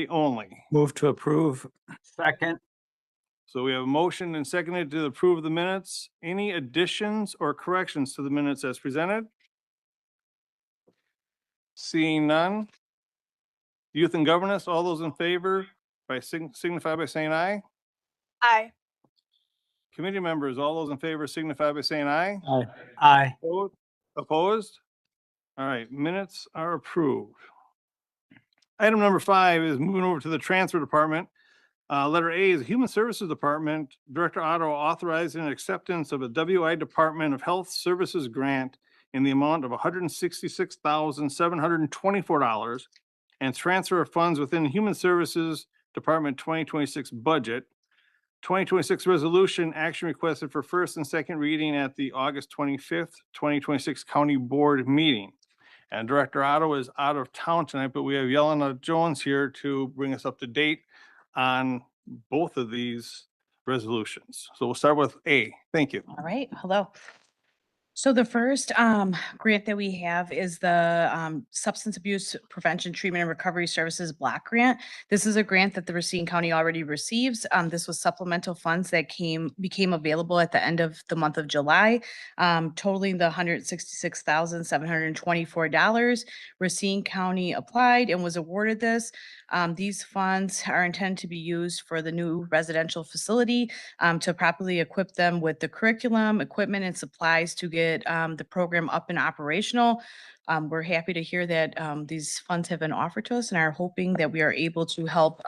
committee only. Move to approve. Second. So we have a motion and seconded to approve the minutes. Any additions or corrections to the minutes as presented? Seeing none. Youth and Governance, all those in favor signify by saying aye. Aye. Committee members, all those in favor signify by saying aye. Aye. Aye. Opposed? All right, minutes are approved. Item number 5 is moving over to the Transfer Department. Letter A is Human Services Department, Director Otto authorizing acceptance of a WI Department of Health Services grant in the amount of $166,724 and transfer of funds within Human Services Department 2026 budget. 2026 resolution action requested for first and second reading at the August 25th, 2026 County Board meeting. And Director Otto is out of town tonight, but we have Yelena Jones here to bring us up to date on both of these resolutions. So we'll start with A. Thank you. All right, hello. So the first grant that we have is the Substance Abuse Prevention, Treatment and Recovery Services Block Grant. This is a grant that the Racine County already receives. This was supplemental funds that became available at the end of the month of July, totaling the $166,724. Racine County applied and was awarded this. These funds are intended to be used for the new residential facility to properly equip them with the curriculum, equipment, and supplies to get the program up and operational. We're happy to hear that these funds have been offered to us and are hoping that we are able to help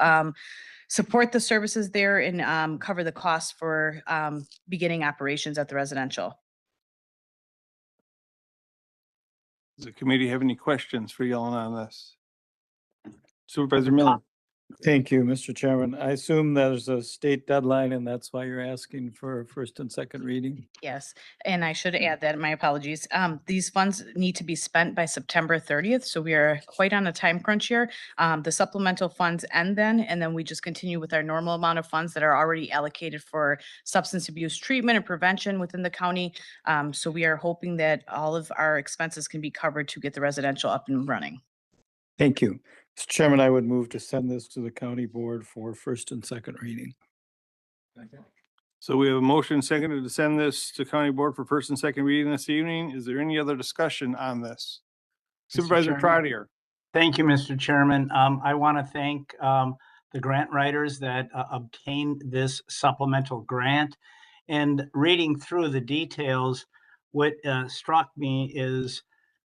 support the services there and cover the costs for beginning operations at the residential. Does the committee have any questions for Yelena on this? Supervisor Miller. Thank you, Mr. Chairman. I assume there's a state deadline and that's why you're asking for first and second reading. Yes, and I should add that, my apologies. These funds need to be spent by September 30th, so we are quite on a time crunch here. The supplemental funds end then, and then we just continue with our normal amount of funds that are already allocated for substance abuse treatment and prevention within the county. So we are hoping that all of our expenses can be covered to get the residential up and running. Thank you. Mr. Chairman, I would move to send this to the county board for first and second reading. So we have a motion seconded to send this to county board for first and second reading this evening. Is there any other discussion on this? Supervisor Trotter. Thank you, Mr. Chairman. I want to thank the grant writers that obtained this supplemental grant. And reading through the details, what struck me is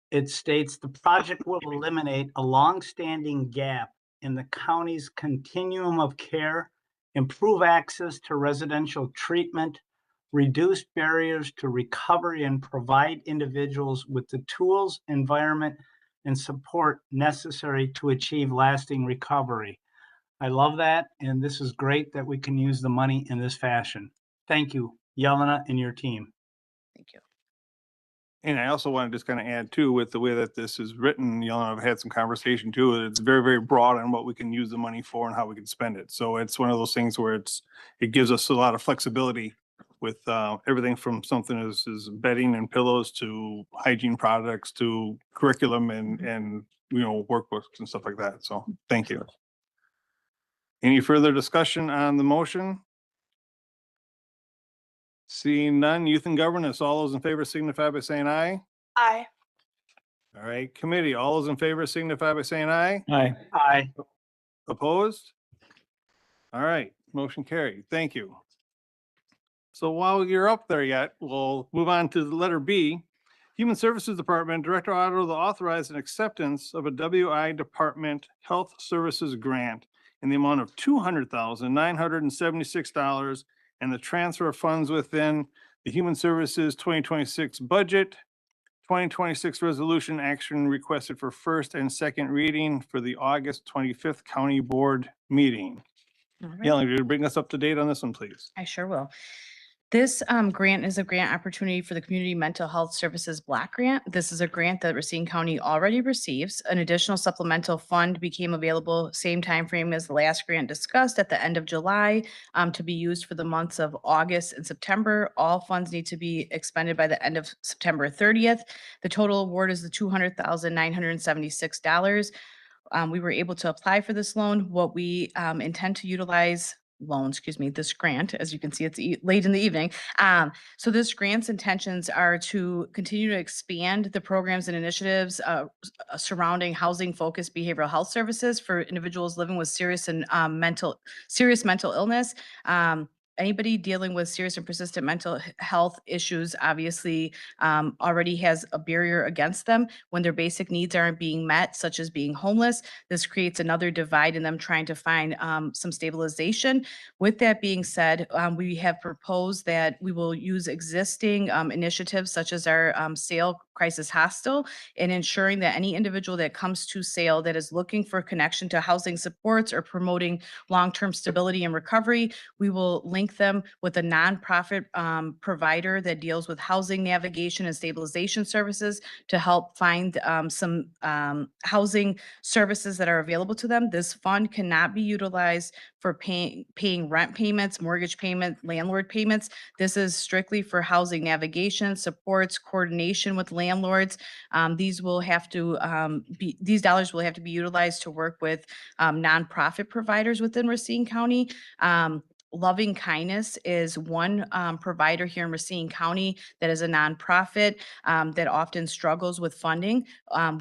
it states the project will eliminate a long-standing gap in the county's continuum of care, improve access to residential treatment, reduce barriers to recovery, and provide individuals with the tools, environment, and support necessary to achieve lasting recovery. I love that, and this is great that we can use the money in this fashion. Thank you, Yelena and your team. Thank you. And I also want to just kind of add too, with the way that this is written, I've had some conversation too. It's very, very broad on what we can use the money for and how we can spend it. So it's one of those things where it gives us a lot of flexibility with everything from something as bedding and pillows to hygiene products to curriculum and workbooks and stuff like that. So thank you. Any further discussion on the motion? Seeing none, Youth and Governance, all those in favor signify by saying aye. Aye. All right, committee, all those in favor signify by saying aye. Aye. Aye. Opposed? All right, motion carried. Thank you. So while you're up there yet, we'll move on to the letter B. Human Services Department, Director Otto, the authorized an acceptance of a WI Department Health Services grant in the amount of $200,976 and the transfer of funds within the Human Services 2026 budget. 2026 resolution action requested for first and second reading for the August 25th County Board meeting. All right. Yelena, would you bring us up to date on this one, please? I sure will. This grant is a grant opportunity for the Community Mental Health Services Block Grant. This is a grant that Racine County already receives. An additional supplemental fund became available same time frame as the last grant discussed at the end of July to be used for the months of August and September. All funds need to be expended by the end of September 30th. The total award is the $200,976. we were able to apply for this loan. What we intend to utilize this grant, as you can see, it's late in the evening. So this grant's intentions are to continue to expand the programs and initiatives surrounding housing-focused behavioral health services for individuals living with serious and serious mental illness. Anybody dealing with serious and persistent mental health issues obviously already has a barrier against them when their basic needs aren't being met, such as being homeless. This creates another divide in them trying to find some stabilization. With that being said, we have proposed that we will use existing initiatives such as our SAIL crisis hostel in ensuring that any individual that comes to SAIL that is looking for connection to housing supports or promoting long-term stability and recovery, we will link them with a nonprofit provider that deals with housing navigation and stabilization services to help find some housing services that are available to them. This fund cannot be utilized for paying rent payments, mortgage payment, landlord payments. This is strictly for housing navigation, supports, coordination with landlords. These dollars will have to be utilized to work with nonprofit providers within Racine County. Loving Kindness is one provider here in Racine County that is a nonprofit that often struggles with funding.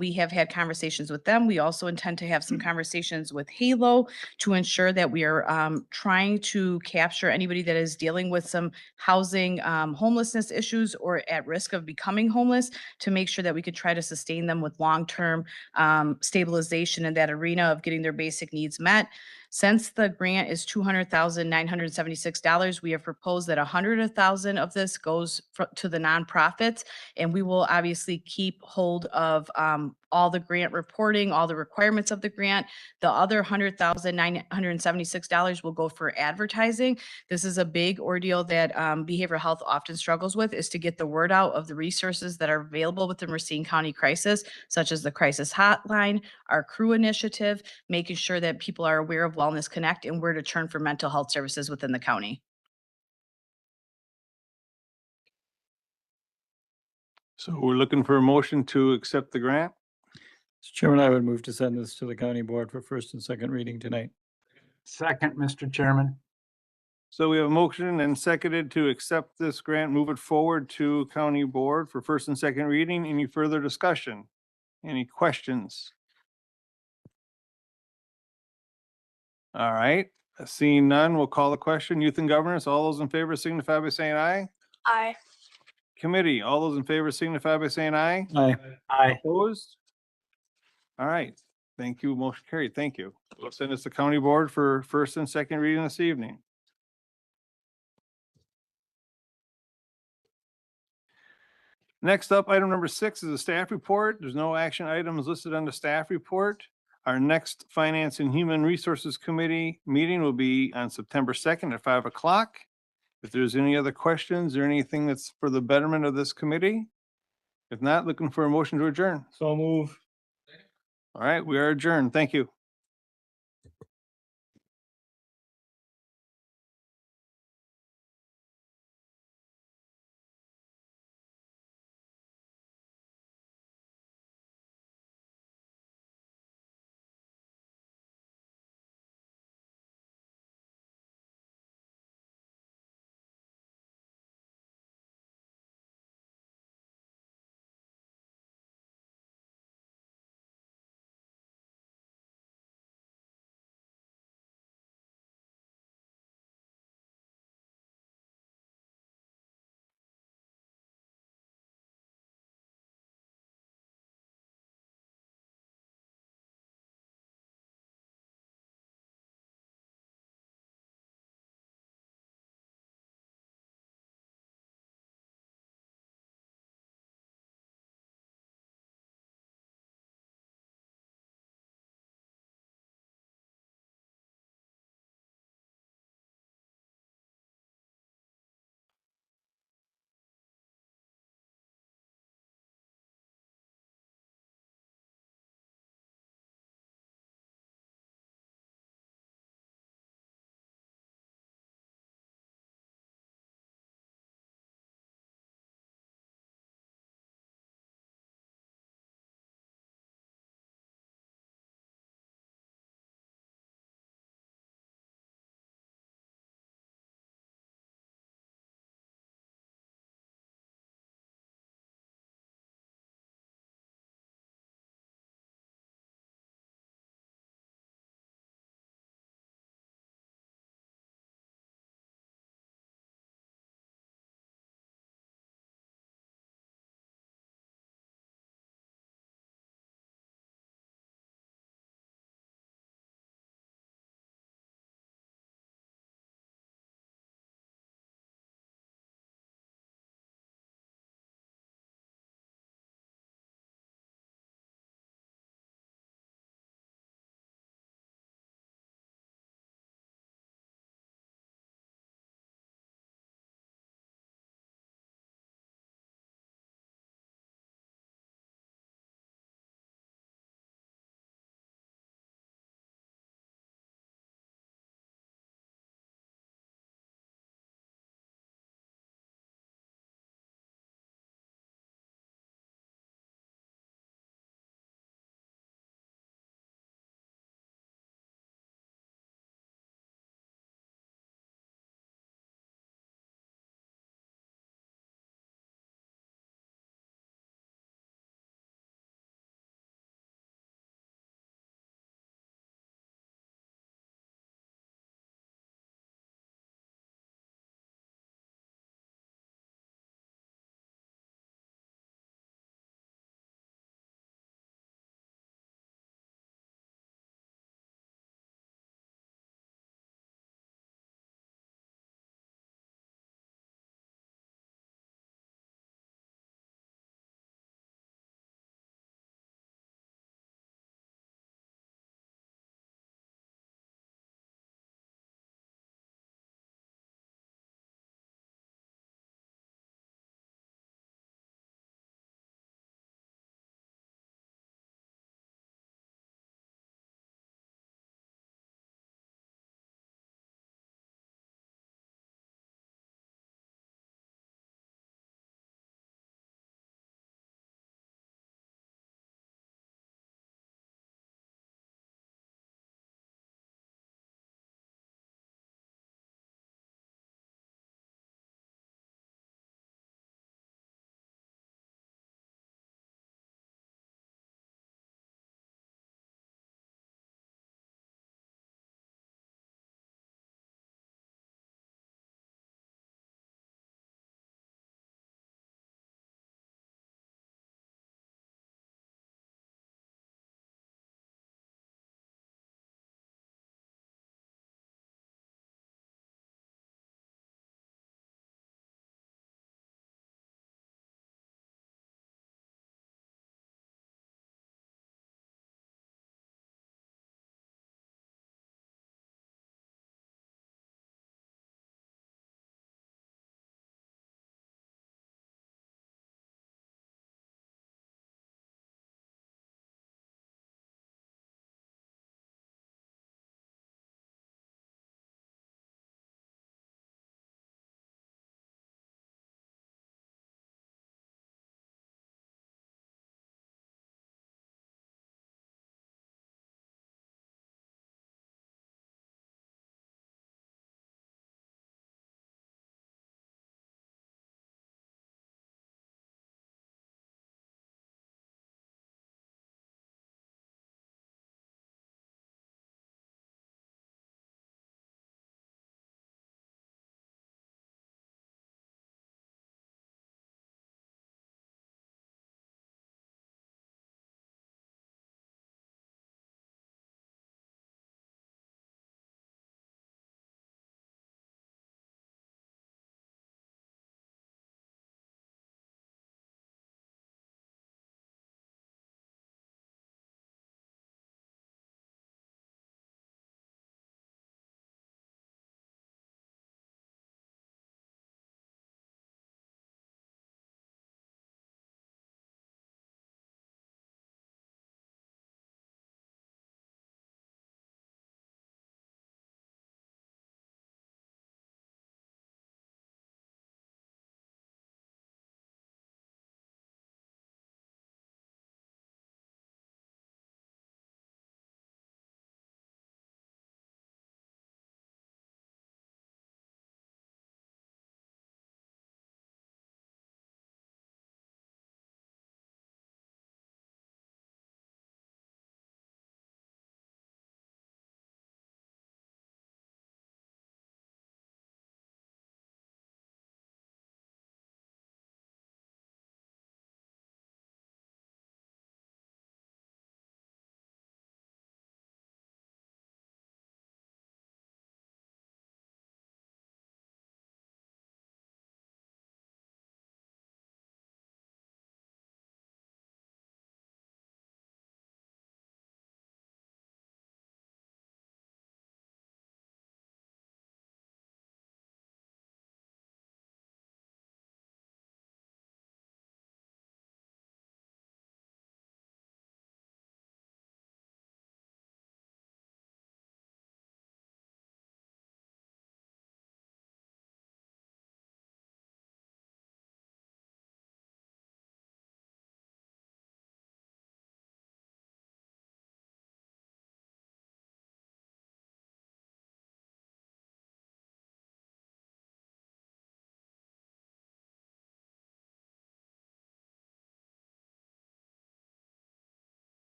We have had conversations with them. We also intend to have some conversations with Halo to ensure that we are trying to capture anybody that is dealing with some housing homelessness issues or at risk of becoming homeless, to make sure that we could try to sustain them with long-term stabilization in that arena of getting their basic needs met. Since the grant is $200,976, we have proposed that $100,000 of this goes to the nonprofits, and we will obviously keep hold of all the grant reporting, all the requirements of the grant. The other $100,976 will go for advertising. This is a big ordeal that behavioral health often struggles with, is to get the word out of the resources that are available within Racine County Crisis, such as the Crisis Hotline, our Crew Initiative, making sure that people are aware of Wellness Connect and where to turn for mental health services within the county. So we're looking for a motion to accept the grant. Mr. Chairman, I would move to send this to the county board for first and second reading tonight. Second, Mr. Chairman. So we have a motion and seconded to accept this grant, move it forward to county board for first and second reading. Any further discussion? Any questions? All right, seeing none, we'll call the question. Youth and Governance, all those in favor signify by saying aye. Aye. Committee, all those in favor signify by saying aye. Aye. Aye. Opposed? All right, thank you. Motion carried. Thank you. We'll send this to county board for first and second reading this evening. Next up, item number 6 is a staff report. There's no action items listed on the staff report. Our next Finance and Human Resources Committee meeting will be on September 2nd at 5 o'clock. If there's any other questions or anything that's for the betterment of this committee, if not, looking for a motion to adjourn. So move. All right, we are adjourned. Thank you.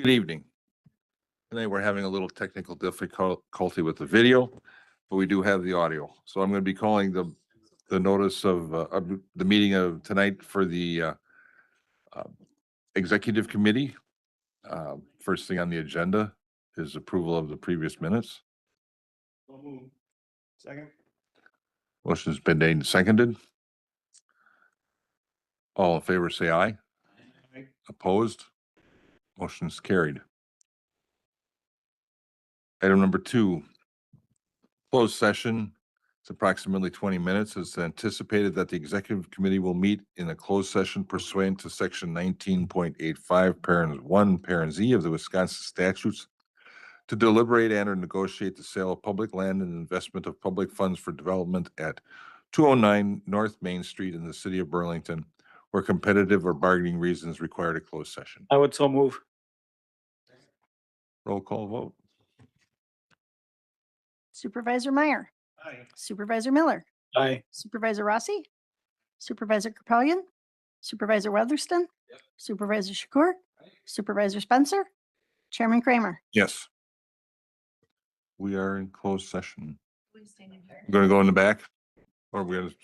Good evening. Tonight, we're having a little technical difficulty with the video, but we do have the audio. So I'm going to be calling the notice of the meeting of tonight for the uh, Executive Committee. First thing on the agenda is approval of the previous minutes. Second. Motion's been made and seconded. All in favor, say aye. Opposed? Motion's carried. Item number 2, closed session. It's approximately 20 minutes. It's anticipated that the executive committee will meet in a closed session pursuant to section 19.85, parent 1, parent Z of the Wisconsin statutes to deliberate and or negotiate the sale of public land and investment of public funds for development at 209 North Main Street in the city of Burlington, where competitive or bargaining reasons require a closed session. I would so move. Roll call vote. Supervisor Meyer, Supervisor Miller, Aye. Supervisor Rossi, Supervisor Capellion, Supervisor Weatherston, Supervisor Shakur, Supervisor Spencer, Chairman Kramer. Yes. We are in closed session. Going to go in the back? Or we're going to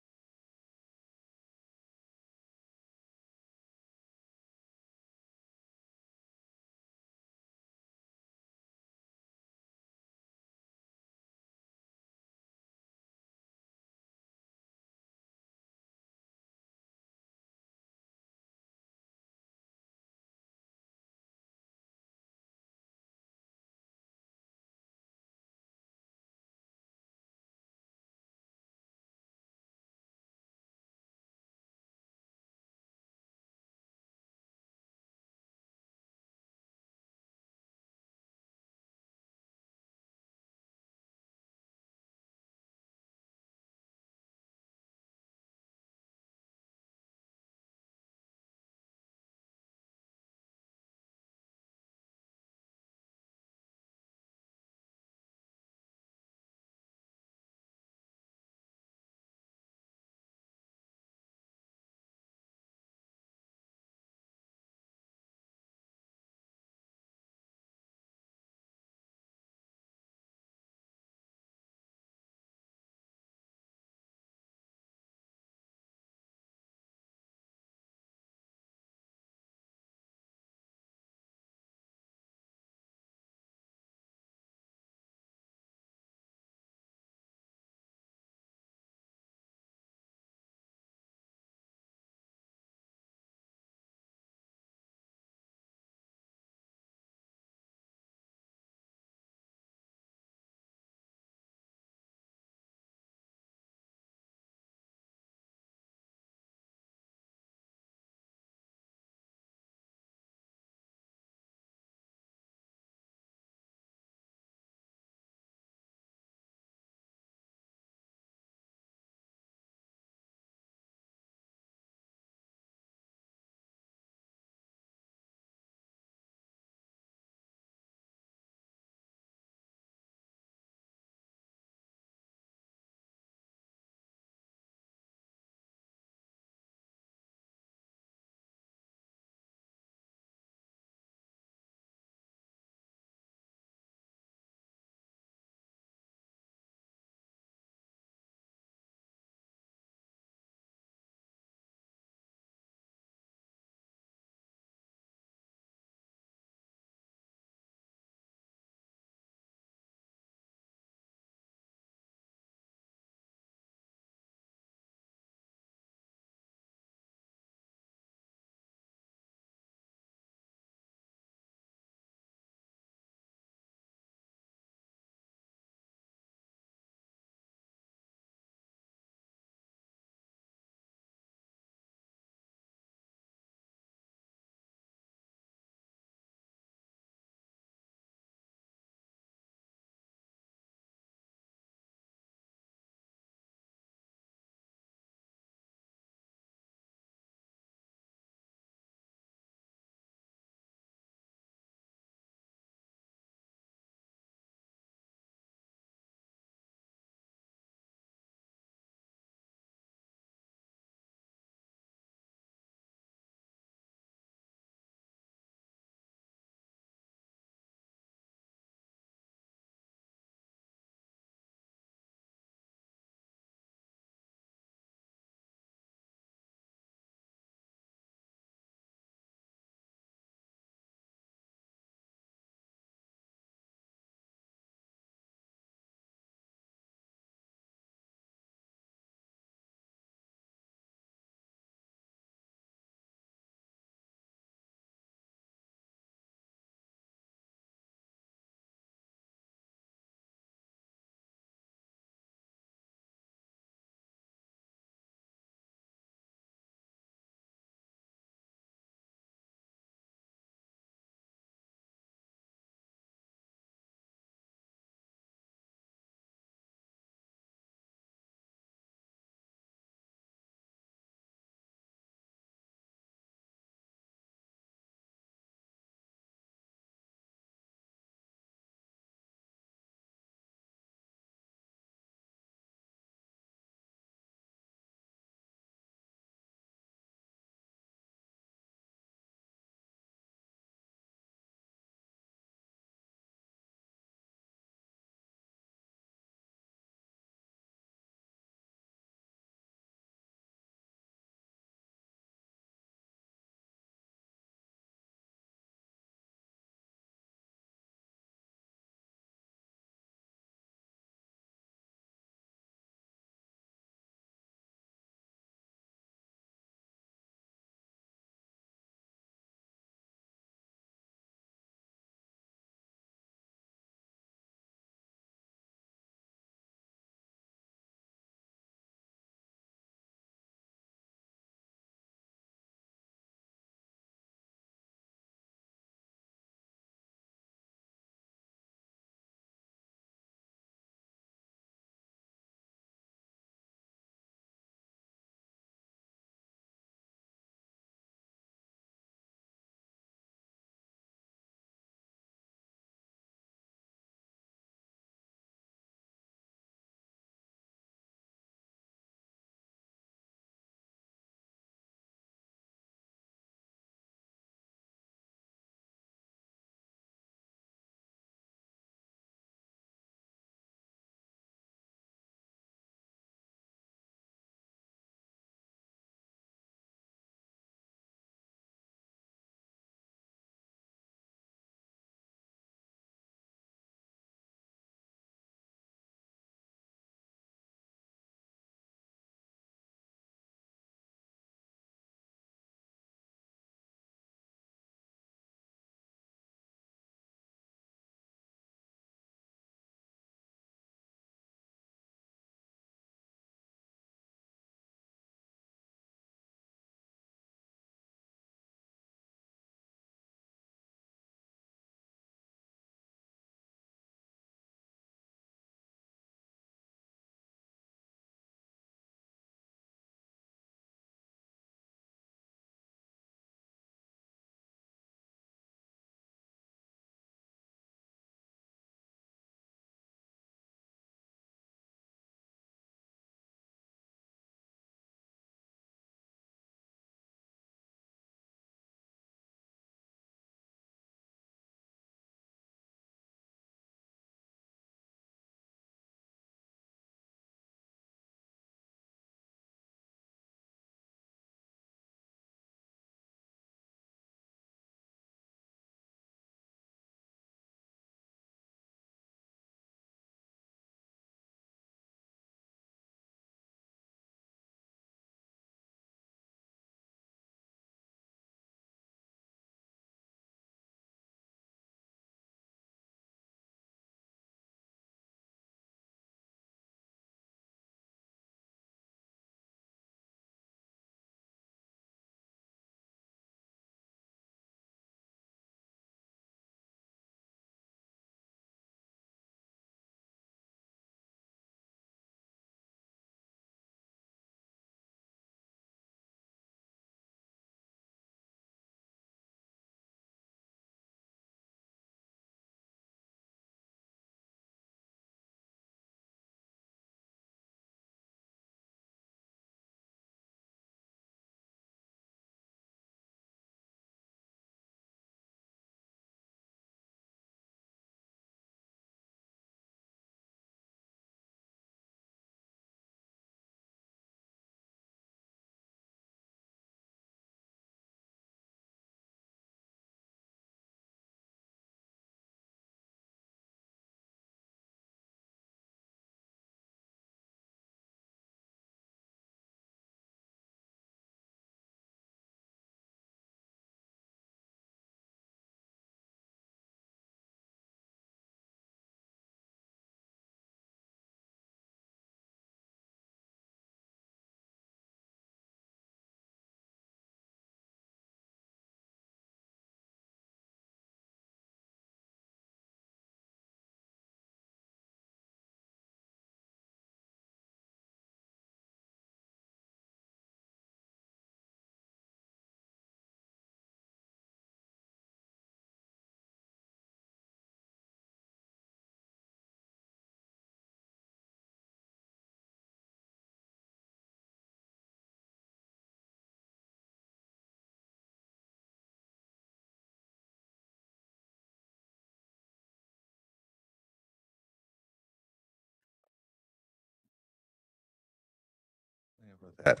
With that.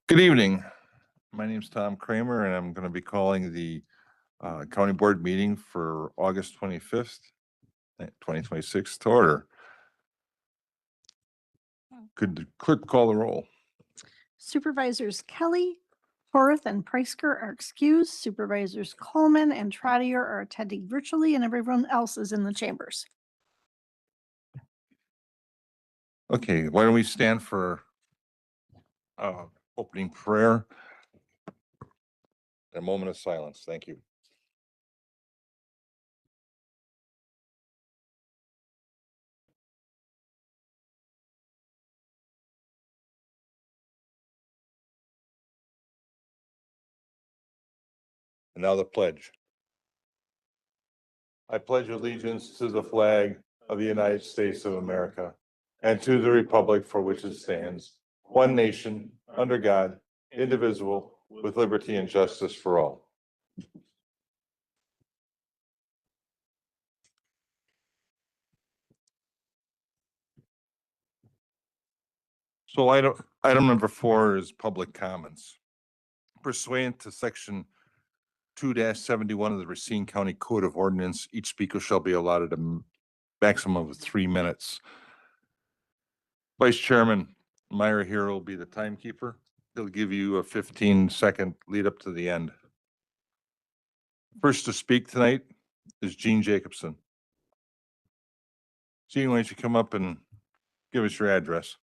Good evening. My name's Tom Kramer, and I'm going to be calling the County Board meeting for August 25th, 2026 to order. Could the clerk call the roll? Supervisors Kelly, Horace, and Preisker are excused. Supervisors Coleman and Trottier are attending virtually, and everyone else is in the chambers. Okay, why don't we stand for opening prayer? A moment of silence. Thank you. And now the pledge. I pledge allegiance to the flag of the United States of America and to the republic for which it stands, one nation, under God, indivisible, with liberty and justice for all. So item number 4 is public comments. Pursuant to section 2-71 of the Racine County Code of Ordinance, each speaker shall be allotted a maximum of 3 minutes. Vice Chairman Meyer here will be the timekeeper. He'll give you a 15-second lead up to the end. First to speak tonight is Gene Jacobson. Gene, why don't you come up and give us your address?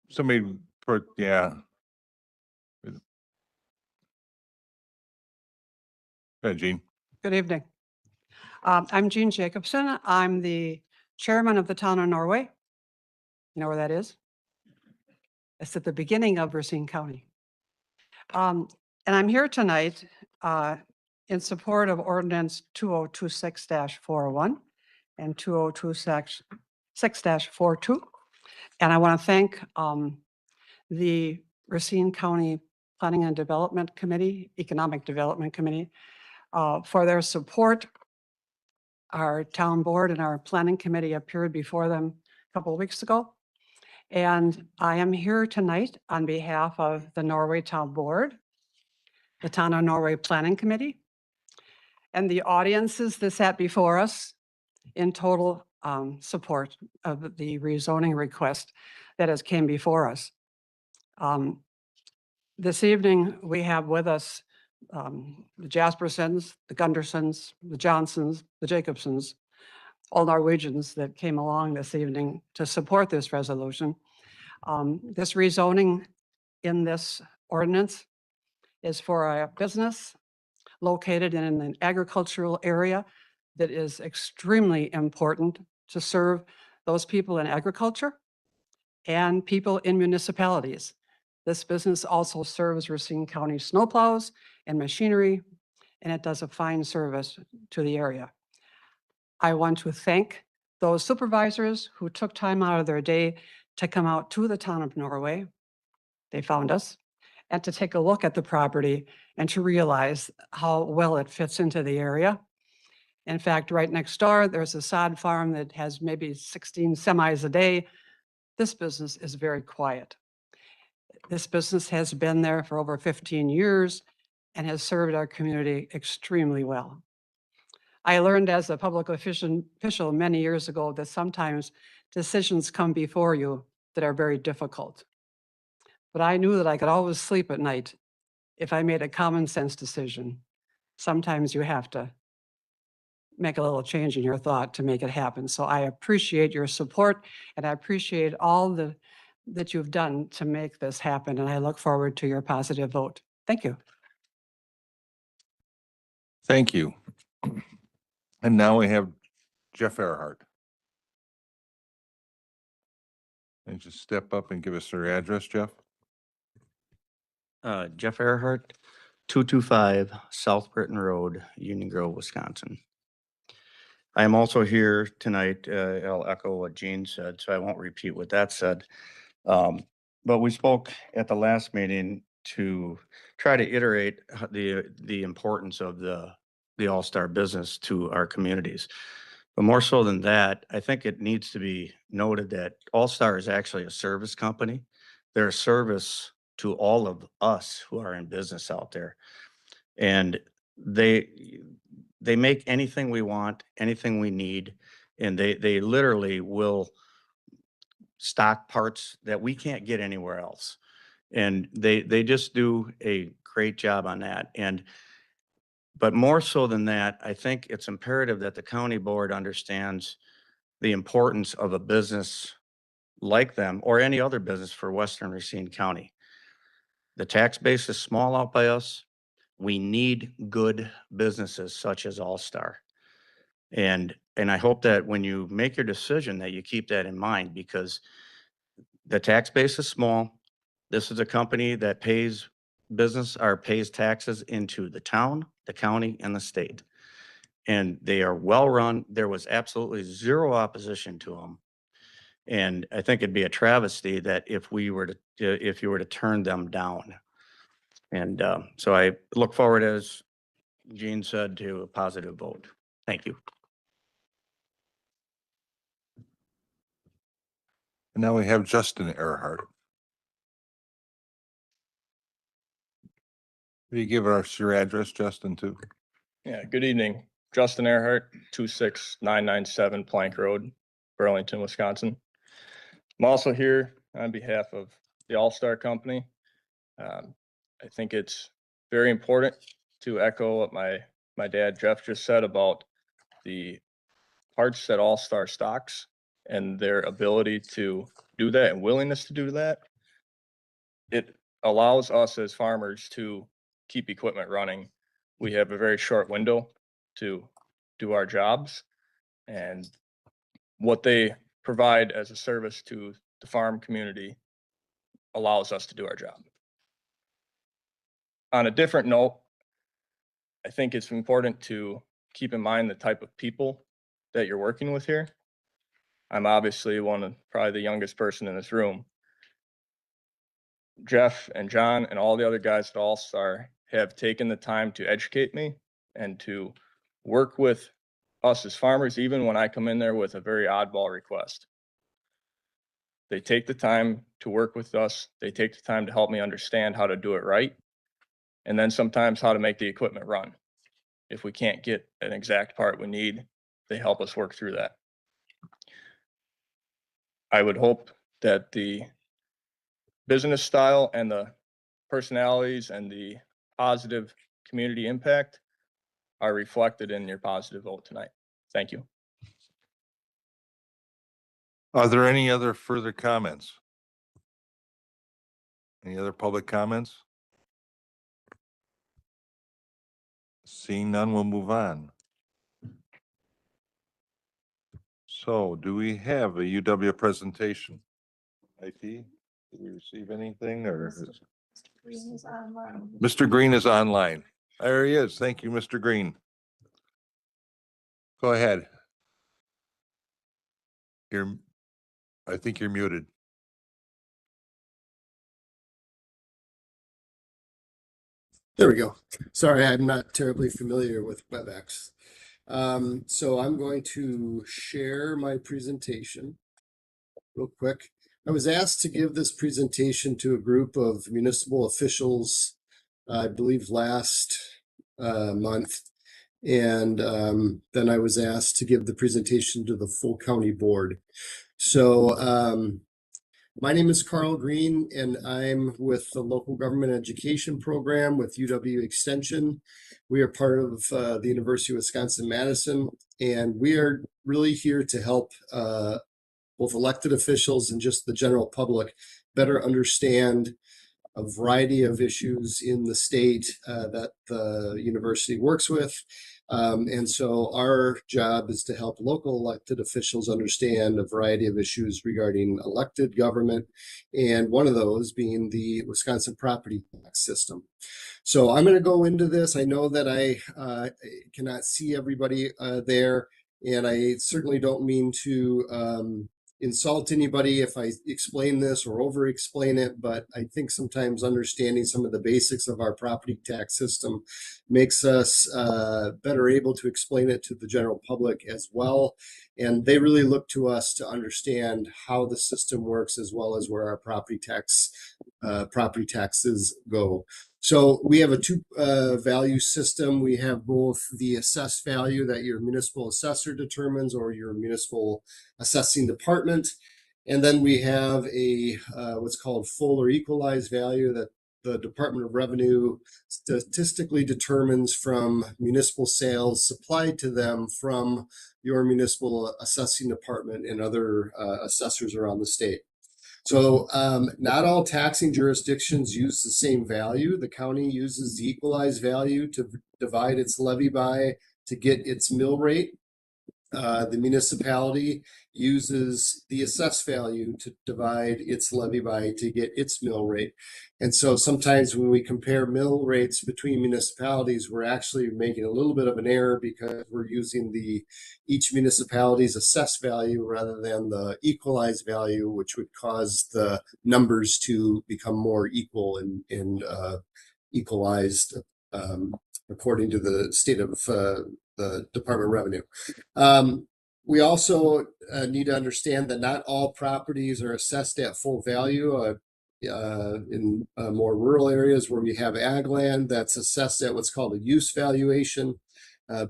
Somebody put, yeah. Go ahead, Gene. Good evening. I'm Jean Jacobson. I'm the chairman of the town of Norway. You know where that is? It's at the beginning of Racine County. And I'm here tonight in support of ordinance 2026-401 and 2026-42. And I want to thank the Racine County Planning and Development Committee, Economic Development Committee, for their support. Our town board and our planning committee appeared before them a couple of weeks ago. And I am here tonight on behalf of the Norway Town Board, the Town of Norway Planning Committee, and the audiences that sat before us in total support of the rezoning request that has came before us. This evening, we have with us the Jaspersons, the Gundersons, the Johnsons, the Jacobsons, all Norwegians that came along this evening to support this resolution. This rezoning in this ordinance is for a business located in an agricultural area that is extremely important to serve those people in agriculture and people in municipalities. This business also serves Racine County snowplows and machinery, and it does a fine service to the area. I want to thank those supervisors who took time out of their day to come out to the town of Norway. They found us, and to take a look at the property and to realize how well it fits into the area. In fact, right next door, there's a sod farm that has maybe 16 semis a day. This business is very quiet. This business has been there for over 15 years and has served our community extremely well. I learned as a public official many years ago that sometimes decisions come before you that are very difficult. But I knew that I could always sleep at night if I made a common sense decision. Sometimes you have to make a little change in your thought to make it happen. So I appreciate your support, and I appreciate all that you've done to make this happen. And I look forward to your positive vote. Thank you. Thank you. And now we have Jeff Earhart. And just step up and give us your address, Jeff. Jeff Earhart, 225 South Britton Road, Union Grove, Wisconsin. I am also here tonight. I'll echo what Gene said, so I won't repeat what that said. But we spoke at the last meeting to try to iterate the importance of the all-star business to our communities. But more so than that, I think it needs to be noted that All Star is actually a service company. They're a service to all of us who are in business out there. And they make anything we want, anything we need, and they literally will stock parts that we can't get anywhere else. And they just do a great job on that. But more so than that, I think it's imperative that the county board understands the importance of a business like them or any other business for Western Racine County. The tax base is small out by us. We need good businesses such as All Star. And I hope that when you make your decision that you keep that in mind, because the tax base is small. This is a company that pays pays taxes into the town, the county, and the state. And they are well run. There was absolutely zero opposition to them. And I think it'd be a travesty that if you were to turn them down. And so I look forward, as Gene said, to a positive vote. Thank you. And now we have Justin Earhart. Will you give us your address, Justin, too? Yeah, good evening. Justin Earhart, 26997 Plank Road, Burlington, Wisconsin. I'm also here on behalf of the All-Star Company. I think it's very important to echo what my dad Jeff just said about the parts that All-Star stocks and their ability to do that and willingness to do that. It allows us as farmers to keep equipment running. We have a very short window to do our jobs, and what they provide as a service to the farm community allows us to do our job. On a different note, I think it's important to keep in mind the type of people that you're working with here. I'm obviously probably the youngest person in this room. Jeff and John and all the other guys at All Star have taken the time to educate me and to work with us as farmers, even when I come in there with a very oddball request. They take the time to work with us. They take the time to help me understand how to do it right, and then sometimes how to make the equipment run. If we can't get an exact part we need, they help us work through that. I would hope that the business style and the personalities and the positive community impact are reflected in your positive vote tonight. Thank you. Are there any other further comments? Any other public comments? Seeing none, we'll move on. So do we have a UW presentation? IT, did we receive anything or? Mr. Green is online. There he is. Thank you, Mr. Green. Go ahead. I think you're muted. There we go. Sorry, I'm not terribly familiar with WebEx. So I'm going to share my presentation real quick. I was asked to give this presentation to a group of municipal officials, I believe last month. And then I was asked to give the presentation to the full county board. So my name is Carl Green, and I'm with the local government education program with UW Extension. We are part of the University of Wisconsin-Madison, and we are really here to help both elected officials and just the general public better understand a variety of issues in the state that the university works with. And so our job is to help local elected officials understand a variety of issues regarding elected government, and one of those being the Wisconsin property tax system. So I'm going to go into this. I know that I cannot see everybody there, and I certainly don't mean to insult anybody if I explain this or over explain it, but I think sometimes understanding some of the basics of our property tax system makes us better able to explain it to the general public as well. And they really look to us to understand how the system works, as well as where our property taxes go. So we have a two value system. We have both the assessed value that your municipal assessor determines, or your municipal assessing department. And then we have a what's called full or equalized value that the Department of Revenue statistically determines from municipal sales supplied to them from your municipal assessing department and other assessors around the state. So not all taxing jurisdictions use the same value. The county uses the equalized value to divide its levy by to get its mill rate. The municipality uses the assessed value to divide its levy by to get its mill rate. And so sometimes when we compare mill rates between municipalities, we're actually making a little bit of an error because we're using each municipality's assessed value rather than the equalized value, which would cause the numbers to become more equal and equalized according to the state of the Department of Revenue. We also need to understand that not all properties are assessed at full value. In more rural areas where we have ag land, that's assessed at what's called a use valuation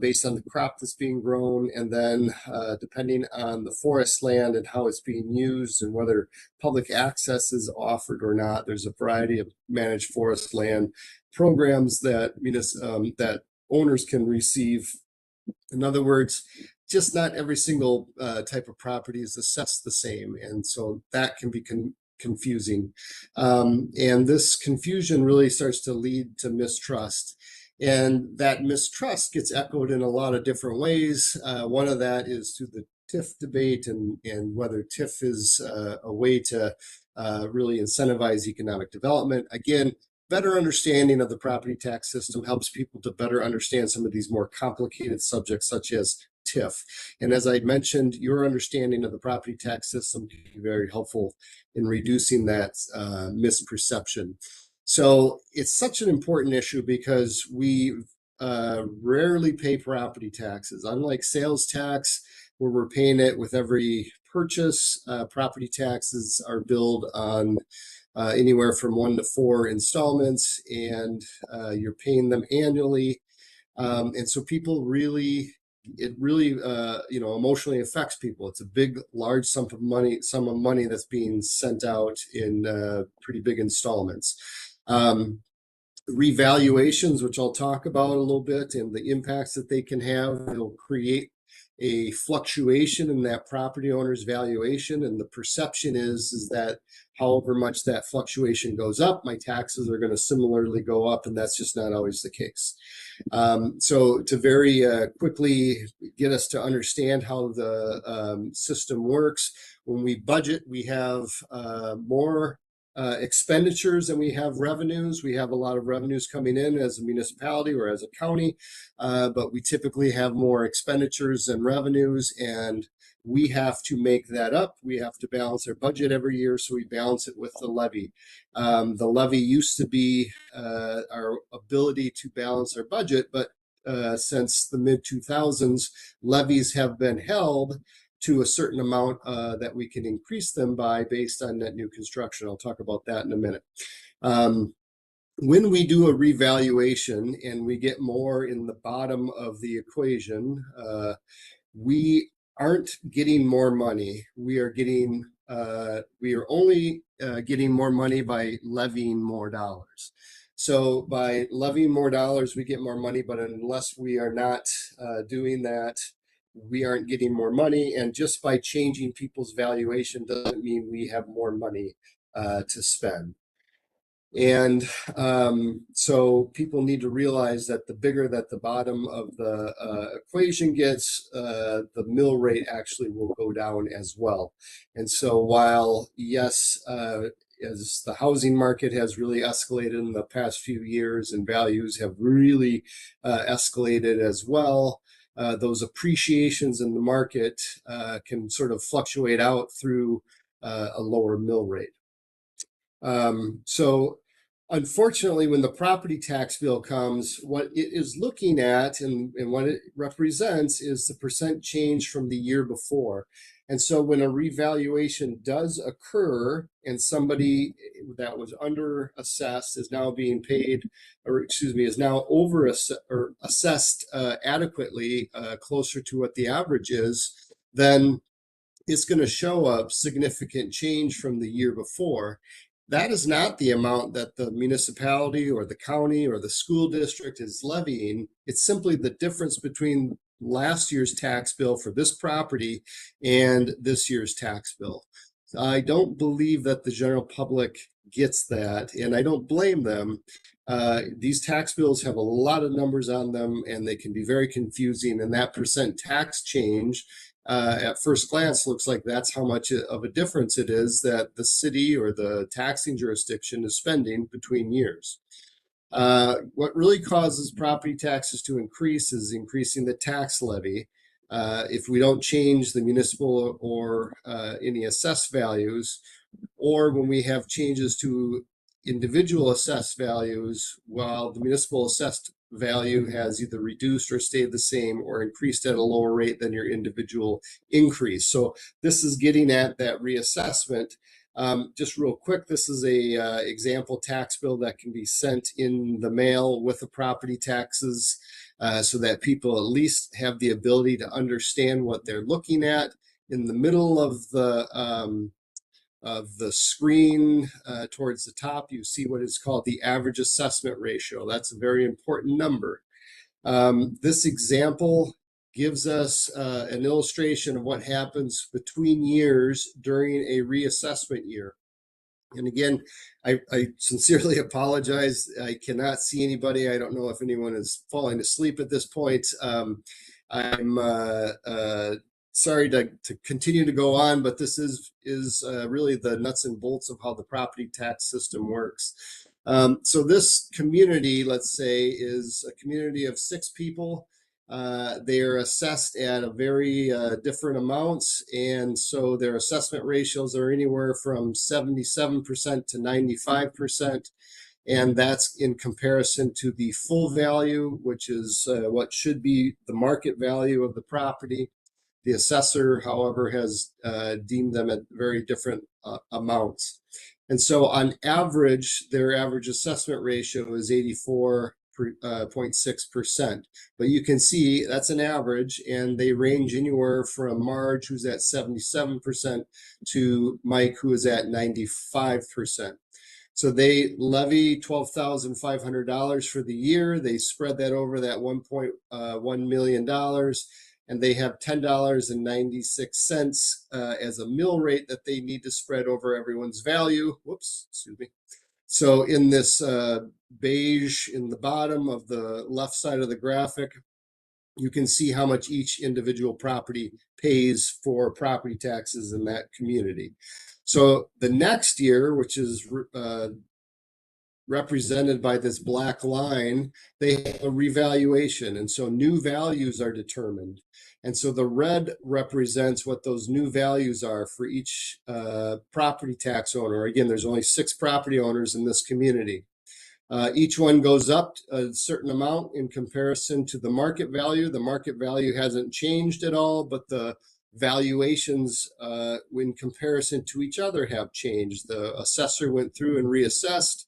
based on the crop that's being grown. And then depending on the forest land and how it's being used and whether public access is offered or not, there's a variety of managed forest land programs that that owners can receive. In other words, just not every single type of property is assessed the same. And so that can be confusing. And this confusion really starts to lead to mistrust. And that mistrust gets echoed in a lot of different ways. One of that is through the TIF debate and whether TIF is a way to really incentivize economic development. Again, better understanding of the property tax system helps people to better understand some of these more complicated subjects, such as TIF. And as I mentioned, your understanding of the property tax system can be very helpful in reducing that misperception. So it's such an important issue because we rarely pay property taxes. Unlike sales tax, where we're paying it with every purchase, property taxes are billed on anywhere from 1 to 4 installments, and you're paying them annually. And so people really, it really, emotionally affects people. It's a big, large sum of money that's being sent out in pretty big installments. Revaluations, which I'll talk about a little bit, and the impacts that they can have. It'll create a fluctuation in that property owner's valuation, and the perception is that however much that fluctuation goes up, my taxes are going to similarly go up, and that's just not always the case. So to very quickly get us to understand how the system works, when we budget, we have more expenditures and we have revenues. We have a lot of revenues coming in as a municipality or as a county, but we typically have more expenditures than revenues, and we have to make that up. We have to balance our budget every year, so we balance it with the levy. The levy used to be our ability to balance our budget, but since the mid-2000s, levies have been held to a certain amount that we can increase them by based on net new construction. I'll talk about that in a minute. When we do a revaluation and we get more in the bottom of the equation, we aren't getting more money. We are only getting more money by levying more dollars. So by levying more dollars, we get more money, but unless we are not doing that, we aren't getting more money. And just by changing people's valuation doesn't mean we have more money to spend. And so people need to realize that the bigger that the bottom of the equation gets, the mill rate actually will go down as well. And so while, yes, as the housing market has really escalated in the past few years and values have really escalated as well, those appreciations in the market can sort of fluctuate out through a lower mill rate. So unfortunately, when the property tax bill comes, what it is looking at and what it represents is the percent change from the year before. And so when a revaluation does occur and somebody that was under assessed is now being paid, or excuse me, is now over assessed adequately, closer to what the average is, then it's going to show a significant change from the year before. That is not the amount that the municipality or the county or the school district is levying. It's simply the difference between last year's tax bill for this property and this year's tax bill. I don't believe that the general public gets that, and I don't blame them. These tax bills have a lot of numbers on them, and they can be very confusing, and that percent tax change at first glance looks like that's how much of a difference it is that the city or the taxing jurisdiction is spending between years. What really causes property taxes to increase is increasing the tax levy. If we don't change the municipal or any assessed values, or when we have changes to individual assessed values, while the municipal assessed value has either reduced or stayed the same or increased at a lower rate than your individual increase. So this is getting at that reassessment. Just real quick, this is a example tax bill that can be sent in the mail with the property taxes, so that people at least have the ability to understand what they're looking at. In the middle of the screen, towards the top, you see what is called the average assessment ratio. That's a very important number. This example gives us an illustration of what happens between years during a reassessment year. And again, I sincerely apologize. I cannot see anybody. I don't know if anyone is falling asleep at this point. I'm sorry to continue to go on, but this is really the nuts and bolts of how the property tax system works. So this community, let's say, is a community of 6 people. They are assessed at a very different amounts, and so their assessment ratios are anywhere from 77% to 95%. And that's in comparison to the full value, which is what should be the market value of the property. The assessor, however, has deemed them at very different amounts. And so on average, their average assessment ratio is 84.6%. But you can see that's an average, and they range anywhere from Marge, who's at 77%, to Mike, who is at 95%. So they levy $12,500 for the year. They spread that over that $1.1 million. And they have $10.96 as a mill rate that they need to spread over everyone's value. Whoops, excuse me. So in this beige in the bottom of the left side of the graphic, you can see how much each individual property pays for property taxes in that community. So the next year, which is represented by this black line, they have a revaluation. And so new values are determined. And so the red represents what those new values are for each property tax owner. Again, there's only 6 property owners in this community. Each one goes up a certain amount in comparison to the market value. The market value hasn't changed at all, but the valuations in comparison to each other have changed. The assessor went through and reassessed.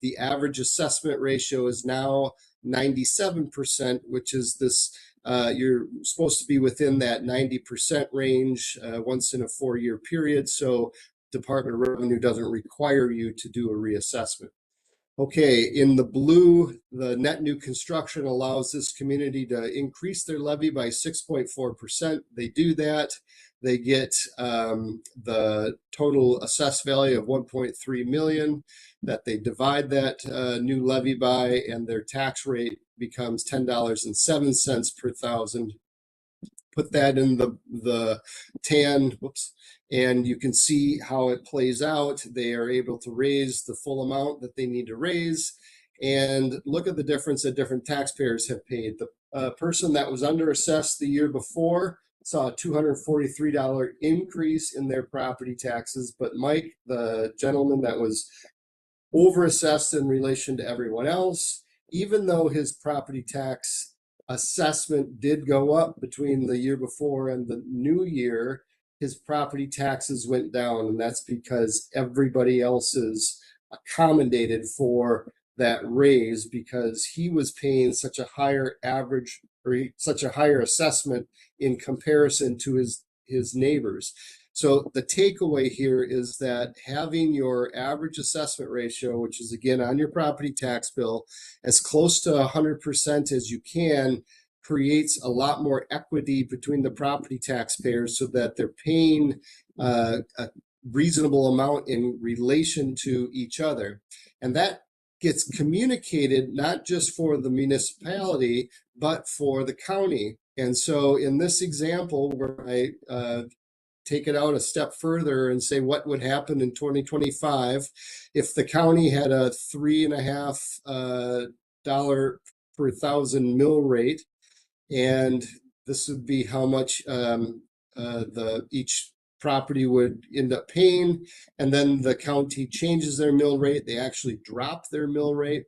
The average assessment ratio is now 97%, which is this, you're supposed to be within that 90% range once in a 4-year period. So Department of Revenue doesn't require you to do a reassessment. Okay, in the blue, the net new construction allows this community to increase their levy by 6.4%. They do that. They get the total assessed value of 1.3 million that they divide that new levy by, and their tax rate becomes $10.07 per thousand. Put that in the tan, whoops, and you can see how it plays out. They are able to raise the full amount that they need to raise, and look at the difference that different taxpayers have paid. The person that was under assessed the year before saw a $243 increase in their property taxes, but Mike, the gentleman that was overassessed in relation to everyone else, even though his property tax assessment did go up between the year before and the new year, his property taxes went down, and that's because everybody else is accommodated for that raise because he was paying such a higher average or such a higher assessment in comparison to his neighbors. So the takeaway here is that having your average assessment ratio, which is again on your property tax bill, as close to 100% as you can, creates a lot more equity between the property taxpayers so that they're paying a reasonable amount in relation to each other. And that gets communicated not just for the municipality, but for the county. And so in this example, where I take it out a step further and say what would happen in 2025 if the county had a $3.50 per thousand mill rate, and this would be how much each property would end up paying, and then the county changes their mill rate. They actually drop their mill rate,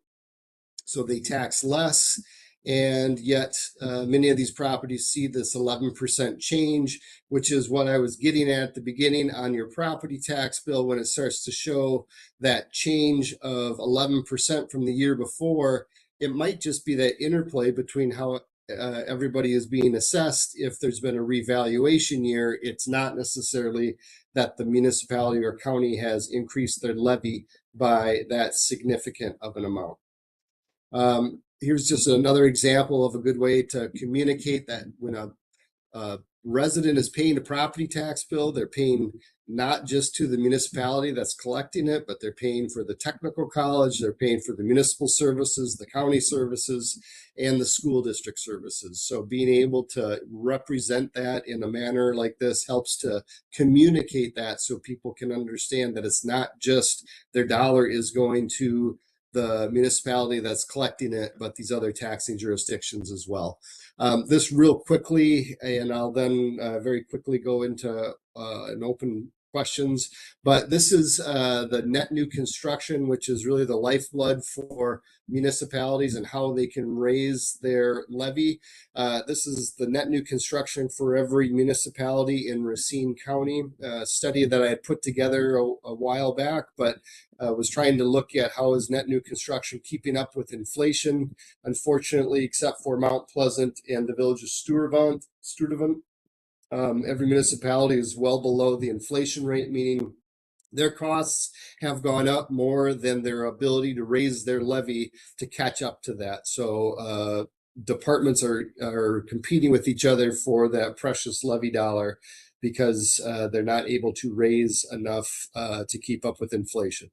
so they tax less. And yet many of these properties see this 11% change, which is what I was getting at the beginning on your property tax bill. When it starts to show that change of 11% from the year before, it might just be that interplay between how everybody is being assessed. If there's been a revaluation year, it's not necessarily that the municipality or county has increased their levy by that significant of an amount. Here's just another example of a good way to communicate that when a resident is paying a property tax bill, they're paying not just to the municipality that's collecting it, but they're paying for the technical college, they're paying for the municipal services, the county services, and the school district services. So being able to represent that in a manner like this helps to communicate that so people can understand that it's not just their dollar is going to the municipality that's collecting it, but these other taxing jurisdictions as well. This real quickly, and I'll then very quickly go into an open questions, but this is the net new construction, which is really the lifeblood for municipalities and how they can raise their levy. This is the net new construction for every municipality in Racine County, a study that I had put together a while back, but was trying to look at how is net new construction keeping up with inflation. Unfortunately, except for Mount Pleasant and the village of Sturtevant, every municipality is well below the inflation rate, meaning their costs have gone up more than their ability to raise their levy to catch up to that. So departments are competing with each other for that precious levy dollar because they're not able to raise enough to keep up with inflation.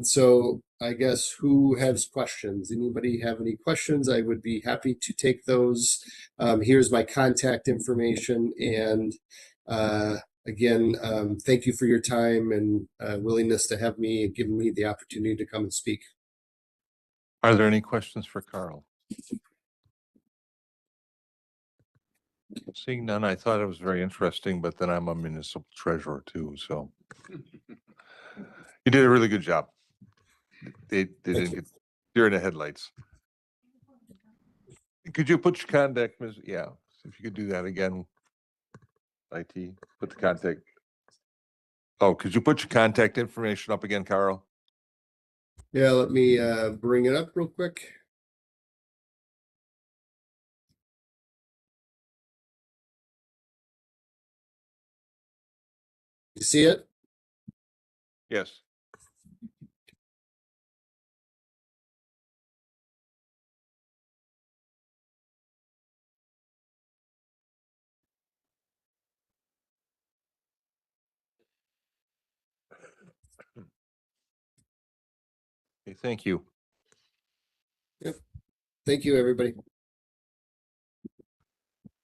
So I guess who has questions? Anybody have any questions? I would be happy to take those. Here's my contact information. And again, thank you for your time and willingness to have me and giving me the opportunity to come and speak. Are there any questions for Carl? Seeing none, I thought it was very interesting, but then I'm a municipal treasurer too, so. You did a really good job. They didn't get deer in the headlights. Could you put your contact, yeah, if you could do that again. IT, put the contact. Oh, could you put your contact information up again, Carl? Yeah, let me bring it up real quick. You see it? Yes. Okay, thank you. Yep. Thank you, everybody.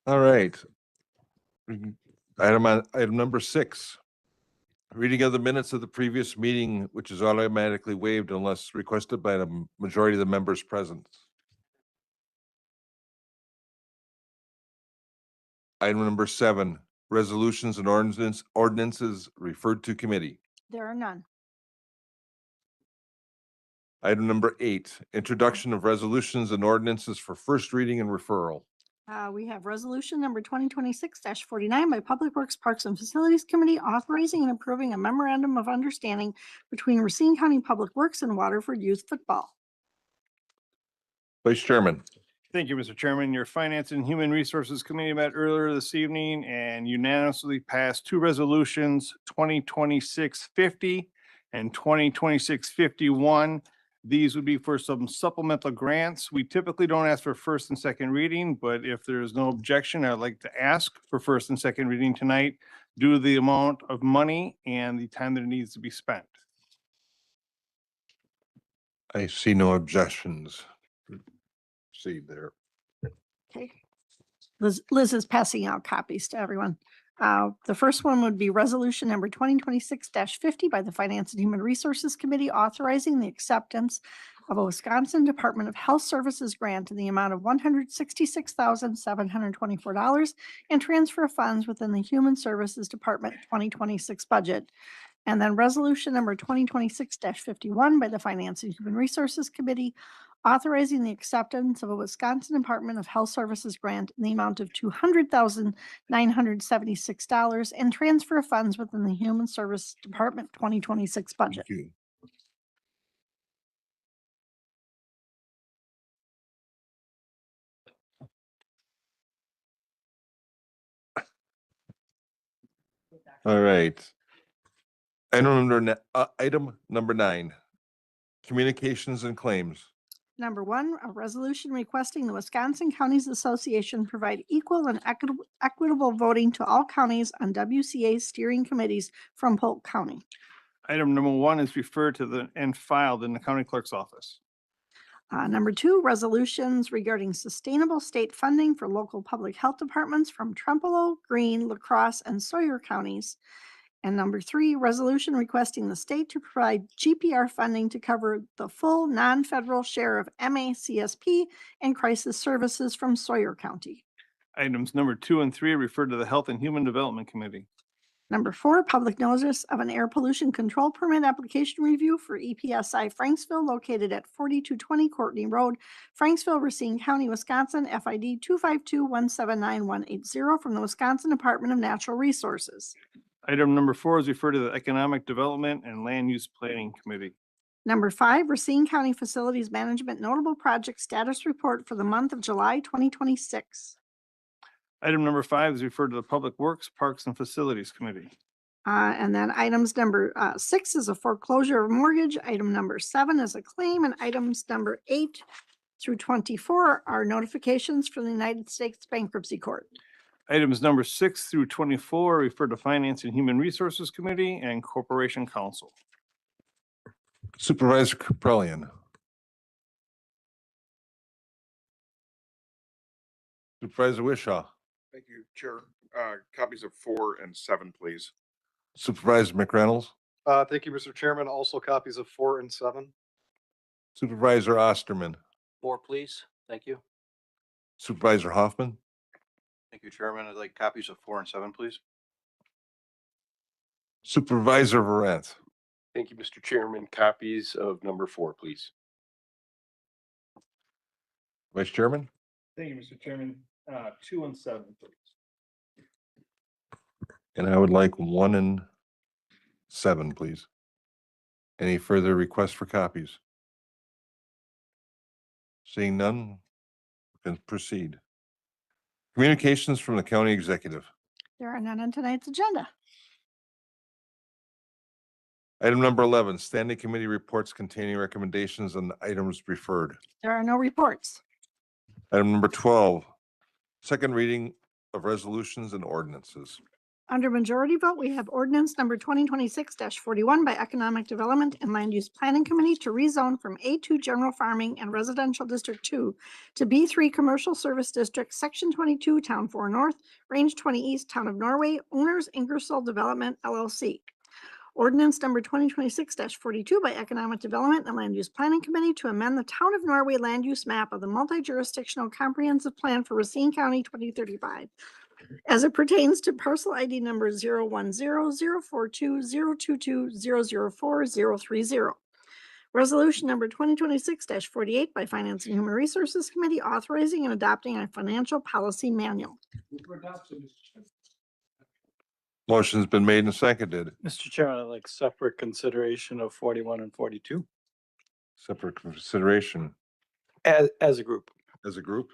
All right. Item number 6. Reading of the minutes of the previous meeting, which is automatically waived unless requested by the majority of the members present. Item number 7, resolutions and ordinances referred to committee. There are none. Item number 8, introduction of resolutions and ordinances for first reading and referral. We have resolution number 2026-49 by Public Works, Parks and Facilities Committee authorizing and approving a memorandum of understanding between Racine County Public Works and Waterford Youth Football. Vice Chairman. Thank you, Mr. Chairman. Your Finance and Human Resources Committee met earlier this evening and unanimously passed 2 resolutions, 2026-50 and 2026-51. These would be for some supplemental grants. We typically don't ask for first and second reading, but if there is no objection, I'd like to ask for first and second reading tonight due to the amount of money and the time that it needs to be spent. I see no objections. See there. Okay. Liz is passing out copies to everyone. The first one would be resolution number 2026-50 by the Finance and Human Resources Committee authorizing the acceptance of a Wisconsin Department of Health Services grant in the amount of $166,724 and transfer of funds within the Human Services Department 2026 budget. And then resolution number 2026-51 by the Finance and Human Resources Committee authorizing the acceptance of a Wisconsin Department of Health Services grant in the amount of $200,976 and transfer of funds within the Human Service Department 2026 budget. Thank you. All right. Item number 9, communications and claims. Number 1, a resolution requesting the Wisconsin Counties Association provide equal and equitable voting to all counties on WCA steering committees from Polk County. Item number 1 is referred to and filed in the county clerk's office. Number 2, resolutions regarding sustainable state funding for local public health departments from Trempealeau, Greene, La Crosse, and Sawyer counties. And number 3, resolution requesting the state to provide GPR funding to cover the full non-federal share of MACSP and crisis services from Sawyer County. Items number 2 and 3 are referred to the Health and Human Development Committee. Number 4, public notice of an air pollution control permit application review for EPSI Franksville located at 4220 Courtney Road, Franksville, Racine County, Wisconsin, FID 252179180 from the Wisconsin Department of Natural Resources. Item number 4 is referred to the Economic Development and Land Use Planning Committee. Number 5, Racine County Facilities Management Notable Project Status Report for the month of July 2026. Item number 5 is referred to the Public Works, Parks and Facilities Committee. And then items number 6 is a foreclosure of mortgage. Item number 7 is a claim, and items number 8 through 24 are notifications from the United States Bankruptcy Court. Items number 6 through 24 are referred to Finance and Human Resources Committee and Corporation Council. Supervisor Caprellian. Supervisor Wishaw. Thank you, Chair. Copies of 4 and 7, please. Supervisor McReynolds. Thank you, Mr. Chairman. Also copies of 4 and 7. Supervisor Osterman. 4, please. Thank you. Supervisor Hoffman. Thank you, Chairman. I'd like copies of 4 and 7, please. Supervisor Verant. Thank you, Mr. Chairman. Copies of number 4, please. Vice Chairman. Thank you, Mr. Chairman. 2 and 7, please. And I would like 1 and 7, please. Any further requests for copies? Seeing none, we can proceed. Communications from the county executive. There are none on tonight's agenda. Item number 11, standing committee reports containing recommendations on the items referred. There are no reports. Item number 12, second reading of resolutions and ordinances. Under majority vote, we have ordinance number 2026-41 by Economic Development and Land Use Planning Committee to rezone from A2 General Farming and Residential District 2 to B3 Commercial Service District, Section 22, Town 4 North, Range 20 East, Town of Norway, owners Ingersoll Development, LLC. Ordinance number 2026-42 by Economic Development and Land Use Planning Committee to amend the Town of Norway land use map of the multi-jurisdictional comprehensive plan for Racine County 2035. as it pertains to parcel ID number 010-042-022-004-030. Resolution number 2026-48 by Finance and Human Resources Committee authorizing and adopting a financial policy manual. Motion's been made and seconded. Mr. Chairman, I'd like separate consideration of 41 and 42 Separate consideration as a group. as a group.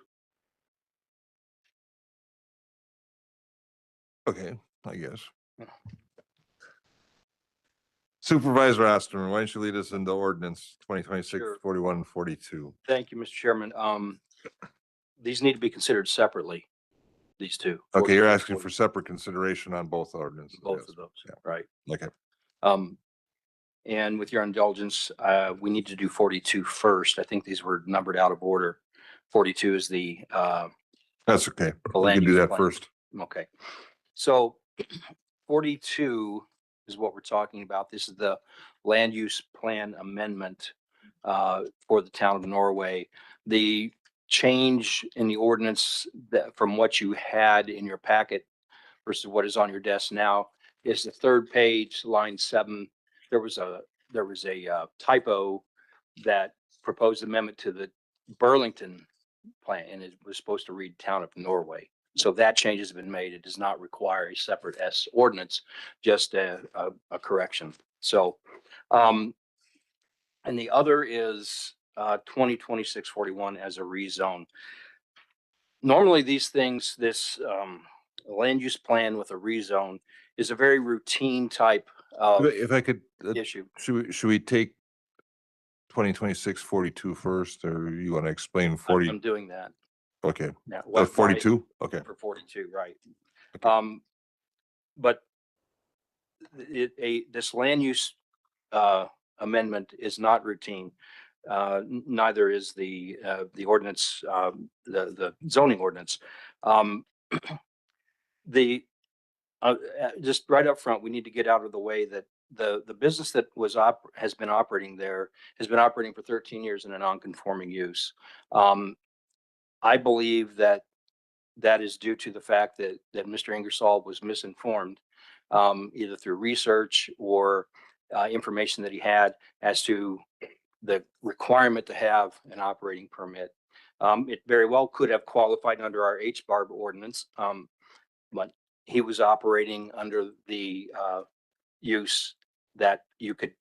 Okay, I guess. Supervisor Osterman, why don't you lead us into ordinance 2026-41 and 42? Thank you, Mr. Chairman. These need to be considered separately, these two. Okay, you're 41, asking for separate consideration on both ordinances. both yes. of those, Yeah. right? Okay. And with your indulgence, we need to do 42 first. I think these were numbered out of order. 42 is the That's okay. the We land can do use that plan. first. Okay. So 42 is what we're talking about. This is the land use plan amendment for the town of Norway. The change in the ordinance that from what you had in your packet versus what is on your desk now is the third page, line 7. There was a typo that proposed amendment to the Burlington plan, and it was supposed to read town of Norway. So that change has been made. It does not require a separate S ordinance, just a correction. So, and the other is 2026-41 as a rezone. Normally these things, this land use plan with a rezone is a very routine type of If I could, issue. should we take 2026-42 first, or you want to explain 40? I'm doing that. Okay, Now, why- 42? Okay. For 42, right. Okay. But this land use amendment is not routine. Neither is the ordinance, the zoning ordinance. Just right up front, we need to get out of the way that the business that has been operating there has been operating for 13 years in a non-conforming use. I believe that is due to the fact that Mr. Ingersoll was misinformed, either through research or information that he had as to the requirement to have an operating permit. It very well could have qualified under our HBARB ordinance, but he was operating under the use that you could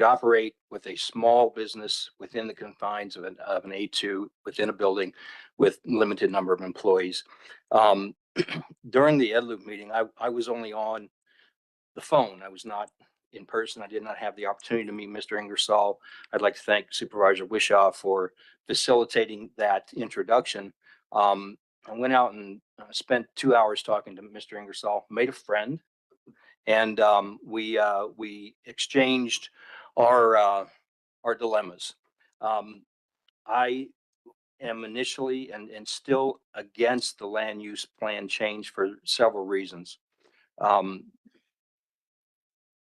operate with a small business within the confines of an A2 within a building with limited number of employees. During the EdLoop meeting, I was only on the phone. I was not in person. I did not have the opportunity to meet Mr. Ingersoll. I'd like to thank Supervisor Wishaw for facilitating that introduction. I went out and spent 2 hours talking to Mr. Ingersoll, made a friend, and we exchanged our dilemmas. I am initially and still against the land use plan change for several reasons.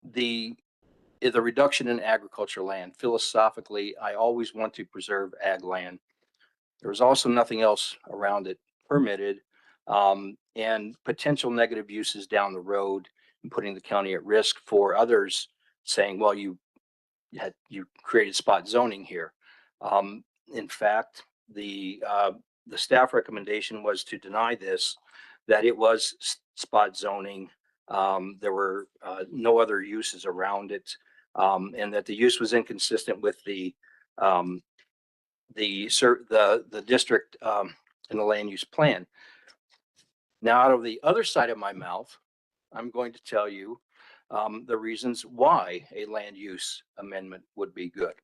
The reduction in agriculture land, philosophically, I always want to preserve ag land. There's also nothing else around it permitted, and potential negative uses down the road and putting the county at risk for others saying, well, you created spot zoning here. In fact, the staff recommendation was to deny this, that it was spot zoning. There were no other uses around it, and that the use was inconsistent with the district and the land use plan. Now, out of the other side of my mouth, I'm going to tell you the reasons why a land use amendment would be good.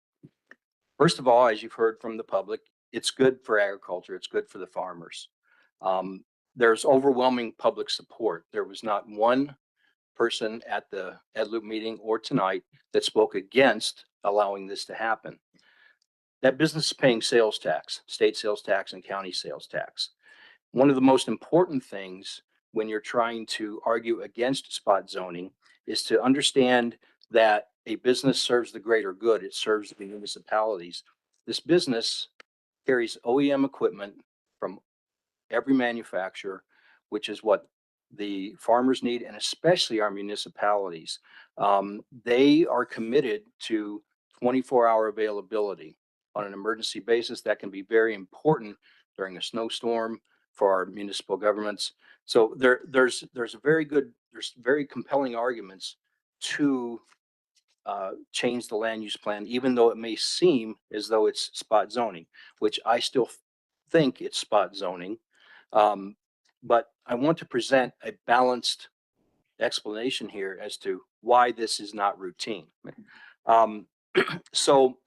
First of all, as you've heard from the public, it's good for agriculture. It's good for the farmers. There's overwhelming public support. There was not one person at the EdLoop meeting or tonight that spoke against allowing this to happen. That business is paying sales tax, state sales tax and county sales tax. One of the most important things when you're trying to argue against spot zoning is to understand that a business serves the greater good. It serves the municipalities. This business carries OEM equipment from every manufacturer which is what the farmers need, and especially our municipalities. They are committed to 24-hour availability on an emergency basis. That can be very important during a snowstorm for our municipal governments. So there's very compelling arguments to change the land use plan, even though it may seem as though it's spot zoning, which I still think it's spot zoning. But I want to present a balanced explanation here as to why this is not routine. So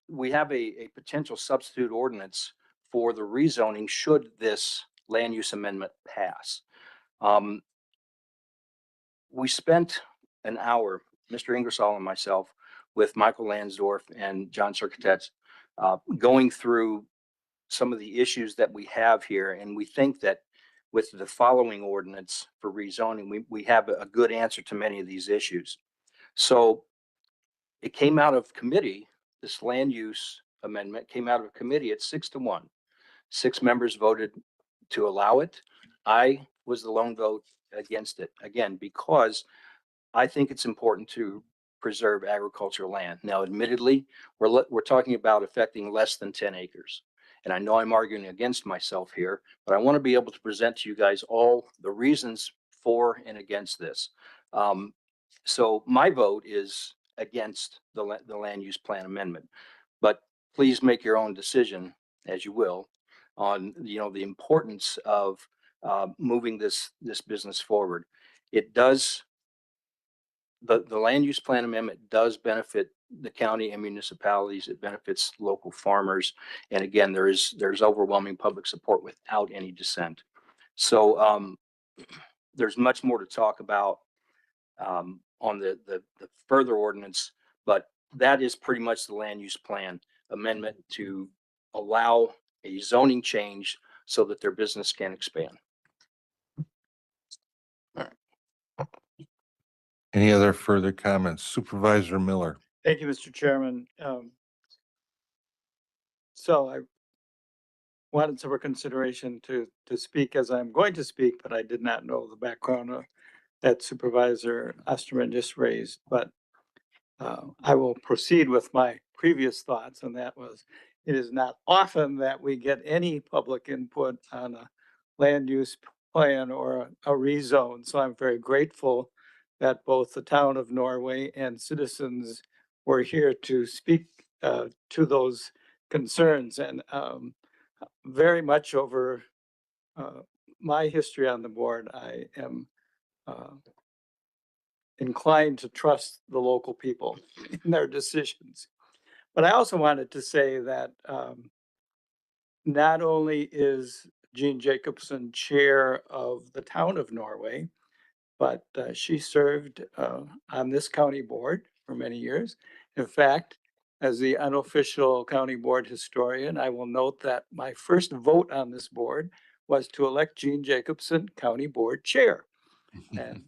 we have a potential substitute ordinance for the rezoning should this land use amendment pass. We spent an hour, Mr. Ingersoll and myself, with Michael Lansdorf and John Circuitets, going through some of the issues that we have here. And we think that with the following ordinance for rezoning, we have a good answer to many of these issues. So it came out of committee, this land use amendment came out of committee at 6-1. 6 members voted to allow it. I was the lone vote against it, again, because I think it's important to preserve agricultural land. Now, admittedly, we're talking about affecting less than 10 acres. And I know I'm arguing against myself here, but I want to be able to present to you guys all the reasons for and against this. So my vote is against the land use plan amendment, but please make your own decision, as you will, on the importance of moving this business forward. It does. The land use plan amendment does benefit the county and municipalities. It benefits local farmers. And again, there's overwhelming public support without any dissent. So there's much more to talk about on the further ordinance, but that is pretty much the land use plan amendment to allow a zoning change so that their business can expand. Any other further comments? Supervisor Miller. Thank you, Mr. Chairman. So I wanted some consideration to speak as I'm going to speak, but I did not know the background that Supervisor Osterman just raised. But I will proceed with my previous thoughts, and that was, it is not often that we get any public input on a land use plan or a rezone. So I'm very grateful that both the town of Norway and citizens were here to speak to those concerns. And very much over my history on the board, I am inclined to trust the local people in their decisions. But I also wanted to say that not only is Jean Jacobson chair of the town of Norway, but she served on this county board for many years. In fact, as the unofficial county board historian, I will note that my first vote on this board was to elect Jean Jacobson county board chair. And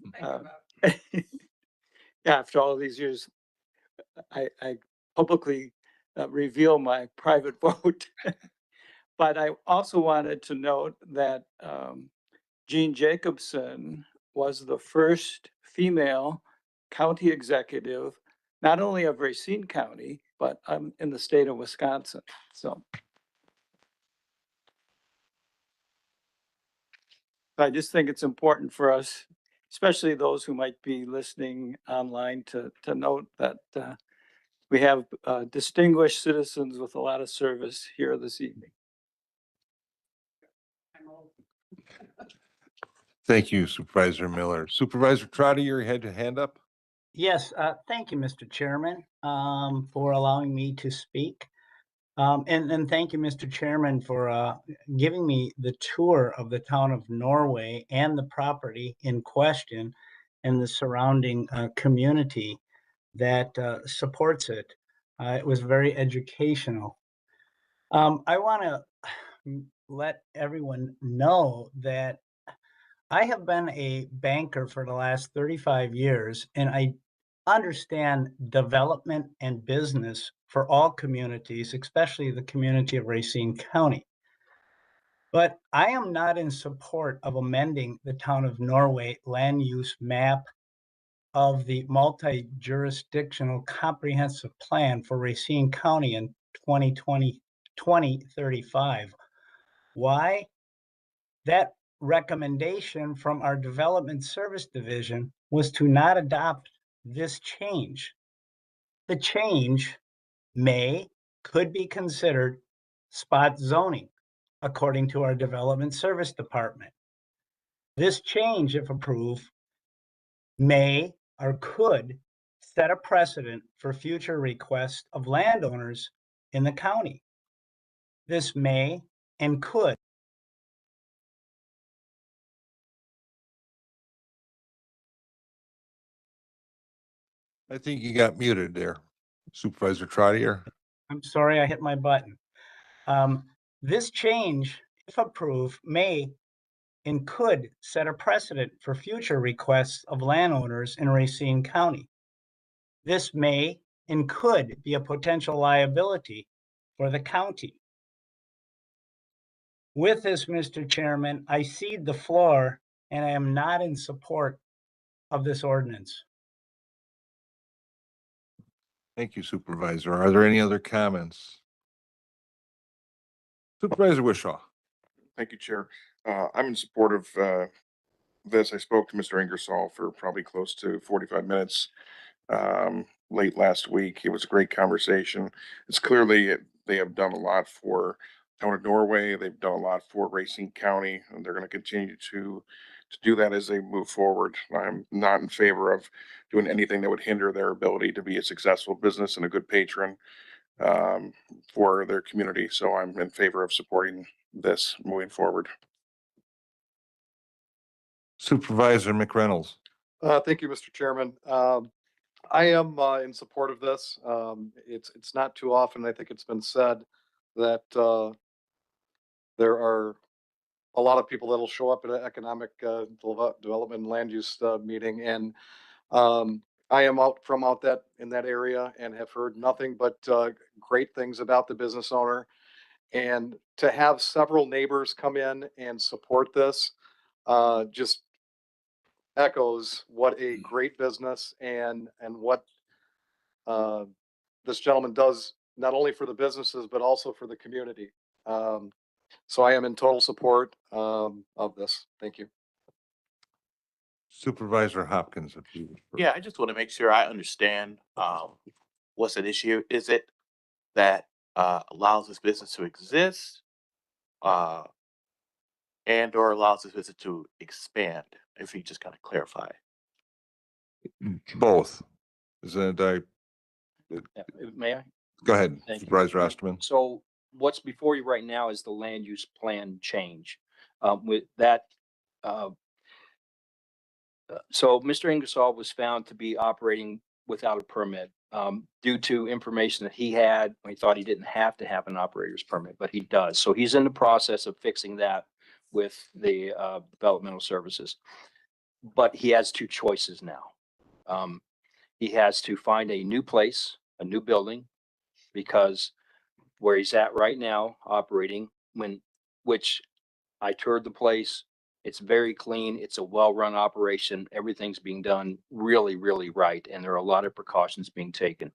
after all these years, I publicly reveal my private vote. But I also wanted to note that Jean Jacobson was the first female county executive, not only of Racine County, but in the state of Wisconsin. So I just think it's important for us, especially those who might be listening online, to note that we have distinguished citizens with a lot of service here this evening. Thank you, Supervisor Miller. Supervisor Trotter, you had your hand up? Yes, thank you, Mr. Chairman, for allowing me to speak. And thank you, Mr. Chairman, for giving me the tour of the town of Norway and the property in question and the surrounding community that supports it. It was very educational. I want to let everyone know that I have been a banker for the last 35 years, and I understand development and business for all communities, especially the community of Racine County. But I am not in support of amending the town of Norway land use map of the multi-jurisdictional comprehensive plan for Racine County in 2035. Why? That recommendation from our Development Service Division was to not adopt this change. The change could be considered spot zoning, according to our Development Service Department. This change, if approved, may or could set a precedent for future requests of landowners in the county. This may and could I think you got muted there. Supervisor Trotter. I'm sorry, I hit my button. This change, if approved, may and could set a precedent for future requests of landowners in Racine County. This may and could be a potential liability for the county. With this, Mr. Chairman, I cede the floor and I am not in support of this ordinance. Thank you, Supervisor. Are there any other comments? Supervisor Wishaw. Thank you, Chair. I'm in support of this. I spoke to Mr. Ingersoll for probably close to 45 minutes late last week. It was a great conversation. It's clearly they have done a lot for town of Norway. They've done a lot for Racine County, and they're going to continue to do that as they move forward. I'm not in favor of doing anything that would hinder their ability to be a successful business and a good patron for their community. So I'm in favor of supporting this moving forward. Supervisor McReynolds. Thank you, Mr. Chairman. I am in support of this. It's not too often, I think it's been said, that there are a lot of people that'll show up at an economic development and land use meeting. And I am out in that area and have heard nothing but great things about the business owner. And to have several neighbors come in and support this just echoes what a great business and what this gentleman does, not only for the businesses, but also for the community. So I am in total support of this. Thank you. Supervisor Hopkins. If you Yeah, I just want to make sure I understand what's at issue. Is it that allows this business to exist and or allows this business to expand? If you just kind of clarify. both. Isn't it? May I? Go ahead, Thank you. Supervisor Osterman. So what's before you right now is the land use plan change. With that, so Mr. Ingersoll was found to be operating without a permit due to information that he had. He thought he didn't have to have an operator's permit, but he does. So he's in the process of fixing that with the developmental services. But he has two choices now. He has to find a new place, a new building, because where he's at right now operating, which I toured the place, it's very clean. It's a well-run operation. Everything's being done really, really right. And there are a lot of precautions being taken.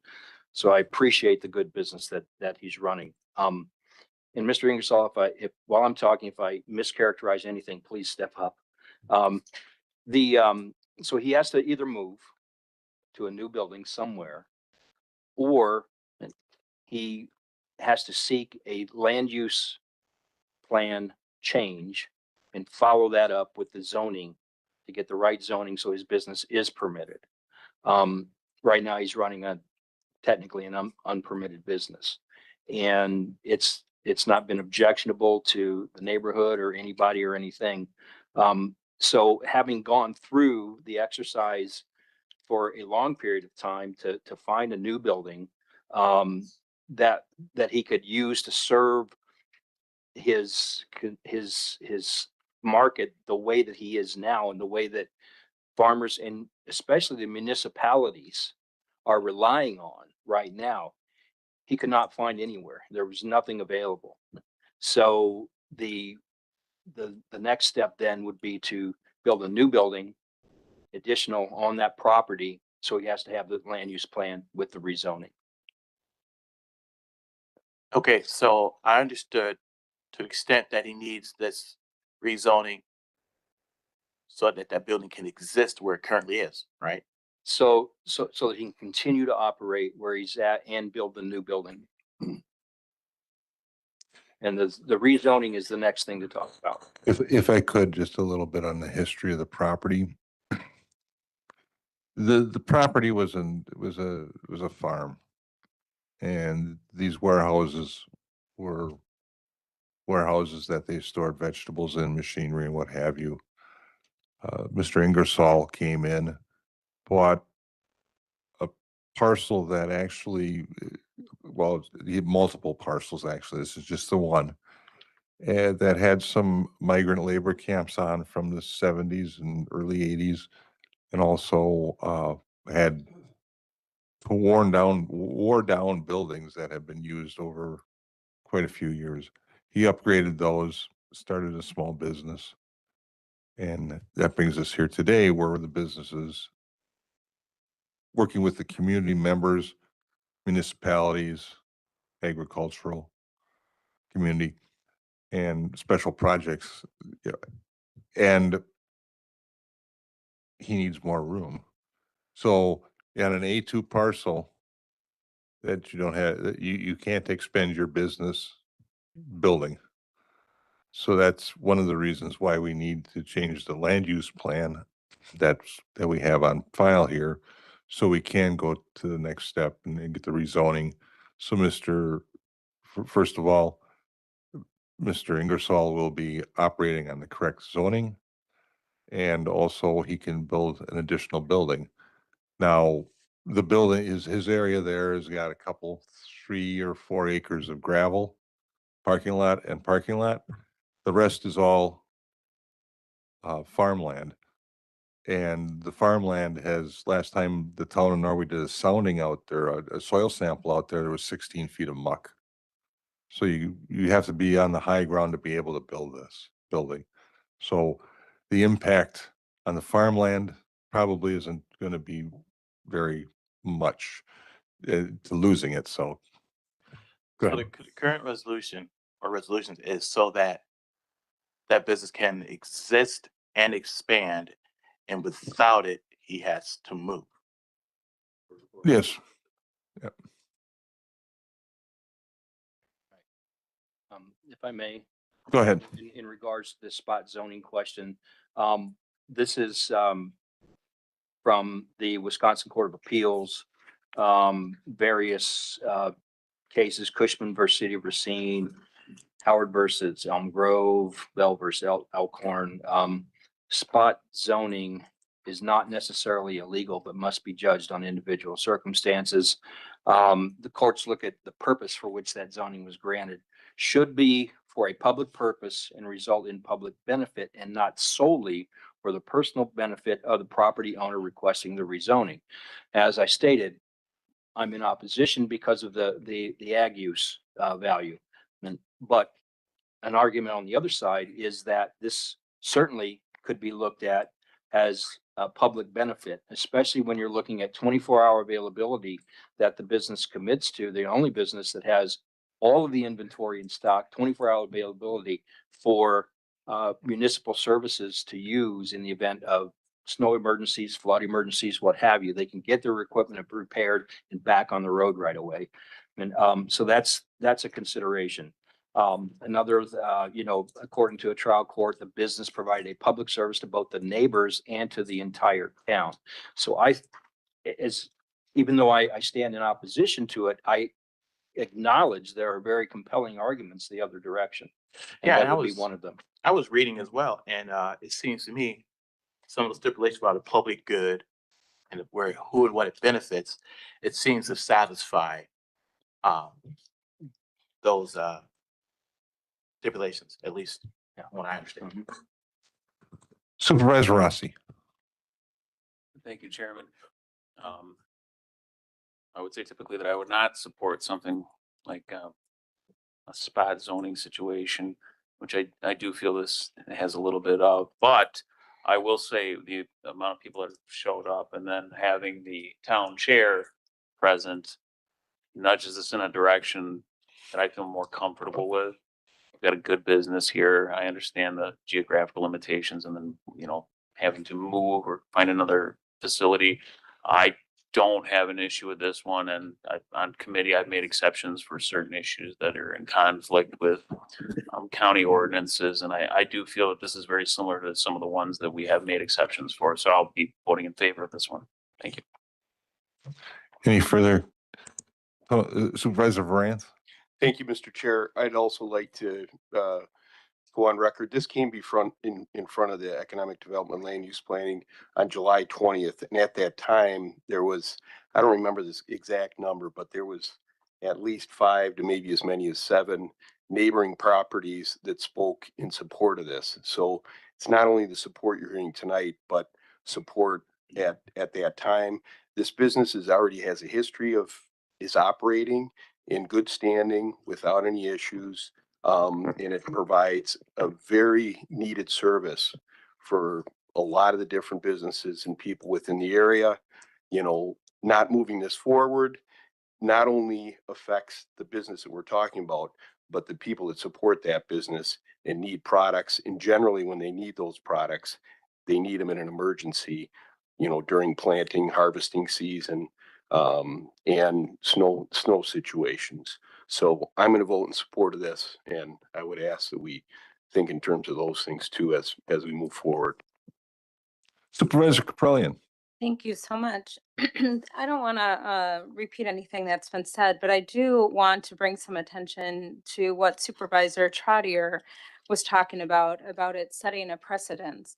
So I appreciate the good business that he's running. And Mr. Ingersoll, if while I'm talking, if I mischaracterize anything, please step up. So he has to either move to a new building somewhere, or he has to seek a land use plan change and follow that up with the zoning to get the right zoning so his business is permitted. Right now he's running technically an unpermitted business, and it's not been objectionable to the neighborhood or anybody or anything. So having gone through the exercise for a long period of time to find a new building that he could use to serve his market the way that he is now, and the way that farmers and especially the municipalities are relying on right now, he could not find anywhere. There was nothing available. So the the next step then would be to build a new building additional on that property. So he has to have the land use plan with the rezoning. Okay, so I understood to the extent that he needs this rezoning so that that building can exist where it currently is, right? So that he can continue to operate where he's at and build the new building. And the rezoning is the next thing to talk about. If I could, just a little bit on the history of the property. The property was a farm. And these warehouses were warehouses that they stored vegetables in, machinery and what have you. Mr. Ingersoll came in, bought a parcel that actually, well, he had multiple parcels actually. This is just the one. And that had some migrant labor camps on from the 70s and early 80s, and also had wore down buildings that have been used over quite a few years. He upgraded those, started a small business. And that brings us here today where the business is working with the community members, municipalities, agricultural community, and special projects. Yeah, and he needs more room. So on an A2 parcel that you don't have, that you can't expend your business building. So that's one of the reasons why we need to change the land use plan that we have on file here, so we can go to the next step and get the rezoning. So first of all, Mr. Ingersoll will be operating on the correct zoning, and also he can build an additional building. Now, the building is, his area there has got a couple, 3 or 4 acres of gravel, parking lot. The rest is all farmland. And the farmland has, last time the town of Norway did a sounding out there, a soil sample out there was 16 feet of muck. So you have to be on the high ground to be able to build this building. So the impact on the farmland probably isn't going to be very much to losing it. So go So ahead. the current resolution or resolutions is so that that business can exist and expand, and without it, he has to move. Yes. If I may, Go ahead. in regards to the spot zoning question, this is from the Wisconsin Court of Appeals, various cases, Cushman versus City of Racine, Howard versus Elm Grove, Bell versus Elkhorn. Spot zoning is not necessarily illegal, but must be judged on individual circumstances. The courts look at the purpose for which that zoning was granted. Should be for a public purpose and result in public benefit, and not solely for the personal benefit of the property owner requesting the rezoning. As I stated, I'm in opposition because of the ag use value. But an argument on the other side is that this certainly could be looked at as a public benefit, especially when you're looking at 24-hour availability that the business commits to, the only business that has all of the inventory in stock, 24-hour availability for municipal services to use in the event of snow emergencies, flood emergencies, what have you. They can get their equipment repaired and back on the road right away. And so that's a consideration. Another, according to a trial court, the business provided a public service to both the neighbors and to the entire town. So even though I stand in opposition to it, I acknowledge there are very compelling arguments the other direction. And Yeah, that and would be one of them. I was reading as well, and it seems to me some of the stipulations about the public good and who and what it benefits, it seems to satisfy um, those stipulations, at least what I understand. Supervisor Rossi. Thank you, Chairman. I would say typically that I would not support something like a spot zoning situation. which I do feel this has a little bit of, but I will say the amount of people that have showed up and then having the town chair present nudges us in a direction that I feel more comfortable with. We've got a good business here. I understand the geographical limitations and then, having to move or find another facility. I don't have an issue with this one, and on committee, I've made exceptions for certain issues that are in conflict with county ordinances, and I do feel that this is very similar to some of the ones that we have made exceptions for, so I'll be voting in favor of this one. Thank you. Any further? Supervisor Varanth? Thank you, Mr. Chair. I'd also like to go on record. This came in front of the Economic Development Land Use Planning on July 20th. And at that time, there was, I don't remember this exact number, but there was at least 5 to maybe as many as 7 neighboring properties that spoke in support of this. So it's not only the support you're hearing tonight, but support at that time. This business already has a history is operating in good standing without any issues. And it provides a very needed service for a lot of the different businesses and people within the area. Not moving this forward not only affects the business that we're talking about, but the people that support that business and need products. And generally, when they need those products, they need them in an emergency, during planting, harvesting season, and snow situations. So I'm going to vote in support of this, and I would ask that we think in terms of those things too as we move forward. Supervisor Caprellian? Thank you so much. I don't want to repeat anything that's been said, but I do want to bring some attention to what Supervisor Trottier was talking about it setting a precedence.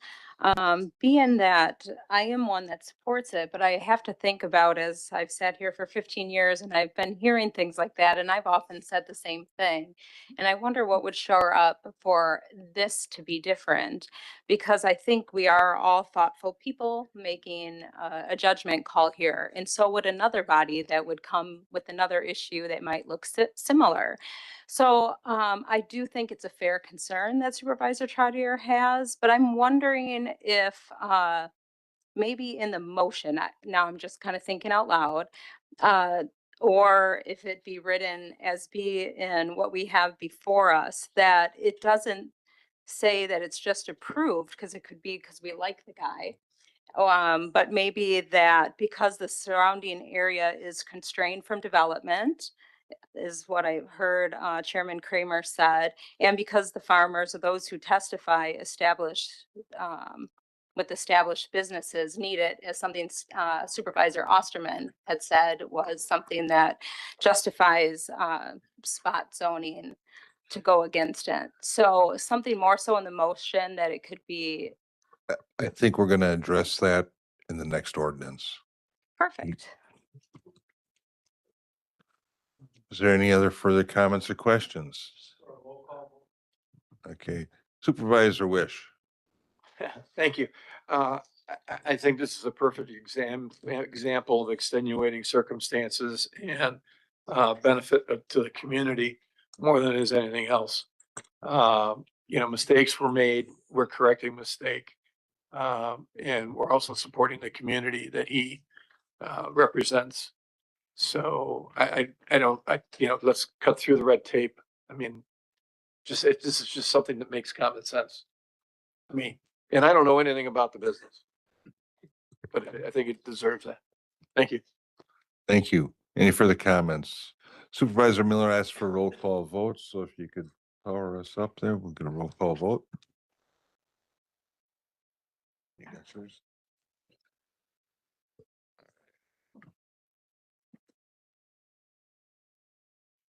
Being that I am one that supports it, but I have to think about, as I've sat here for 15 years and I've been hearing things like that, and I've often said the same thing. And I wonder what would show up for this to be different, because I think we are all thoughtful people making a judgment call here. And so would another body that would come with another issue that might look similar. So I do think it's a fair concern that Supervisor Trottier has, but I'm wondering if maybe in the motion, now I'm just kind of thinking out loud, or if it be written as be in what we have before us, that it doesn't say that it's just approved, because it could be because we like the guy. But maybe that because the surrounding area is constrained from development, is what I heard Chairman Kramer said, and because the farmers or those who testify with established businesses need it, as something Supervisor Osterman had said was something that justifies spot zoning to go against it. So something more so in the motion that it could be. I think we're going to address that in the next ordinance. Perfect. Is there any other further comments or questions? Okay, Supervisor Wish. Thank you. I think this is a perfect example of extenuating circumstances and benefit to the community more than it is anything else. Mistakes were made. We're correcting mistake. And we're also supporting the community that he represents. So let's cut through the red tape. I mean, this is just something that makes common sense. And I don't know anything about the business, but I think it deserves that. Thank you. Thank you. Any further comments? Supervisor Miller asked for a roll call vote, so if you could power us up there, we'll get a roll call vote. You got yours?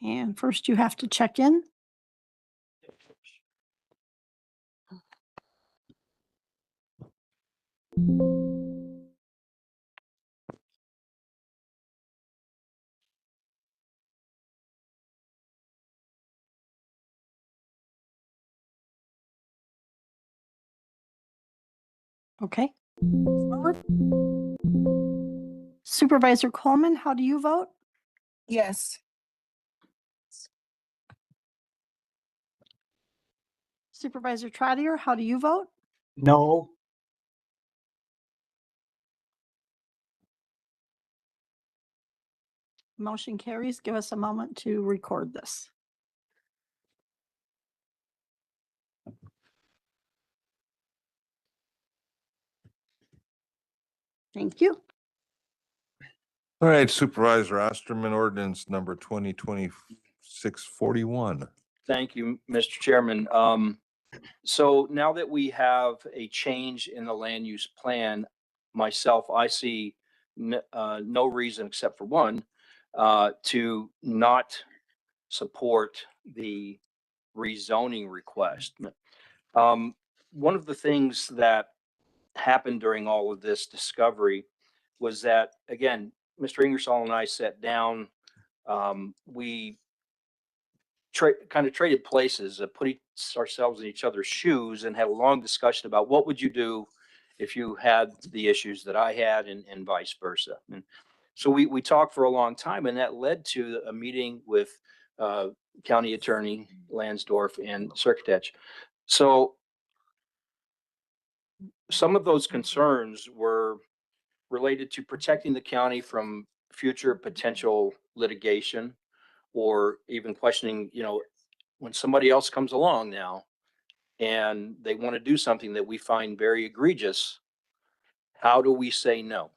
And first you have to check in. Okay. Supervisor Coleman, how do you vote? Yes. Supervisor Trotter, how do you vote? No. Motion carries. Give us a moment to record this. Thank you. All right, Supervisor Osterman, ordinance number 2026-41. Thank you, Mr. Chairman. So now that we have a change in the land use plan, myself, I see no reason except for one, to not support the rezoning request. One of the things that happened during all of this discovery was that, again, Mr. Ingersoll and I sat down, we kind of traded places, put ourselves in each other's shoes and had a long discussion about what would you do if you had the issues that I had and vice versa. And so we talked for a long time, and that led to a meeting with County Attorney Lansdorf and Sturtevant. So some of those concerns were related to protecting the county from future potential litigation, or even questioning, when somebody else comes along now and they want to do something that we find very egregious, how do we say no?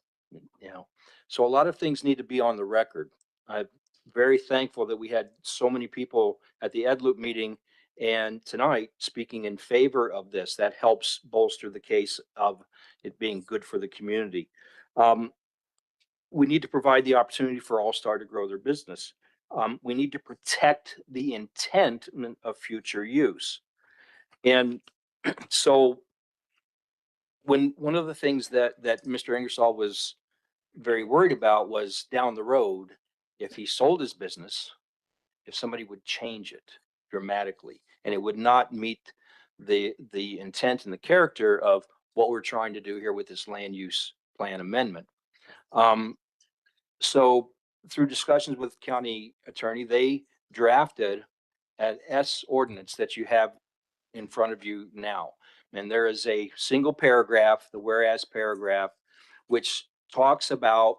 So a lot of things need to be on the record. I'm very thankful that we had so many people at the Ed Loop meeting and tonight speaking in favor of this. That helps bolster the case of it being good for the community. We need to provide the opportunity for All Star to grow their business. We need to protect the intent of future use. And so one of the things that Mr. Ingersoll was very worried about was down the road, if he sold his business, if somebody would change it dramatically, and it would not meet the intent and the character of what we're trying to do here with this land use plan amendment. So through discussions with county attorney, they drafted an S ordinance that you have in front of you now. And there is a single paragraph, the whereas paragraph, which talks about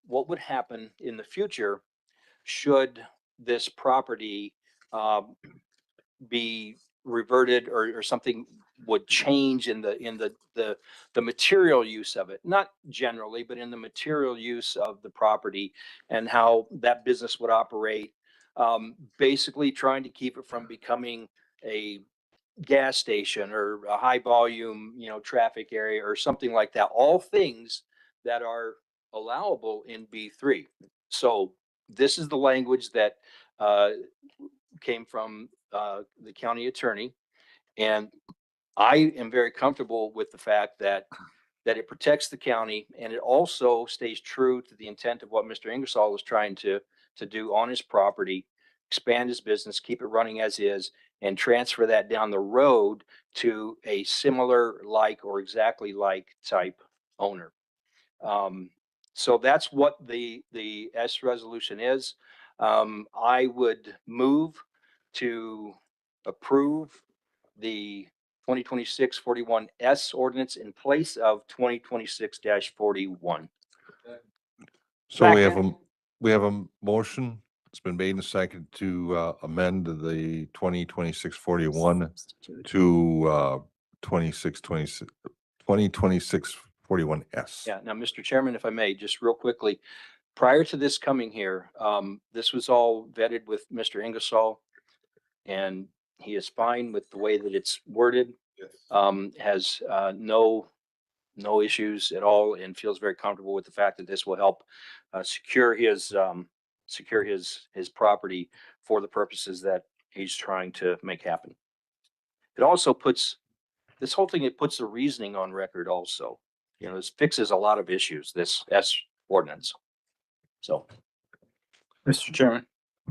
what would happen in the future should this property be reverted, or something would change in the material use of it, not generally, but in the material use of the property and how that business would operate. Basically trying to keep it from becoming a gas station or a high volume, traffic area or something like that. All things that are allowable in B3. So this is the language that came from the county attorney, and I am very comfortable with the fact that it protects the county, and it also stays true to the intent of what Mr. Ingersoll is trying to do on his property, expand his business, keep it running as is, and transfer that down the road to a similar like or exactly like type owner. So that's what the S resolution is. I would move to approve the 2026-41S ordinance in place of 2026-41. So we have a motion. It's been made and seconded to amend the 2026-41 to 2026-41S. Yeah. Now, Mr. Chairman, if I may, just real quickly, prior to this coming here, this was all vetted with Mr. Ingersoll, and he is fine with the way that it's worded. Has no issues at all, and feels very comfortable with the fact that this will help secure his property for the purposes that he's trying to make happen. It also puts this whole thing, it puts the reasoning on record also. This fixes a lot of issues, this S ordinance. So, Mr. Chairman.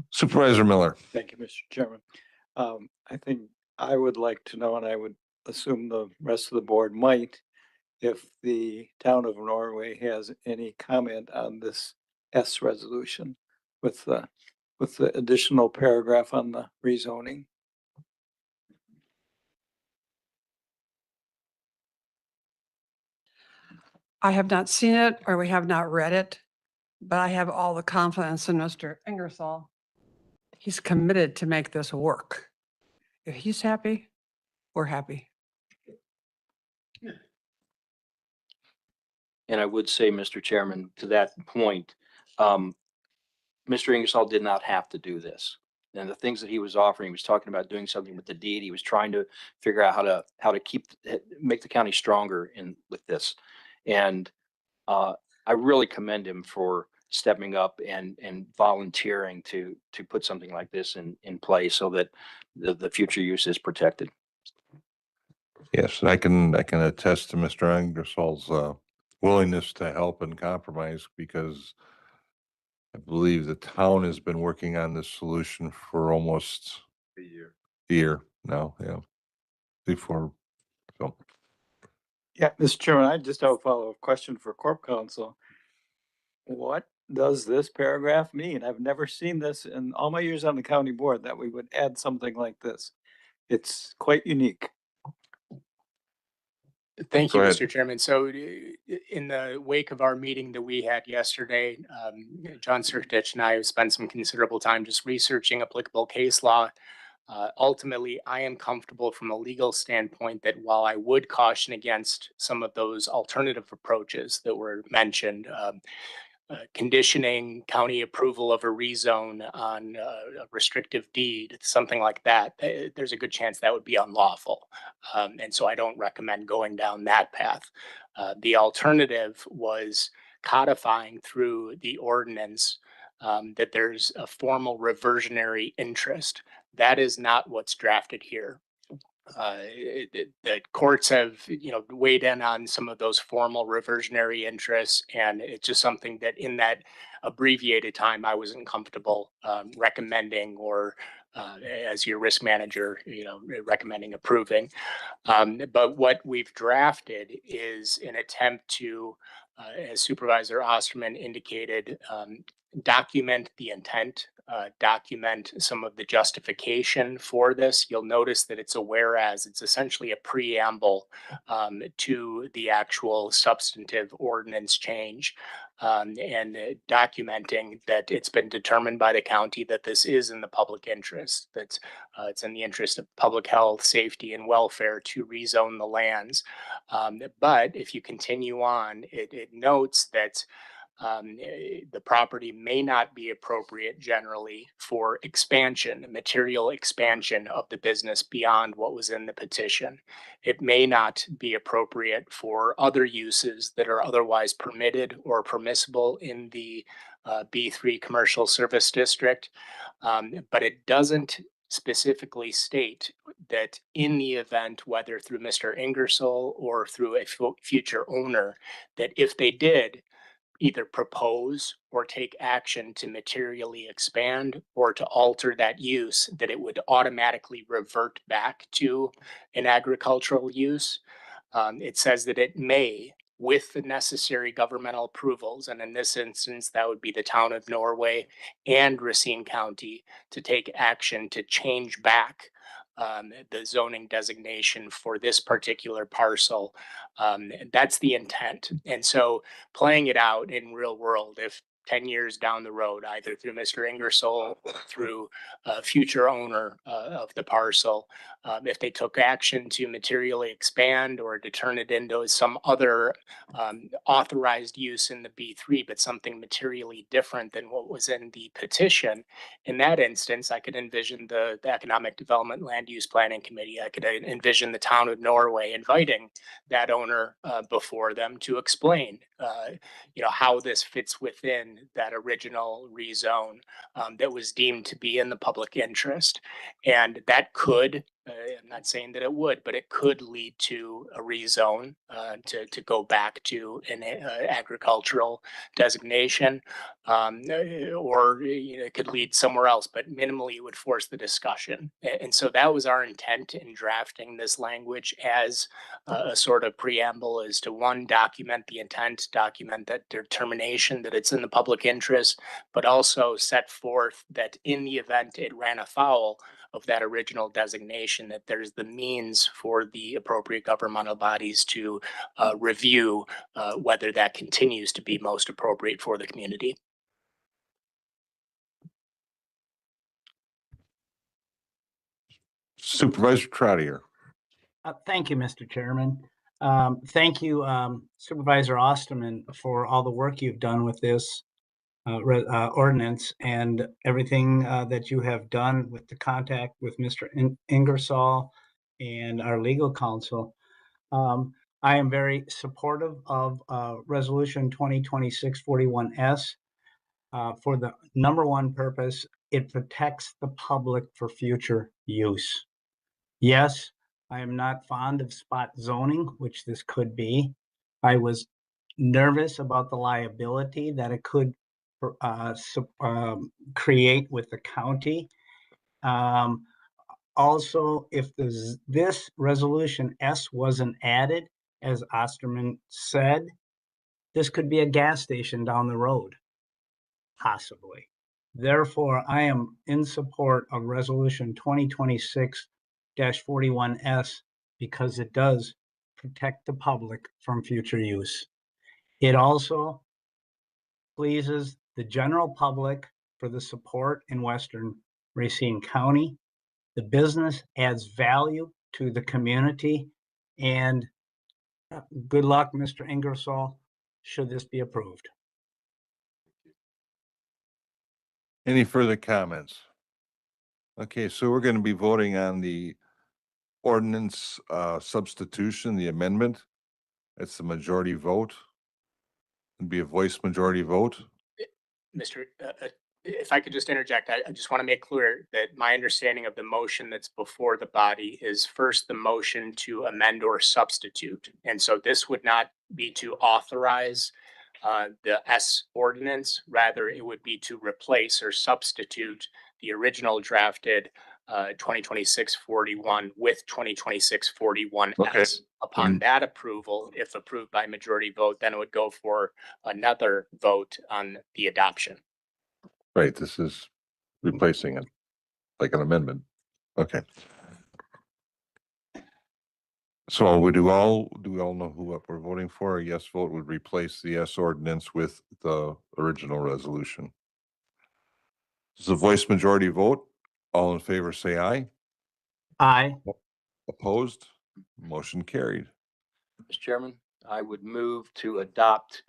Supervisor Miller. Thank you, Mr. Chairman. I think I would like to know, and I would assume the rest of the board might, if the town of Norway has any comment on this S resolution with the additional paragraph on the rezoning. I have not seen it or we have not read it, but I have all the confidence in Mr. Ingersoll. He's committed to make this work. If he's happy, we're happy. And I would say, Mr. Chairman, to that point, Mr. Ingersoll did not have to do this. And the things that he was offering, he was talking about doing something with the deed. He was trying to figure out how to make the county stronger with this. And I really commend him for stepping up and volunteering to put something like this in place so that the future use is protected. Yes, and I can attest to Mr. Ingersoll's willingness to help and compromise, because I believe the town has been working on this solution for almost a year now, yeah. Before, so. Yeah, Mr. Chairman, I just have a follow-up question for Corp Counsel. What does this paragraph mean? I've never seen this in all my years on the county board, that we would add something like this. It's quite unique. Thank you, Go ahead. Mr. Chairman. So in the wake of our meeting that we had yesterday, John Sturtevant and I have spent some considerable time just researching applicable case law. Ultimately, I am comfortable from a legal standpoint that while I would caution against some of those alternative approaches that were mentioned, conditioning county approval of a rezone on a restrictive deed, something like that, there's a good chance that would be unlawful. And so I don't recommend going down that path. The alternative was codifying through the ordinance that there's a formal reversionary interest. That is not what's drafted here. The courts have, weighed in on some of those formal reversionary interests, and it's just something that in that abbreviated time I wasn't comfortable recommending or as your risk manager, recommending approving. But what we've drafted is an attempt to, as Supervisor Osterman indicated, document the intent, document some of the justification for this. You'll notice that it's a whereas. It's essentially a preamble to the actual substantive ordinance change, and documenting that it's been determined by the county that this is in the public interest, that it's in the interest of public health, safety, and welfare to rezone the lands. But if you continue on, it notes that the property may not be appropriate generally for expansion, material expansion of the business beyond what was in the petition. It may not be appropriate for other uses that are otherwise permitted or permissible in the B3 commercial service district, but it doesn't specifically state that in the event, whether through Mr. Ingersoll or through a future owner, that if they did either propose or take action to materially expand or to alter that use, that it would automatically revert back to an agricultural use. It says that it may, with the necessary governmental approvals, and in this instance, that would be the town of Norway and Racine County, to take action to change back the zoning designation for this particular parcel. That's the intent. And so playing it out in real world, if 10 years down the road, either through Mr. Ingersoll or through a future owner of the parcel, if they took action to materially expand or to turn it into some other authorized use in the B3, but something materially different than what was in the petition, in that instance, I could envision the Economic Development Land Use Planning Committee. I could envision the town of Norway inviting that owner before them to explain, how this fits within that original rezone that was deemed to be in the public interest. And that could, I'm not saying that it would, but it could lead to a rezone to go back to an agricultural designation, or it could lead somewhere else, but minimally it would force the discussion. And so that was our intent in drafting this language as a sort of preamble, is to, one, document the intent, document that determination that it's in the public interest, but also set forth that in the event it ran afoul of that original designation, that there's the means for the appropriate governmental bodies to review whether that continues to be most appropriate for the community. Supervisor Trotter. Thank you, Mr. Chairman. Thank you, Supervisor Osterman, for all the work you've done with this ordinance and everything that you have done with the contact with Mr. Ingersoll and our legal counsel. I am very supportive of Resolution 2026-41S for the number one purpose. It protects the public for future use. Yes, I am not fond of spot zoning, which this could be. I was nervous about the liability that it could create with the county. Also, if this resolution S wasn't added, as Osterman said, this could be a gas station down the road, possibly. Therefore, I am in support of Resolution 2026-41S because it does protect the public from future use. It also pleases the general public for the support in Western Racine County. The business adds value to the community, and good luck, Mr. Ingersoll, should this be approved. Any further comments? Okay, so we're going to be voting on the ordinance substitution, the amendment. It's the majority vote. It'd be a voice majority vote. Mr. If I could just interject, I just want to make clear that my understanding of the motion that's before the body is first the motion to amend or substitute. And so this would not be to authorize the S ordinance, rather it would be to replace or substitute the original drafted 2026-41 with 2026-41S. Okay. Upon that approval, if approved by majority vote, then it would go for another vote on the adoption. Right, this is replacing it, like an amendment. Okay. So we all know what we're voting for? A yes vote would replace the S ordinance with the original resolution. This is a voice majority vote. All in favor, say aye. Aye. Opposed? Motion carried. Mr. Chairman, I would move to adopt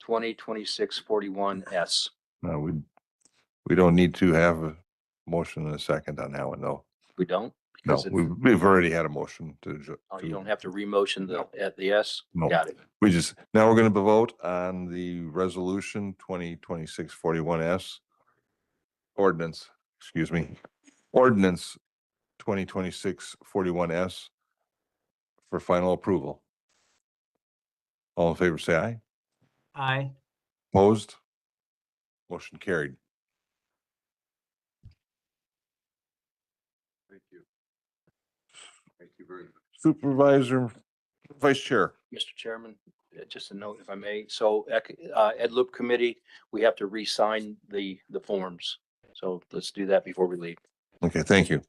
2026-41S. No, we don't need to have a motion in a second on that one, though. We don't? No, Because we've already had a motion you don't have to remotion at the S? No. Got it. Now we're going to vote on the resolution 2026-41S ordinance, ordinance 2026-41S for final approval. All in favor, say aye. Aye. Opposed? Motion carried. Thank you. Thank you very much. Supervisor, Vice Chair. Mr. Chairman, just a note if I may. So Ed Loop Committee, we have to re-sign the forms. So let's do that before we leave. Okay, thank you.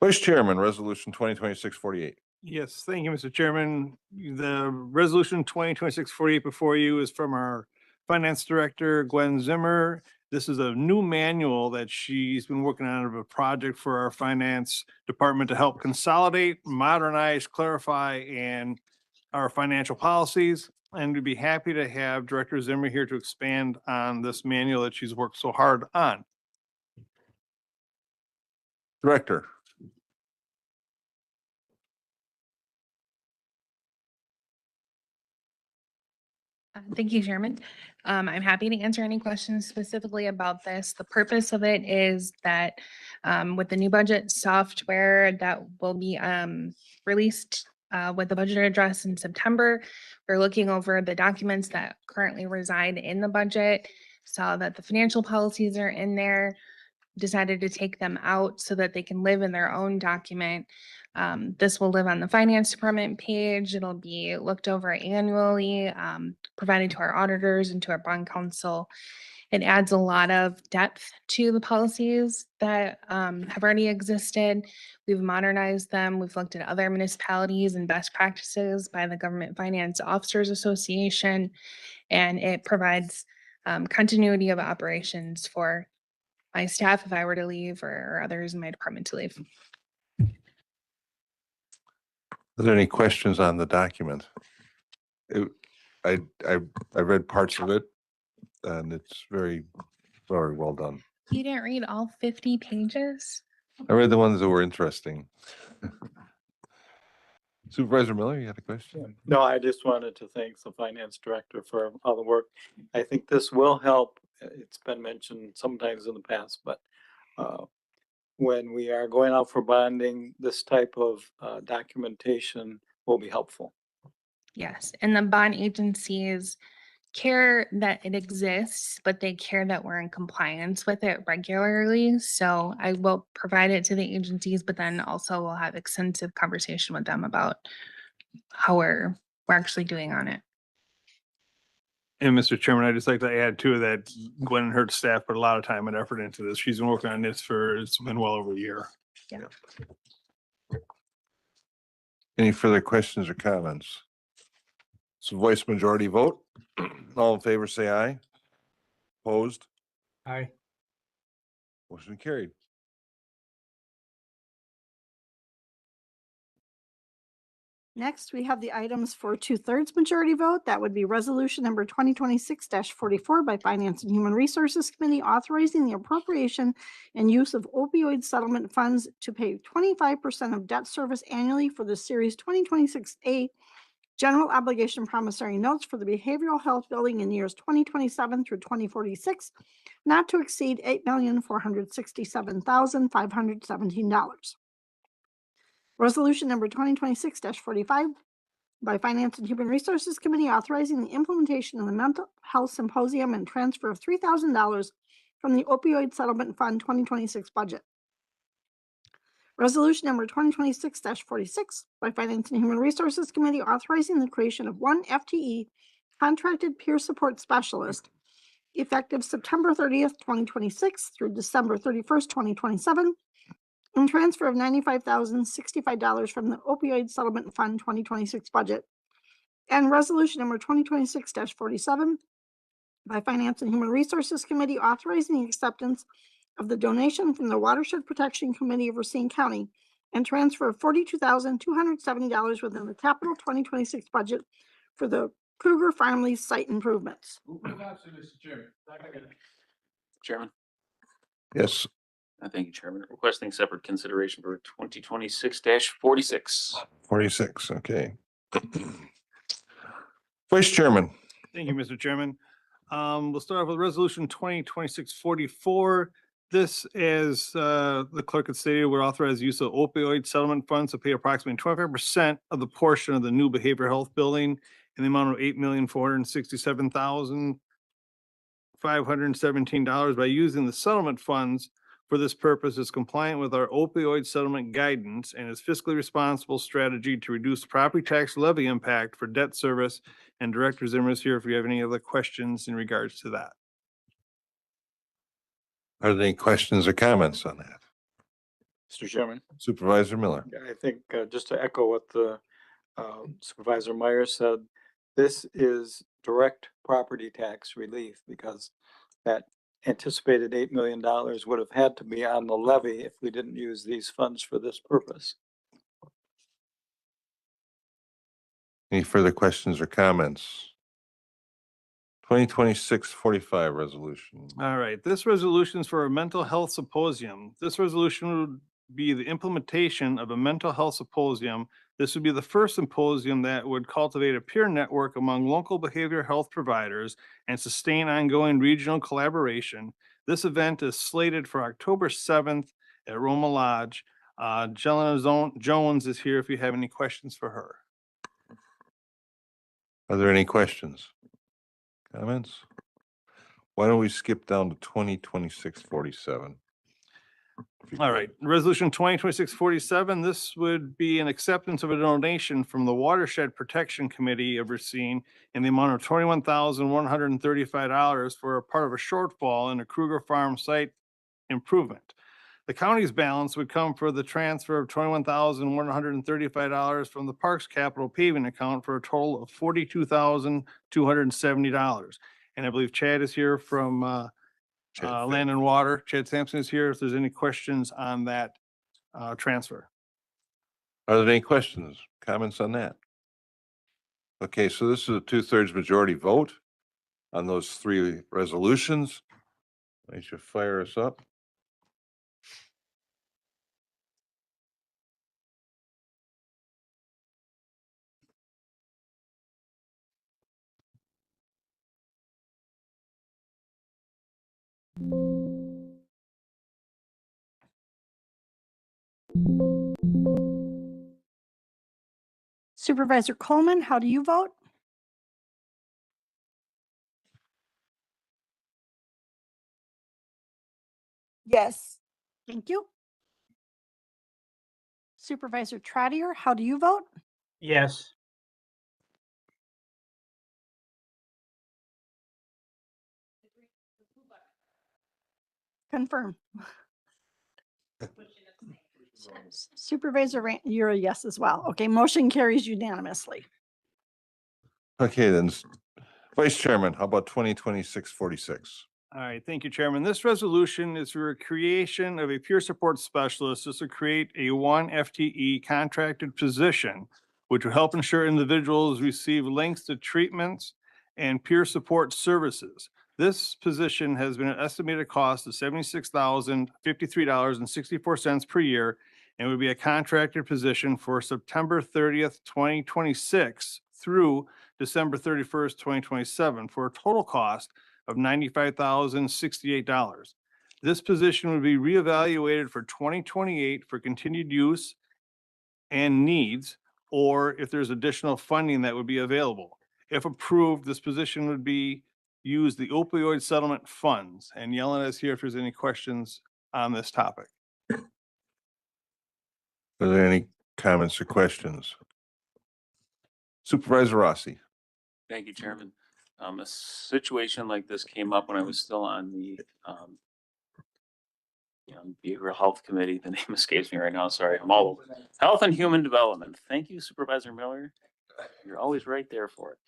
Vice Chairman, Resolution 2026-48. Yes, thank you, Mr. Chairman. The resolution 2026-48 before you is from our Finance Director, Gwen Zimmer. This is a new manual that she's been working on of a project for our finance department to help consolidate, modernize, clarify, and our financial policies. And we'd be happy to have Director Zimmer here to expand on this manual that she's worked so hard on. Director. Thank you, Chairman. I'm happy to answer any questions specifically about this. The purpose of it is that with the new budget software that will be released with the budget address in September, we're looking over the documents that currently reside in the budget, saw that the financial policies are in there, decided to take them out so that they can live in their own document. This will live on the finance department page. It'll be looked over annually, provided to our auditors and to our bond counsel. It adds a lot of depth to the policies that have already existed. We've modernized them. We've looked at other municipalities and best practices by the Government Finance Officers Association, and it provides continuity of operations for my staff if I were to leave or others in my department to leave. Are there any questions on the document? I read parts of it and it's very well done. You didn't read all 50 pages? I read the ones that were interesting. Supervisor Miller, you had a question? No, I just wanted to thank the finance director for all the work. I think this will help. It's been mentioned sometimes in the past, but when we are going out for bonding, this type of documentation will be helpful. Yes, and the bond agencies care that it exists, but they care that we're in compliance with it regularly. So I will provide it to the agencies, but then also we'll have extensive conversation with them about how we're actually doing on it. And Mr. Chairman, I'd just like to add too that Gwen and her staff put a lot of time and effort into this. She's been working on this it's been well over a year. Yeah. Any further questions or comments? So voice majority vote. All in favor, say aye. Opposed? Aye. Motion carried. Next, we have the items for 2/3 majority vote. That would be resolution number 2026-44 by Finance and Human Resources Committee authorizing the appropriation and use of opioid settlement funds to pay 25% of debt service annually for the Series 2026A general obligation promissory notes for the behavioral health building in years 2027 through 2046, not to exceed $8,467,517. Resolution number 2026-45 by Finance and Human Resources Committee authorizing the implementation of the Mental Health Symposium and transfer of $3,000 from the Opioid Settlement Fund 2026 budget. Resolution number 2026-46 by Finance and Human Resources Committee authorizing the creation of 1 FTE contracted peer support specialist effective September 30th, 2026 through December 31st, 2027, and transfer of $95,065 from the Opioid Settlement Fund 2026 budget. And resolution number 2026-47 by Finance and Human Resources Committee authorizing the acceptance of the donation from the Watershed Protection Committee of Racine County and transfer of $42,270 within the capital 2026 budget for the Kruger Farm Lease site improvements. Chairman. Yes. Thank you, Chairman. Requesting separate consideration for 2026-46. 46, okay. Vice Chairman. Thank you, Mr. Chairman. We'll start off with resolution 2026-44. This, as the clerk had stated, would authorize the use of opioid settlement funds to pay approximately 25% of the portion of the new behavioral health building in the amount of $8,467,517 by using the settlement funds for this purpose is compliant with our opioid settlement guidance and is fiscally responsible strategy to reduce property tax levy impact for debt service. And Director Zimmer is here if you have any other questions in regards to that. Are there any questions or comments on that? Mr. Chairman. Supervisor Miller. I think just to echo what the Supervisor Myers said, this is direct property tax relief because that anticipated $8 million would have had to be on the levy if we didn't use these funds for this purpose. Any further questions or comments? 2026-45 resolution. All right, this resolution is for a mental health symposium. This resolution would be the implementation of a mental health symposium. This would be the first symposium that would cultivate a peer network among local behavioral health providers and sustain ongoing regional collaboration. This event is slated for October 7th at Roma Lodge. Jelena Jones is here if you have any questions for her. Are there any questions? Comments? Why don't we skip down to 2026-47? If you All could. right, resolution 2026-47. This would be an acceptance of a donation from the Watershed Protection Committee of Racine in the amount of $21,135 for a part of a shortfall in a Kruger Farm site improvement. The county's balance would come for the transfer of $21,135 from the Parks Capital Paving account for a total of $42,270. And I believe Chad is here from Land and Water. Chad Sampson is here if there's any questions on that transfer. Are there any questions, comments on that? Okay, so this is a 2/3 majority vote on those three resolutions. Why don't you fire us up? Supervisor Coleman, how do you vote? Yes. Thank you. Supervisor Trotter, how do you vote? Yes. Confirm. Supervisor Rand, you're a yes as well. Okay, motion carries unanimously. Okay, then, Vice Chairman, how about 2026-46? All right, thank you, Chairman. This resolution is for a creation of a peer support specialist. This will create a 1 FTE contracted position, which will help ensure individuals receive links to treatments and peer support services. This position has been an estimated cost of $76,053.64 per year and would be a contracted position for September 30th, 2026 through December 31st, 2027 for a total cost of $95,068. This position would be reevaluated for 2028 for continued use and needs, or if there's additional funding that would be available. If approved, this position would be use the opioid settlement funds. And Yelena is here if there's any questions on this topic. Are there any comments or questions? Supervisor Rossi. Thank you, Chairman. A situation like this came up when I was still on the Behavioral Health Committee. The name escapes me right now. Sorry, I'm all over. Health and Human Development. Thank you, Supervisor Miller. You're always right there for it.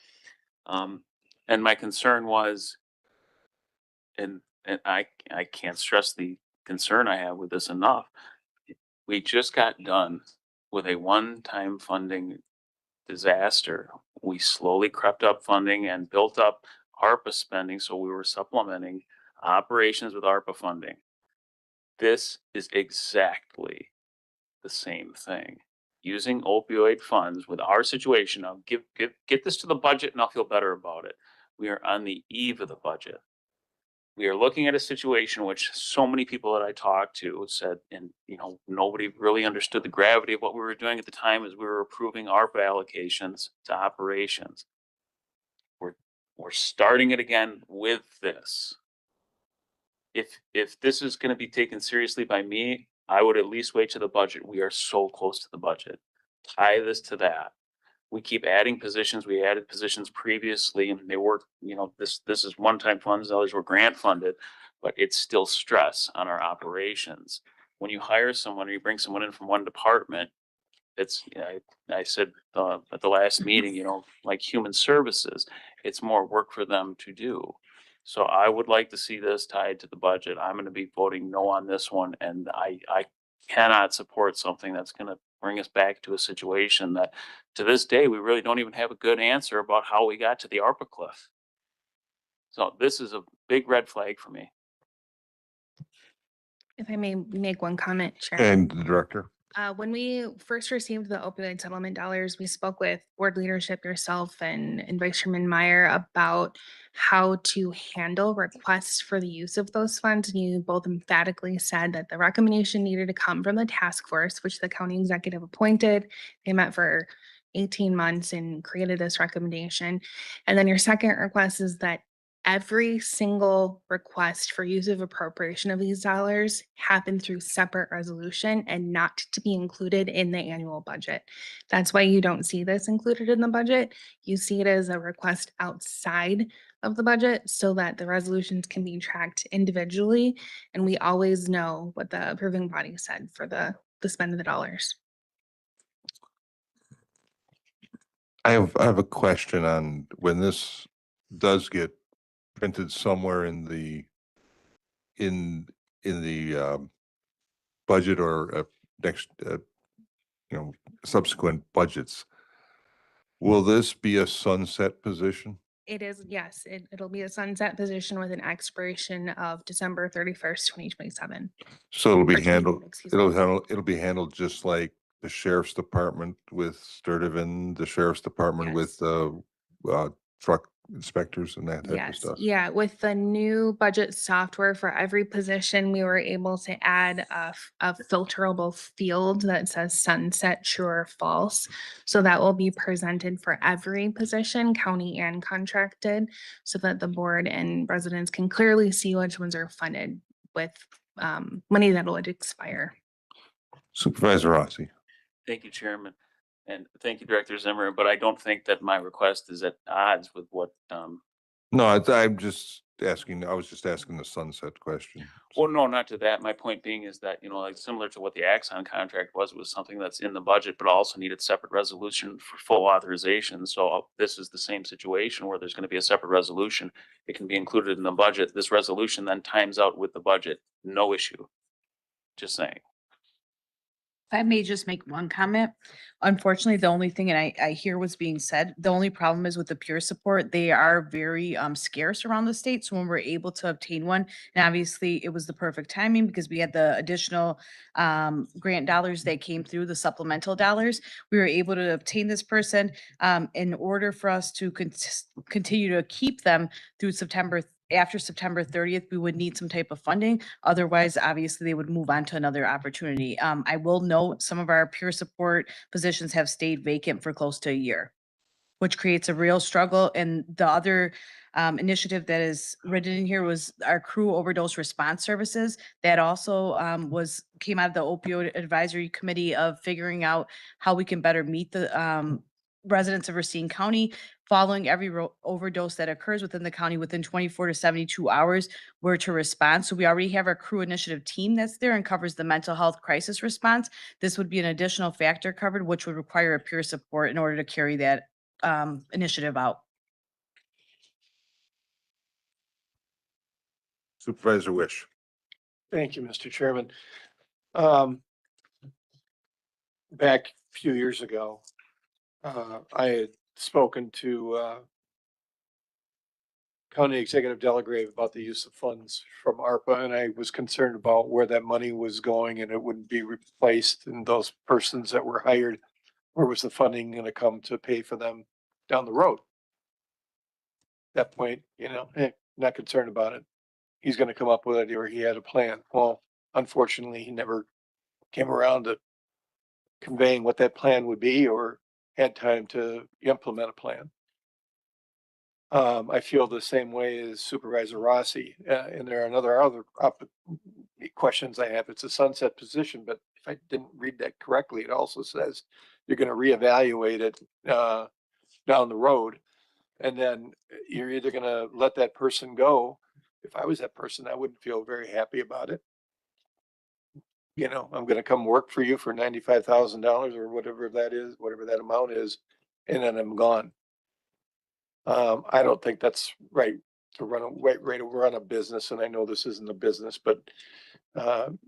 And my concern was, and I can't stress the concern I have with this enough. We just got done with a one-time funding disaster. We slowly crept up funding and built up ARPA spending, so we were supplementing operations with ARPA funding. This is exactly the same thing. Using opioid funds with our situation, I'll get this to the budget and I'll feel better about it. We are on the eve of the budget. We are looking at a situation which so many people that I talked to said, and nobody really understood the gravity of what we were doing at the time as we were approving ARPA allocations to operations. We're starting it again with this. If this is going to be taken seriously by me, I would at least wait to the budget. We are so close to the budget. Tie this to that. We keep adding positions. We added positions previously and they were, this is one-time funds, others were grant funded, but it's still stress on our operations. When you hire someone or you bring someone in from one department, it's, I said at the last meeting, like human services, it's more work for them to do. So I would like to see this tied to the budget. I'm going to be voting no on this one. And I cannot support something that's going to bring us back to a situation that to this day, we really don't even have a good answer about how we got to the ARPA cliff. So this is a big red flag for me. If I may make one comment, Chair. And the director. When we first received the opioid settlement dollars, we spoke with board leadership, yourself and Vice Chairman Meyer about how to handle requests for the use of those funds. And you both emphatically said that the recommendation needed to come from the task force, which the county executive appointed. They met for 18 months and created this recommendation. And then your second request is that every single request for use of appropriation of these dollars happen through separate resolution and not to be included in the annual budget. That's why you don't see this included in the budget. You see it as a request outside of the budget so that the resolutions can be tracked individually. And we always know what the approving body said for the spend of the dollars. I have a question on when this does get printed somewhere in the budget or next subsequent budgets. Will this be a sunset position? It is, yes, it'll be a sunset position with an expiration of December 31st, 2027. So it'll be Or 20, handled, excuse me. it'll be handled just like the sheriff's department with Sturtevant, the sheriff's department with truck inspectors and that type of Yes, stuff. yeah, with the new budget software for every position, we were able to add a filterable field that says sunset, true or false. So that will be presented for every position, county and contracted, so that the board and residents can clearly see which ones are funded with money that will expire. Supervisor Rossi. Thank you, Chairman. And thank you, Director Zimmer, but I don't think that my request is at odds with what, No, I'm just asking, I was just asking the sunset question. well, no, not to that. My point being is that, like similar to what the Axon contract was something that's in the budget, but also needed separate resolution for full authorization. So this is the same situation where there's going to be a separate resolution. It can be included in the budget. This resolution then times out with the budget. No issue. Just saying. If I may just make one comment. Unfortunately, the only thing, and I hear what's being said, the only problem is with the peer support. They are very scarce around the state. So when we're able to obtain one, and obviously it was the perfect timing because we had the additional grant dollars that came through, the supplemental dollars. We were able to obtain this person in order for us to continue to keep them through after September 30th, we would need some type of funding. Otherwise, obviously, they would move on to another opportunity. I will note some of our peer support positions have stayed vacant for close to a year, which creates a real struggle. And the other initiative that is written in here was our crew overdose response services. That also came out of the opioid advisory committee of figuring out how we can better meet the residents of Racine County. Following every overdose that occurs within the county within 24 to 72 hours, we're to respond. So we already have our crew initiative team that's there and covers the mental health crisis response. This would be an additional factor covered, which would require a peer support in order to carry that initiative out. Supervisor Wish. Thank you, Mr. Chairman. Back a few years ago, I had spoken to County Executive Delagrave about the use of funds from ARPA, and I was concerned about where that money was going and it wouldn't be replaced, and those persons that were hired, where was the funding going to come to pay for them down the road? At that point, not concerned about it. He's going to come up with it, or he had a plan. Well, unfortunately, he never came around to conveying what that plan would be or had time to implement a plan. I feel the same way as Supervisor Rossi, and there are other questions I have. It's a sunset position, but if I didn't read that correctly, it also says you're going to reevaluate it down the road, and then you're either going to let that person go. If I was that person, I wouldn't feel very happy about it. I'm going to come work for you for $95,000 or whatever that is, whatever that amount is, and then I'm gone. I don't think that's right to run a business, and I know this isn't a business, but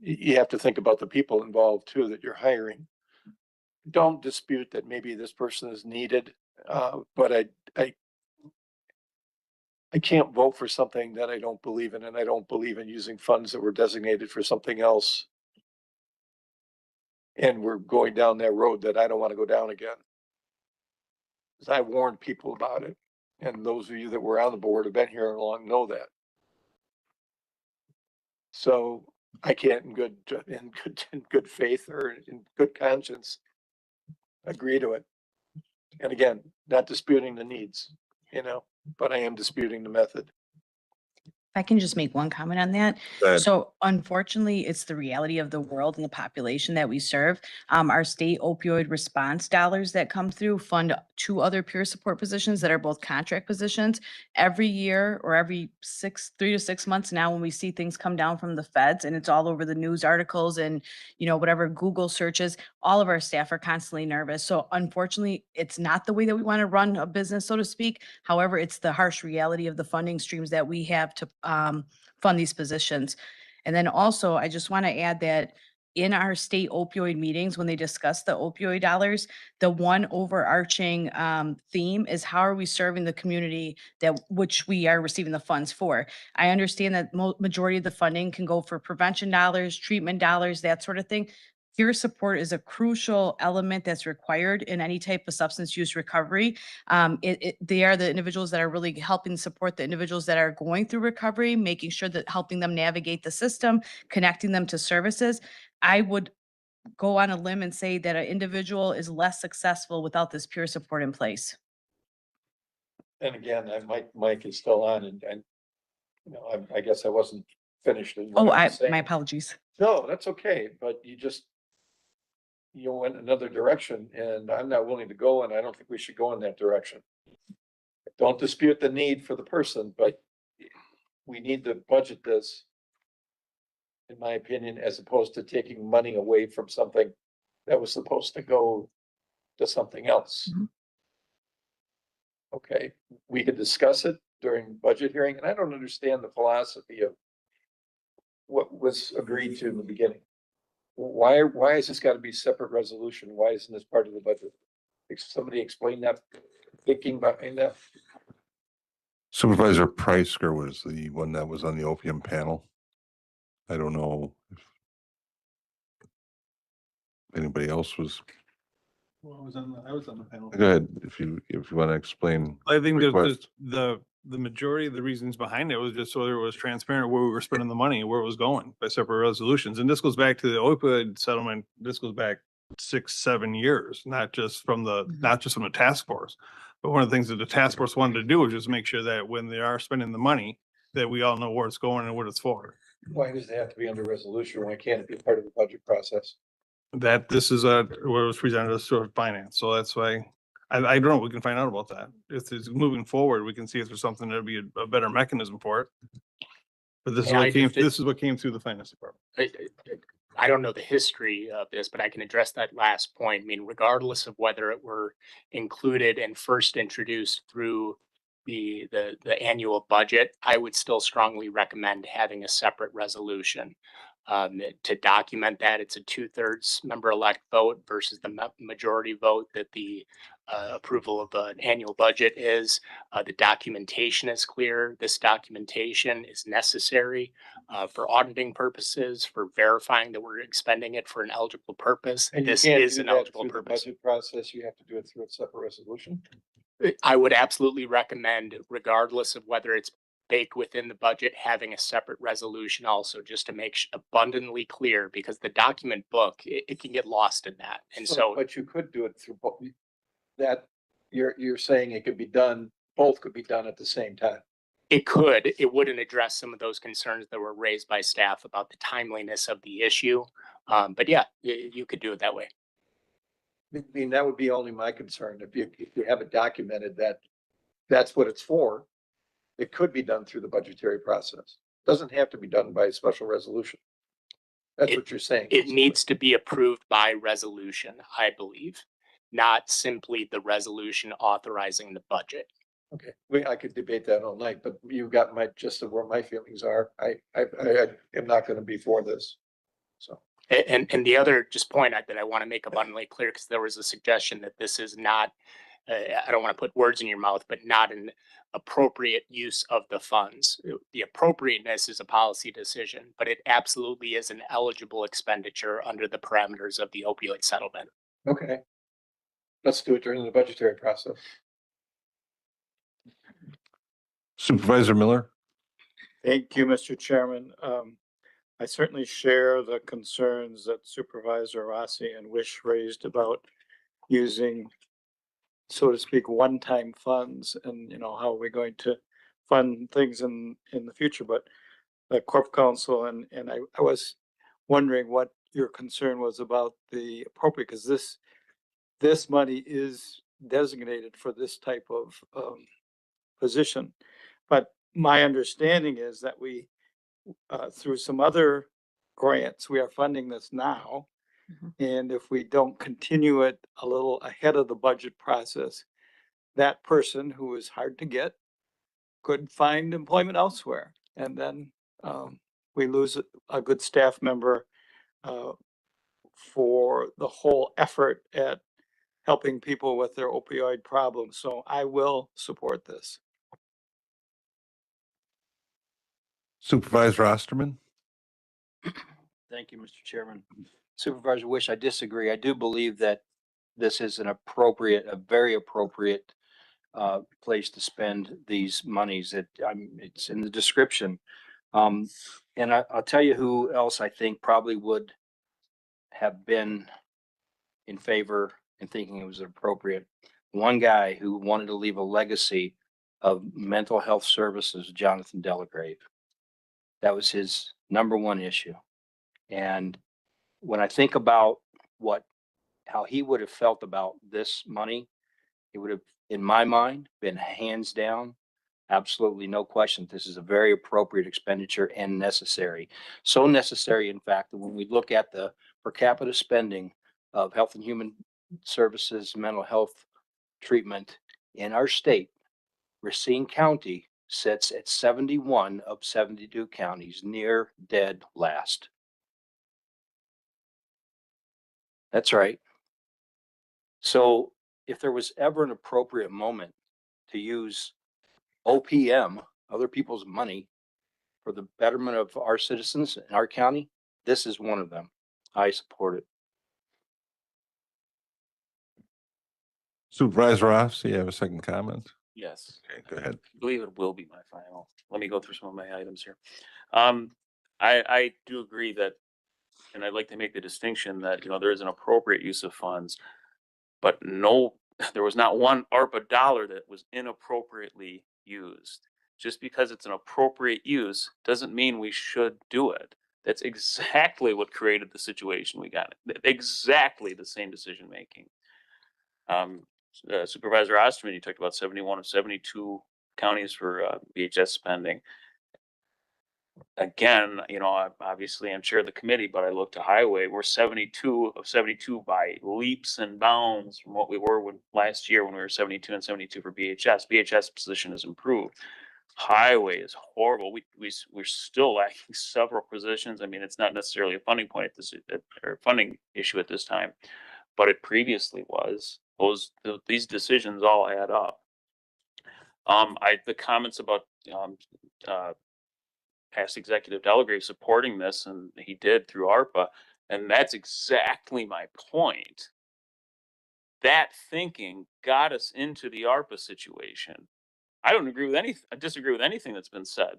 you have to think about the people involved too that you're hiring. Don't dispute that maybe this person is needed, but I can't vote for something that I don't believe in, and I don't believe in using funds that were designated for something else. And we're going down that road that I don't want to go down again. Because I warned people about it. And those of you that were on the board have been here long know that. So I can't in good faith or in good conscience agree to it. And again, not disputing the needs, but I am disputing the method. I can just make one comment on that. Go ahead. So unfortunately, it's the reality of the world and the population that we serve. Our state opioid response dollars that come through fund 2 other peer support positions that are both contract positions. Every year or every 3 to 6 months now, when we see things come down from the feds and it's all over the news articles and, whatever Google searches, all of our staff are constantly nervous. So unfortunately, it's not the way that we want to run a business, so to speak. However, it's the harsh reality of the funding streams that we have to fund these positions. And then also, I just want to add that in our state opioid meetings, when they discuss the opioid dollars, the one overarching theme is how are we serving the community that which we are receiving the funds for. I understand that majority of the funding can go for prevention dollars, treatment dollars, that sort of thing. Peer support is a crucial element that's required in any type of substance use recovery. They are the individuals that are really helping support the individuals that are going through recovery, making sure that helping them navigate the system, connecting them to services. I would go on a limb and say that an individual is less successful without this peer support in place. And again, Mike is still on and I guess I wasn't finished in what Oh, I was saying. my apologies. No, that's okay, but you went another direction and I'm not willing to go and I don't think we should go in that direction. Don't dispute the need for the person, but we need to budget this, in my opinion, as opposed to taking money away from something that was supposed to go to something else. Okay, we could discuss it during budget hearing, and I don't understand the philosophy of what was agreed to in the beginning. Why has this got to be separate resolution? Why isn't this part of the budget? Somebody explain that thinking behind that. Supervisor Preisker was the one that was on the opium panel. I don't know if anybody else was. Well, I was on the panel. Go ahead, if you want to explain. I think request. there's the majority of the reasons behind it was just so there was transparent where we were spending the money and where it was going by separate resolutions. And this goes back to the opioid settlement. This goes back 6-7 years, not just from the task force. But one of the things that the task force wanted to do was just make sure that when they are spending the money, that we all know where it's going and what it's for. Why does it have to be under resolution? Why can't it be part of the budget process? That this is where it was presented as sort of finance. So that's why I don't know. We can find out about that. If it's moving forward, we can see if there's something that'd be a better mechanism for it. But this is what came through the finance department. I don't know the history of this, but I can address that last point. I mean, regardless of whether it were included and first introduced through the annual budget, I would still strongly recommend having a separate resolution. To document that, it's a 2/3 member-elect vote versus the majority vote that the approval of an annual budget is. The documentation is clear. This documentation is necessary for auditing purposes, for verifying that we're expending it for an eligible purpose. And this you can't is do an that eligible through the purpose. budget process. You have to do it through a separate resolution. I would absolutely recommend, regardless of whether it's baked within the budget, having a separate resolution also, just to make abundantly clear, because the document book, it can get lost in that. And so, But you could do it through that. You're saying it could be done, both could be done at the same time. it wouldn't address some of those concerns that were raised by staff about the timeliness of the issue. But yeah, you could do it that way. I mean, that would be only my concern. If you have it documented that that's what it's for, it could be done through the budgetary process. Doesn't have to be done by special resolution. That's what you're saying. It needs to be approved by resolution, I believe, not simply the resolution authorizing the budget. Okay, I could debate that all night, but you got my gist of where my feelings are. I am not going to be for this. So. And the other just point that I want to make abundantly clear, because there was a suggestion that this is not, I don't want to put words in your mouth, but not an appropriate use of the funds. The appropriateness is a policy decision, but it absolutely is an eligible expenditure under the parameters of the opioid settlement. Okay, let's do it during the budgetary process. Supervisor Miller. Thank you, Mr. Chairman. I certainly share the concerns that Supervisor Rossi and Wish raised about using, so to speak, one-time funds, and how we're going to fund things in the future, but the Corp Council and I was wondering what your concern was about the appropriate, because this money is designated for this type of position. But my understanding is that we, through some other grants, we are funding this now. And if we don't continue it a little ahead of the budget process, that person who is hard to get could find employment elsewhere. And then we lose a good staff member for the whole effort at helping people with their opioid problems. So I will support this. Supervisor Osterman? Thank you, Mr. Chairman. Supervisor Wish, I disagree. I do believe that this is an appropriate, a very appropriate place to spend these monies. It's in the description. And I'll tell you who else I think probably would have been in favor and thinking it was appropriate. One guy who wanted to leave a legacy of mental health services, Jonathan Delagrave. That was his number one issue. And when I think about how he would have felt about this money, it would have, in my mind, been hands down, absolutely no question. This is a very appropriate expenditure and necessary. So necessary, in fact, that when we look at the per capita spending of health and human services, mental health treatment in our state, Racine County sits at 71 of 72 counties, near dead last. That's right. So if there was ever an appropriate moment to use OPM, other people's money, for the betterment of our citizens in our county, this is one of them. I support it. Supervisor Ross, you have a second comment? Yes. Okay, go ahead. I believe it will be my final. Let me go through some of my items here. I do agree that, and I'd like to make the distinction that, there is an appropriate use of funds, but no, there was not one ARPA dollar that was inappropriately used. Just because it's an appropriate use doesn't mean we should do it. That's exactly what created the situation we got. Exactly the same decision making. Supervisor Osterman, you talked about 71 of 72 counties for BHS spending. Again, obviously I'm chair of the committee, but I look to highway. We're 72 of 72 by leaps and bounds from what we were last year when we were 72 and 72 for BHS. BHS position has improved. Highway is horrible. We're still lacking several positions. I mean, it's not necessarily a funding point at this or funding issue at this time, but it previously was. These decisions all add up. The comments about past executive Delagrave supporting this, and he did through ARPA, and that's exactly my point. That thinking got us into the ARPA situation. I disagree with anything that's been said.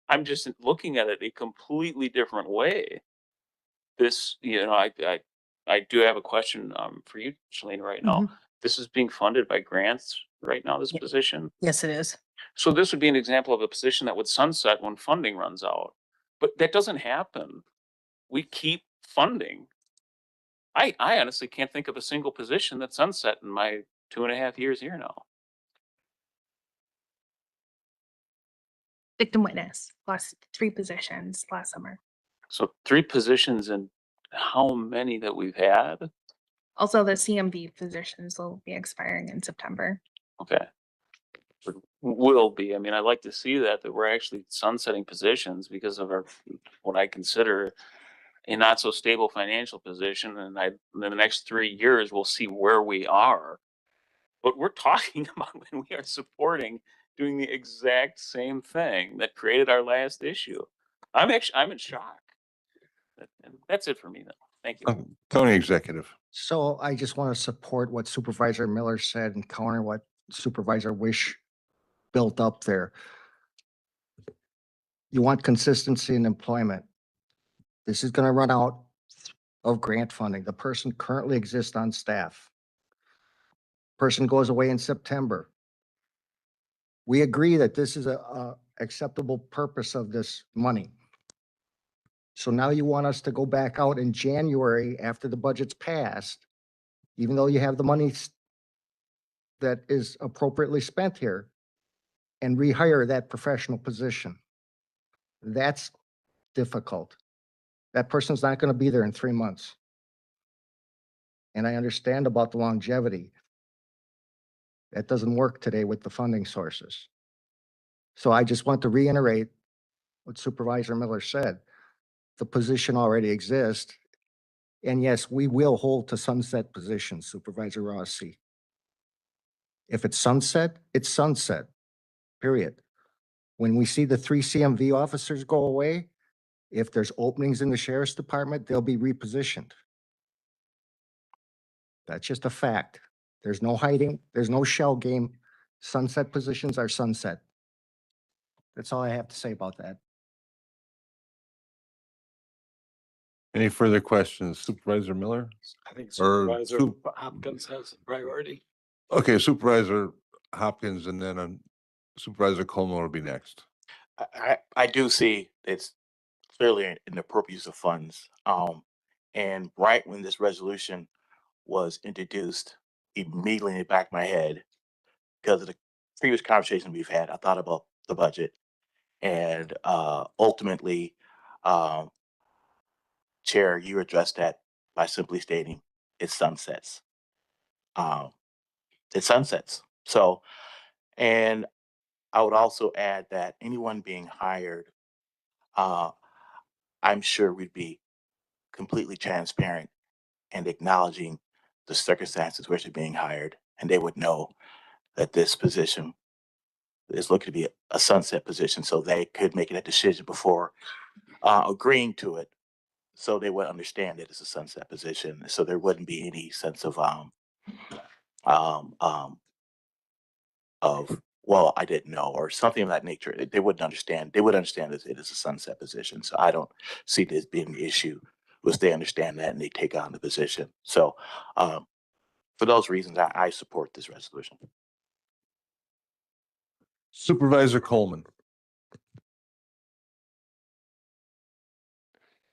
I'm just looking at it a completely different way. This, I do have a question for you, Shalene, right now. This is being funded by grants right now, this position. Yes, it is. So this would be an example of a position that would sunset when funding runs out. But that doesn't happen. We keep funding. I honestly can't think of a single position that's sunset in my 2.5 years here now. Victim witness, lost 3 positions last summer. So 3 positions, and how many that we've had? Also, the CMV positions will be expiring in September. Okay. Will be. I mean, I'd like to see that we're actually sunsetting positions because of what I consider a not so stable financial position. And in the next 3 years, we'll see where we are. But we're talking about when we are supporting doing the exact same thing that created our last issue. I'm in shock. And that's it for me, though. Thank you. County Executive. So I just want to support what Supervisor Miller said and counter what Supervisor Wish built up there. You want consistency in employment. This is going to run out of grant funding. The person currently exists on staff. Person goes away in September. We agree that this is a acceptable purpose of this money. So now you want us to go back out in January after the budget's passed, even though you have the money that is appropriately spent here, and rehire that professional position. That's difficult. That person's not going to be there in 3 months. And I understand about the longevity. That doesn't work today with the funding sources. So I just want to reiterate what Supervisor Miller said. The position already exists. And yes, we will hold to sunset positions, Supervisor Rossi. If it's sunset, it's sunset, period. When we see the 3 CMV officers go away, if there's openings in the sheriff's department, they'll be repositioned. That's just a fact. There's no hiding. There's no shell game. Sunset positions are sunset. That's all I have to say about that. Any further questions? Supervisor Miller? I think Or Supervisor Sup- Hopkins has priority. Okay, Supervisor Hopkins and then Supervisor Coleman will be next. I do see it's clearly an inappropriate use of funds. And right when this resolution was introduced, immediately in the back of my head, because of the previous conversation we've had, I thought about the budget. And ultimately, um, Chair, you addressed that by simply stating it sunsets. Um, it sunsets. So, and I would also add that anyone being hired, uh, I'm sure we'd be completely transparent and acknowledging the circumstances which are being hired, and they would know that this position is looking to be a sunset position, so they could make a decision before agreeing to it, so they would understand that it's a sunset position, so there wouldn't be any sense um, um, of well, I didn't know, or something of that nature. They wouldn't understand. They would understand that it is a sunset position. So I don't see this being an issue. Was they understand that and they take on the position. So for those reasons, I support this resolution. Supervisor Coleman.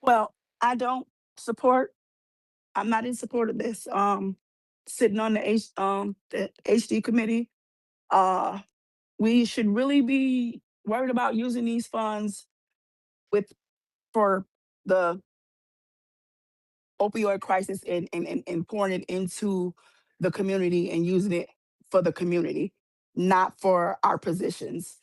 Well, I don't support, I'm not in support of this. Sitting on the HD committee, uh, we should really be worried about using these funds for the opioid crisis and pouring it into the community and using it for the community, not for our positions.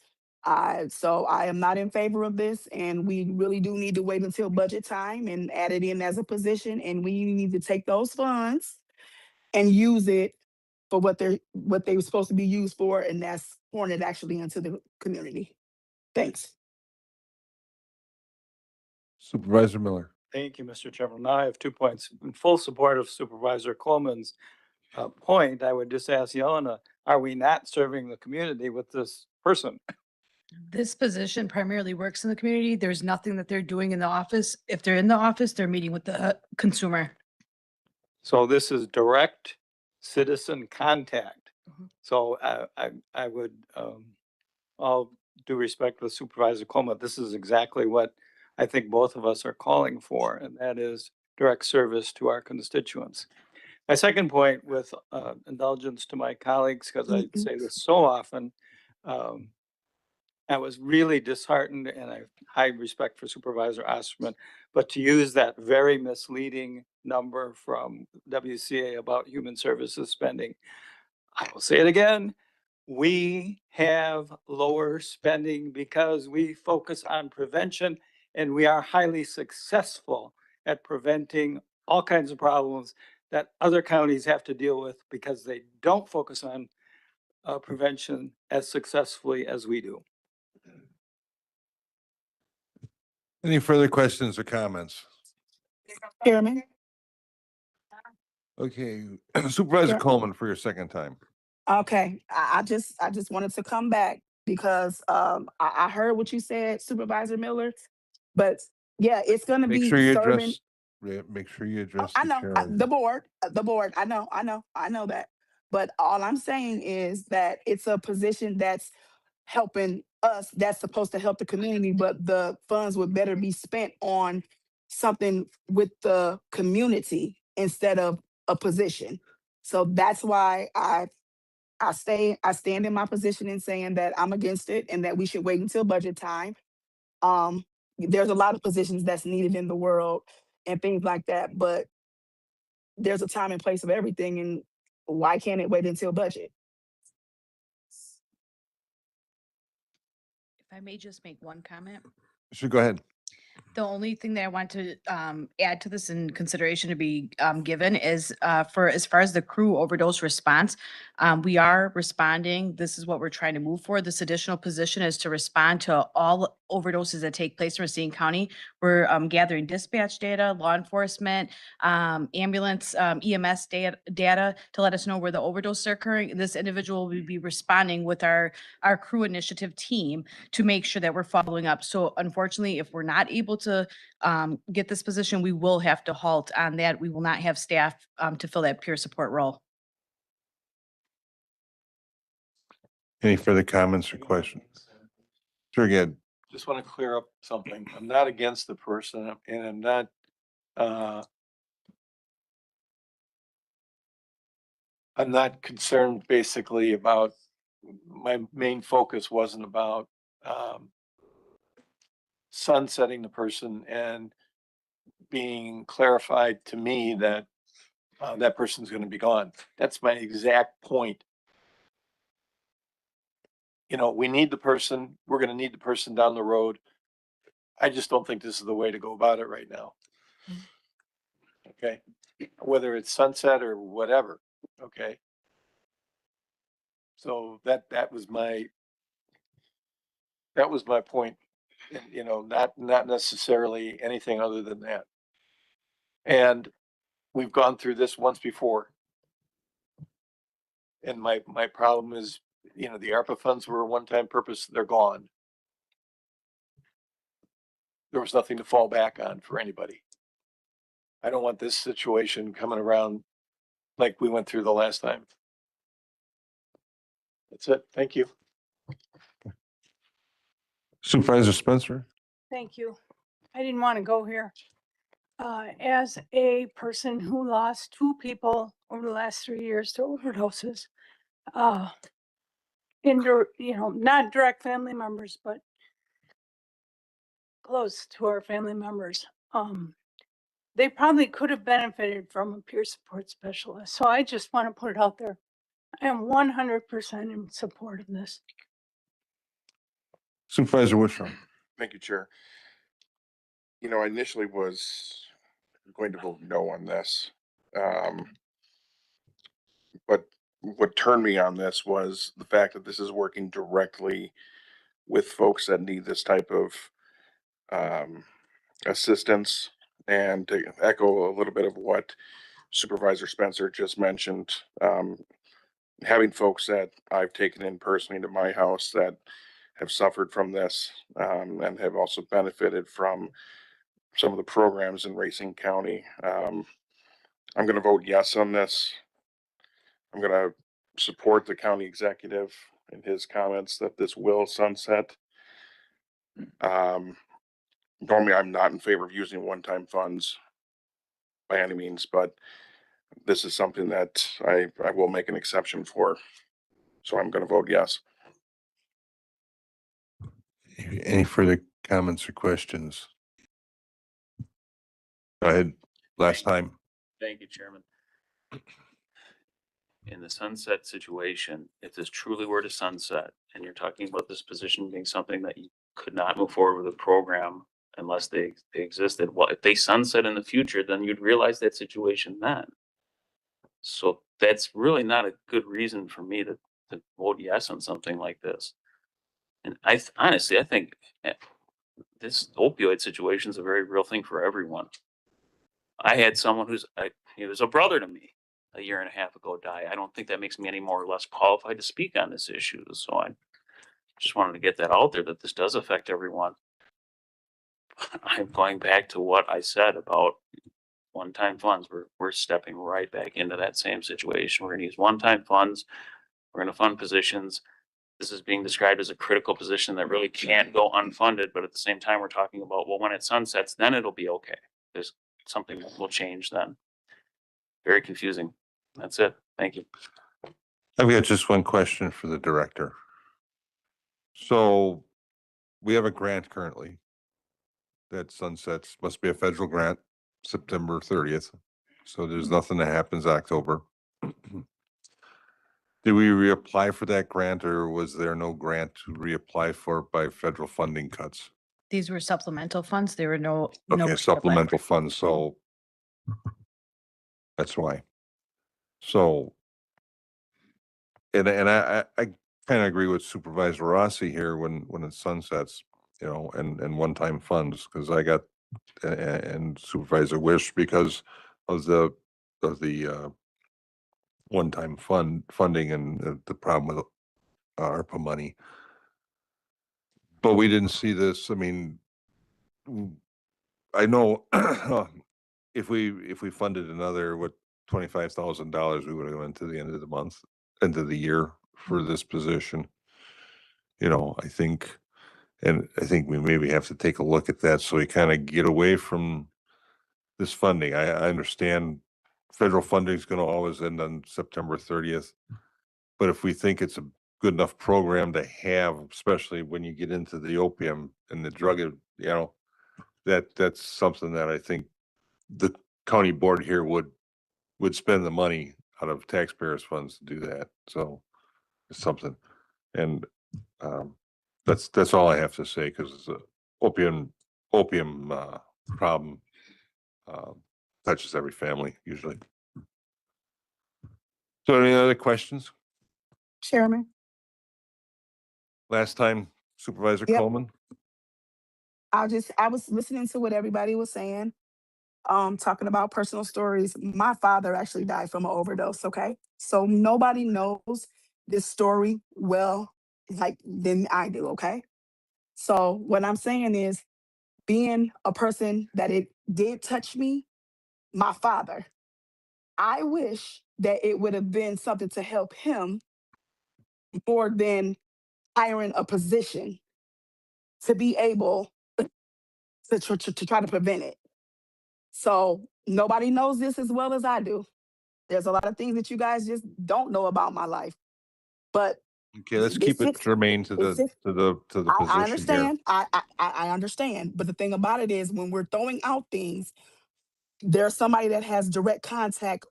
So I am not in favor of this, and we really do need to wait until budget time and add it in as a position. And we need to take those funds and use it for what they were supposed to be used for, and that's pouring it actually into the community. Thanks. Supervisor Miller. Thank you, Mr. Chairman. Now I have 2 points. In full support of Supervisor Coleman's point, I would just ask Yelena, are we not serving the community with this person? This position primarily works in the community. There's nothing that they're doing in the office. If they're in the office, they're meeting with the consumer. So this is direct citizen contact. Mhm. So I would, all due respect with Supervisor Coleman, this is exactly what I think both of us are calling for, and that is direct service to our constituents. My second point, with indulgence to my colleagues, because I say this so often, I was really disheartened, and I have high respect for Supervisor Osterman, but to use that very misleading number from WCA about human services spending, I will say it again. We have lower spending because we focus on prevention, and we are highly successful at preventing all kinds of problems that other counties have to deal with because they don't focus on prevention as successfully as we do. Any further questions or comments? Chairman? Okay, Supervisor Yeah. Coleman for your second time. Okay, I just wanted to come back because I heard what you said, Supervisor Miller, but yeah, it's gonna Make be sure you serving. address, make sure you Oh, address I the know, chair. the board, I know that. But all I'm saying is that it's a position that's helping us, that's supposed to help the community, but the funds would better be spent on something with the community instead of a position. So that's why I stand in my position in saying that I'm against it and that we should wait until budget time. There's a lot of positions that's needed in the world and things like that, but there's a time and place of everything, and why can't it wait until budget? If I may just make one comment. Sure, go ahead. The only thing that I want to add to this in consideration to be given is for as far as the crew overdose response, we are responding. This is what we're trying to move for. This additional position is to respond to all overdoses that take place in Racine County. We're gathering dispatch data, law enforcement, ambulance, EMS data to let us know where the overdoses are occurring. This individual will be responding with our crew initiative team to make sure that we're following up. So unfortunately, if we're not able to get this position, we will have to halt on that. We will not have staff to fill that peer support role. Any further comments or questions? Sure, again. Just want to clear up something. I'm not against the person and I'm not, I'm not concerned basically about, my main focus wasn't about, sunsetting the person and being clarified to me that that person's going to be gone. That's my exact point. You know, we need the person. We're going to need the person down the road. I just don't think this is the way to go about it right now. Okay, whether it's sunset or whatever. Okay. So that was my point. And, you know, not necessarily anything other than that. And we've gone through this once before. And my problem is, you know, the ARPA funds were a one-time purpose, they're gone. There was nothing to fall back on for anybody. I don't want this situation coming around like we went through the last time. That's it. Thank you. Supervisor Spencer? Thank you. I didn't want to go here. As a person who lost 2 people over the last 3 years to overdoses, not direct family members, but close to our family members, they probably could have benefited from a peer support specialist. So I just want to put it out there. I am 100% in support of this. Supervisor Wishart? Thank you, Chair. You know, I initially was going to vote no on this. But what turned me on this was the fact that this is working directly with folks that need this type of assistance. And to echo a little bit of what Supervisor Spencer just mentioned, having folks that I've taken in personally to my house that have suffered from this and have also benefited from some of the programs in Racine County. I'm going to vote yes on this. I'm going to support the county executive in his comments that this will sunset. Normally, I'm not in favor of using one-time funds by any means, but this is something that I will make an exception for. So I'm going to vote yes. Any further comments or questions? Go ahead. Last time. Thank you, Chairman. In the sunset situation, if this truly were to sunset, and you're talking about this position being something that you could not move forward with a program unless they existed, well, if they sunset in the future, then you'd realize that situation then. So that's really not a good reason for me to vote yes on something like this. And honestly, I think this opioid situation is a very real thing for everyone. I had someone he was a brother to me a year and a half ago die. I don't think that makes me any more or less qualified to speak on this issue. So I just wanted to get that out there that this does affect everyone. I'm going back to what I said about one-time funds. We're stepping right back into that same situation. We're going to use one-time funds. We're going to fund positions. this is being described as a critical position that really can't go unfunded, but at the same time, we're talking about, well, when it sunsets, then it'll be okay. There's something that will change then. Very confusing. That's it. Thank you. I've got just one question for the director. So we have a grant currently that sunsets, must be a federal grant, September 30th. So there's nothing that happens October. Did we reapply for that grant, or was there no grant to reapply for by federal funding cuts? These were supplemental funds. There were no. Okay, supplemental funds, so that's why. So, and I kind of agree with Supervisor Rossi here when it sunsets, you know, and one-time funds, because I got, and Supervisor Wish, because of the one-time funding and the problem with ARPA money. But we didn't see this. I mean, I know if we funded another, what, $25,000, we would have went to the end of the month, end of the year for this position. You know, I think we maybe have to take a look at that so we kind of get away from this funding. I understand federal funding is going to always end on September 30th. But if we think it's a good enough program to have, especially when you get into the opium and the drug, you know, that's something that I think the county board here would spend the money out of taxpayers' funds to do that. So it's something, and that's all I have to say, because it's a opium problem touches every family usually. So any other questions? Chairman. Last time Supervisor Yep. Coleman? I was listening to what everybody was saying, talking about personal stories. My father actually died from an overdose, okay? So nobody knows this story well like than I do, okay? So what I'm saying is, being a person that it did touch me, my father, I wish that it would have been something to help him more than hiring a position to be able to try to prevent it. So nobody knows this as well as I do. There's a lot of things that you guys just don't know about my life. But Okay, let's keep it germane to the I position here. understand. I understand. But the thing about it is, when we're throwing out things, there's somebody that has direct contact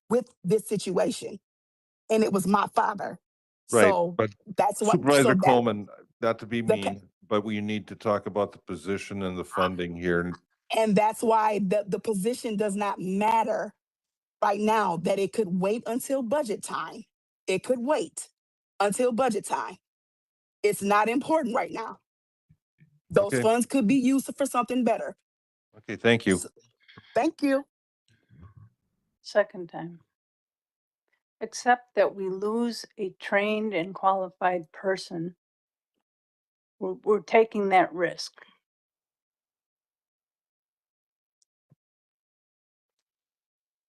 with this situation, and it was my father. Right, So but that's what. Supervisor Coleman, not to be the mean, but we need to talk about the position and the funding here. And that's why the position does not matter right now, that it could wait until budget time. It could wait until budget time. It's not important right now. Those Okay. funds could be used for something better. Okay, thank you. Thank you. Second time. Except that we lose a trained and qualified person. We're taking that risk.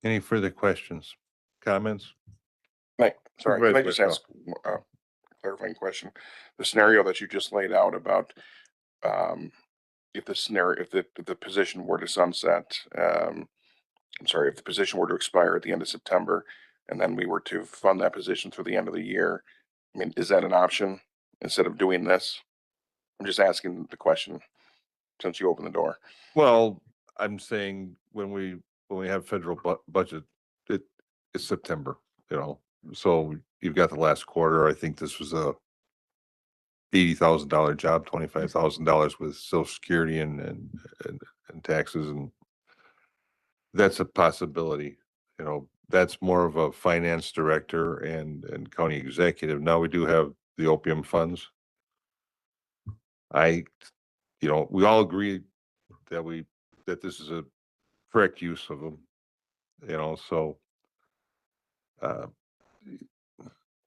Any further questions, comments? Right, sorry, can I Supervisor just ask a clarifying question? The scenario that you just laid out about if the position were to sunset, I'm sorry, if the position were to expire at the end of September, and then we were to fund that position through the end of the year, I mean, is that an option instead of doing this? I'm just asking the question since you opened the door. Well, I'm saying when we have federal budget, it's September, you know, so you've got the last quarter. I think this was a $80,000 job, $25,000 with Social Security and taxes, and that's a possibility. You know, that's more of a finance director and county executive. Now we do have the opium funds. You know, we all agree that this is a correct use of them, you know, so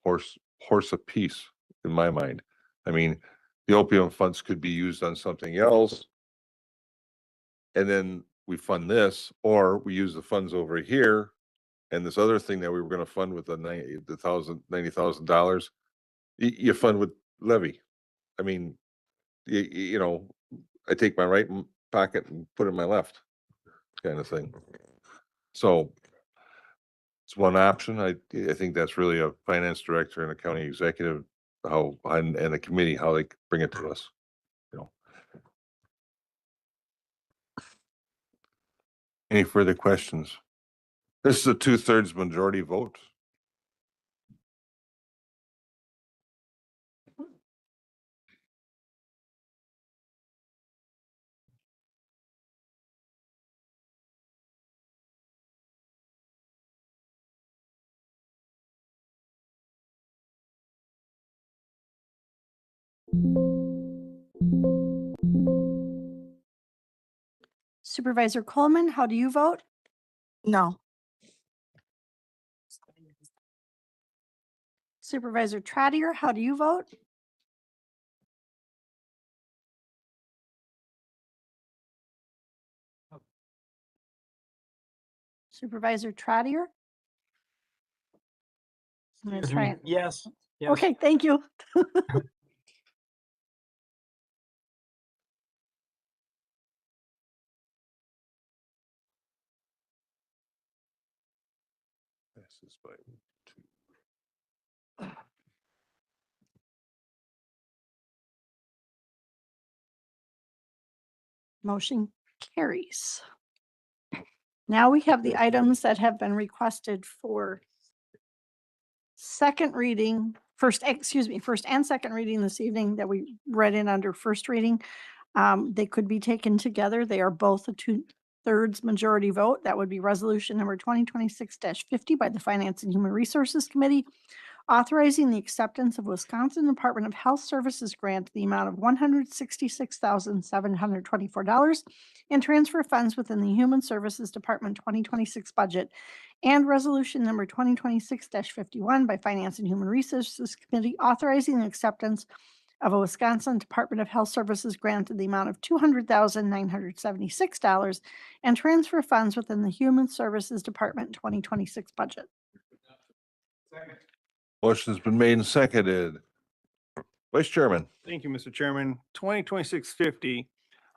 horse apiece in my mind. I mean, the opium funds could be used on something else, and then we fund this, or we use the funds over here, and this other thing that we were going to fund with the $90,000, you fund with levy. I mean, you know, I take my right pocket and put it in my left, kind of thing. So it's one option. I think that's really a finance director and a county executive, how, and a committee, how they bring it to us, you know. Any further questions? This is a 2/3 majority vote. Supervisor Coleman, how do you vote? No. Supervisor Trotter, how do you vote? Supervisor Trotter? I'm gonna Excuse try me. it. Yes. Yes. Okay, thank you. Passes by 2. Motion carries. Now we have the items that have been requested for second reading, first and second reading this evening that we read in under first reading. They could be taken together. They are both a 2/3 majority vote. That would be resolution number 2026-50 by the Finance and Human Resources Committee, authorizing the acceptance of Wisconsin Department of Health Services grant, the amount of $166,724, and transfer funds within the Human Services Department 2026 budget. And resolution number 2026-51 by Finance and Human Resources Committee, authorizing the acceptance of a Wisconsin Department of Health Services grant in the amount of $200,976 and transfer funds within the Human Services Department 2026 budget. Motion's been made and seconded. Vice Chairman. Thank you, Mr. Chairman. 2026-50,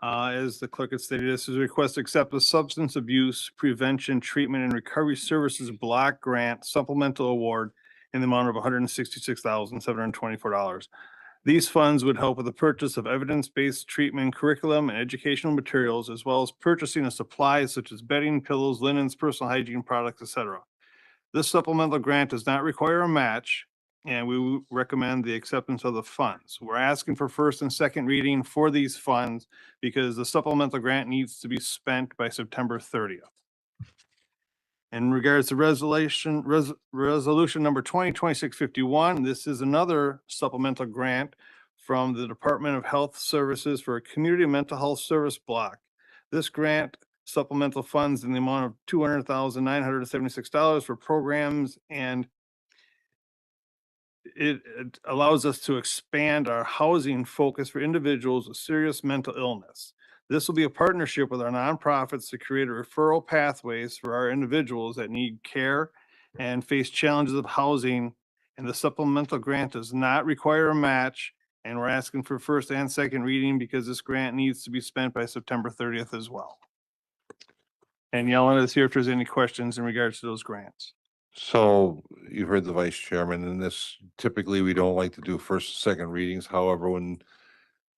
as the clerk had stated, this is a request to accept the Substance Abuse Prevention, Treatment, and Recovery Services Block Grant Supplemental Award in the amount of $166,724. These funds would help with the purchase of evidence-based treatment curriculum and educational materials, as well as purchasing of supplies such as bedding, pillows, linens, personal hygiene products, etc. This supplemental grant does not require a match, and we recommend the acceptance of the funds. We're asking for first and second reading for these funds because the supplemental grant needs to be spent by September 30th. In regards to resolution number 2026-51, this is another supplemental grant from the Department of Health Services for a community mental health service block. This grant supplemental funds in the amount of $200,976 for programs, and it allows us to expand our housing focus for individuals with serious mental illness. This will be a partnership with our nonprofits to create a referral pathways for our individuals that need care and face challenges of housing. And the supplemental grant does not require a match. And we're asking for first and second reading because this grant needs to be spent by September 30th as well. And Yelena is here if there's any questions in regards to those grants. So you heard the Vice Chairman, and this typically we don't like to do first, second readings. However, when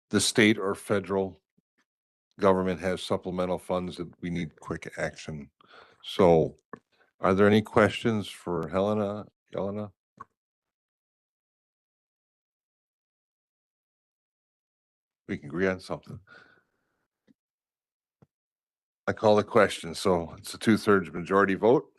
the state or federal government has supplemental funds that we need quick action. So are there any questions for Yelena? We can agree on something. I call the question. So it's a 2/3 majority vote.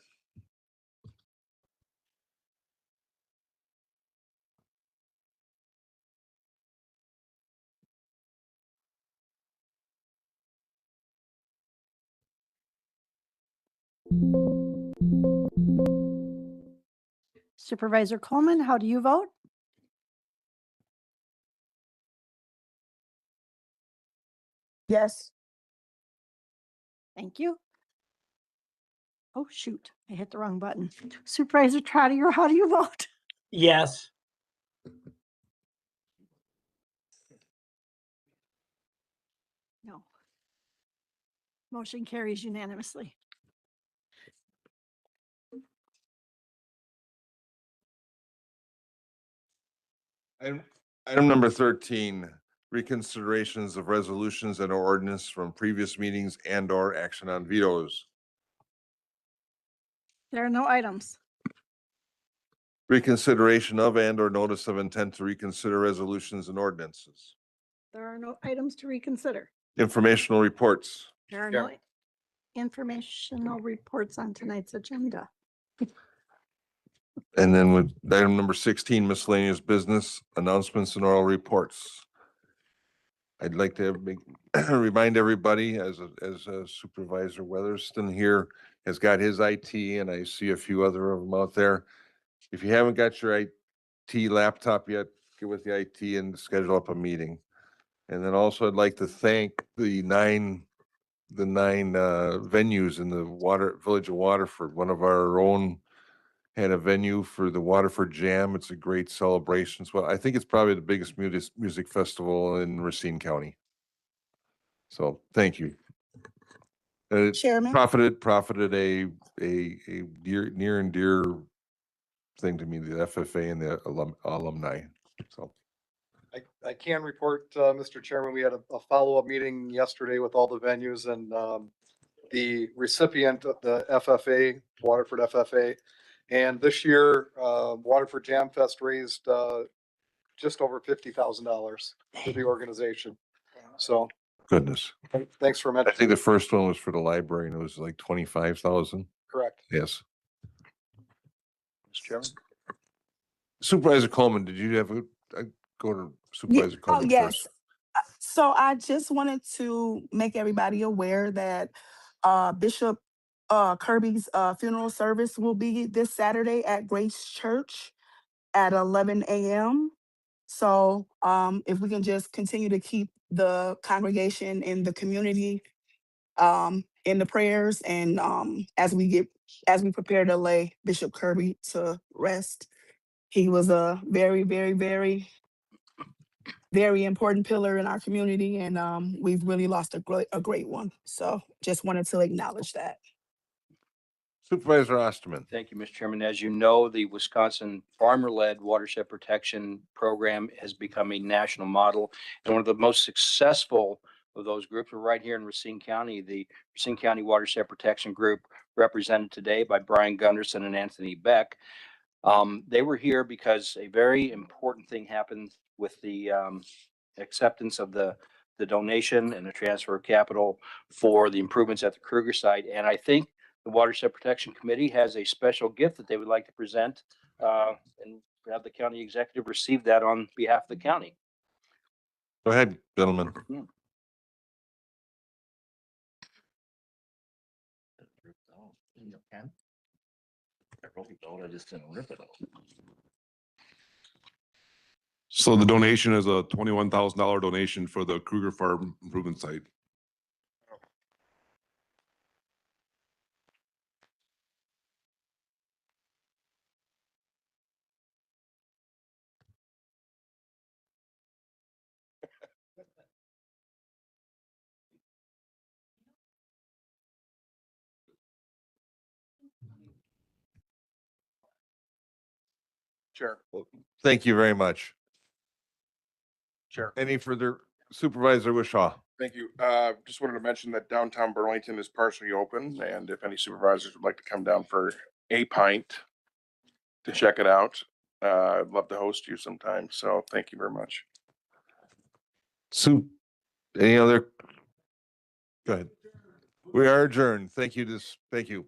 Supervisor Coleman, how do you vote? Yes. Thank you. Oh, shoot, I hit the wrong button. Supervisor Trotter, how do you vote? Yes. No. Motion carries unanimously. Item number 13, reconsiderations of resolutions and ordinance from previous meetings and or action on vetoes. There are no items. Reconsideration of and or notice of intent to reconsider resolutions and ordinances. There are no items to reconsider. Informational reports. There are no informational reports on tonight's agenda. And then with item number 16, miscellaneous business announcements and oral reports. I'd like to remind everybody as Supervisor Weatherston here has got his IT and I see a few other of them out there. If you haven't got your IT laptop yet, get with the IT and schedule up a meeting. And then also I'd like to thank the nine venues in the village of Waterford. One of our own had a venue for the Waterford Jam. It's a great celebration. Well, I think it's probably the biggest music festival in Racine County. So thank you. It Chairman? profited a near and dear thing to me, the FFA and the alumni. So I can report, Mr. Chairman, we had a follow-up meeting yesterday with all the venues and the recipient of the FFA, Waterford FFA. And this year, Waterford Jam Fest raised just over $50,000 for the organization. So goodness. thanks for I mentioning. think the first one was for the library and it was like 25,000. Correct. Yes. Mr. Chairman? Supervisor Coleman, did you have go to Supervisor Coleman yes. first? So I just wanted to make everybody aware that Bishop Kirby's funeral service will be this Saturday at Grace Church at 11 a.m. So if we can just continue to keep the congregation and the community in the prayers and as we prepare to lay Bishop Kirby to rest. He was a very, very, very, very important pillar in our community, and we've really lost a great one. So just wanted to acknowledge that. Supervisor Osterman. Thank you, Mr. Chairman. As you know, the Wisconsin farmer-led watershed protection program has become a national model. And one of the most successful of those groups are right here in Racine County, the Racine County Watershed Protection Group, represented today by Brian Gunderson and Anthony Beck. They were here because a very important thing happened with the acceptance of the donation and the transfer of capital for the improvements at the Kruger site. And I think the Watershed Protection Committee has a special gift that they would like to present and have the county executive receive that on behalf of the county. Go ahead, gentlemen. So the donation is a $21,000 donation for the Kruger Farm improvement site. Chair. Thank you very much. Chair. Any further? Supervisor Wishaw. Thank you. Just wanted to mention that downtown Burlington is partially open, and if any supervisors would like to come down for a pint to check it out, I'd love to host you sometime. So thank you very much. Any other? Go ahead. We are adjourned. Thank you. Thank you.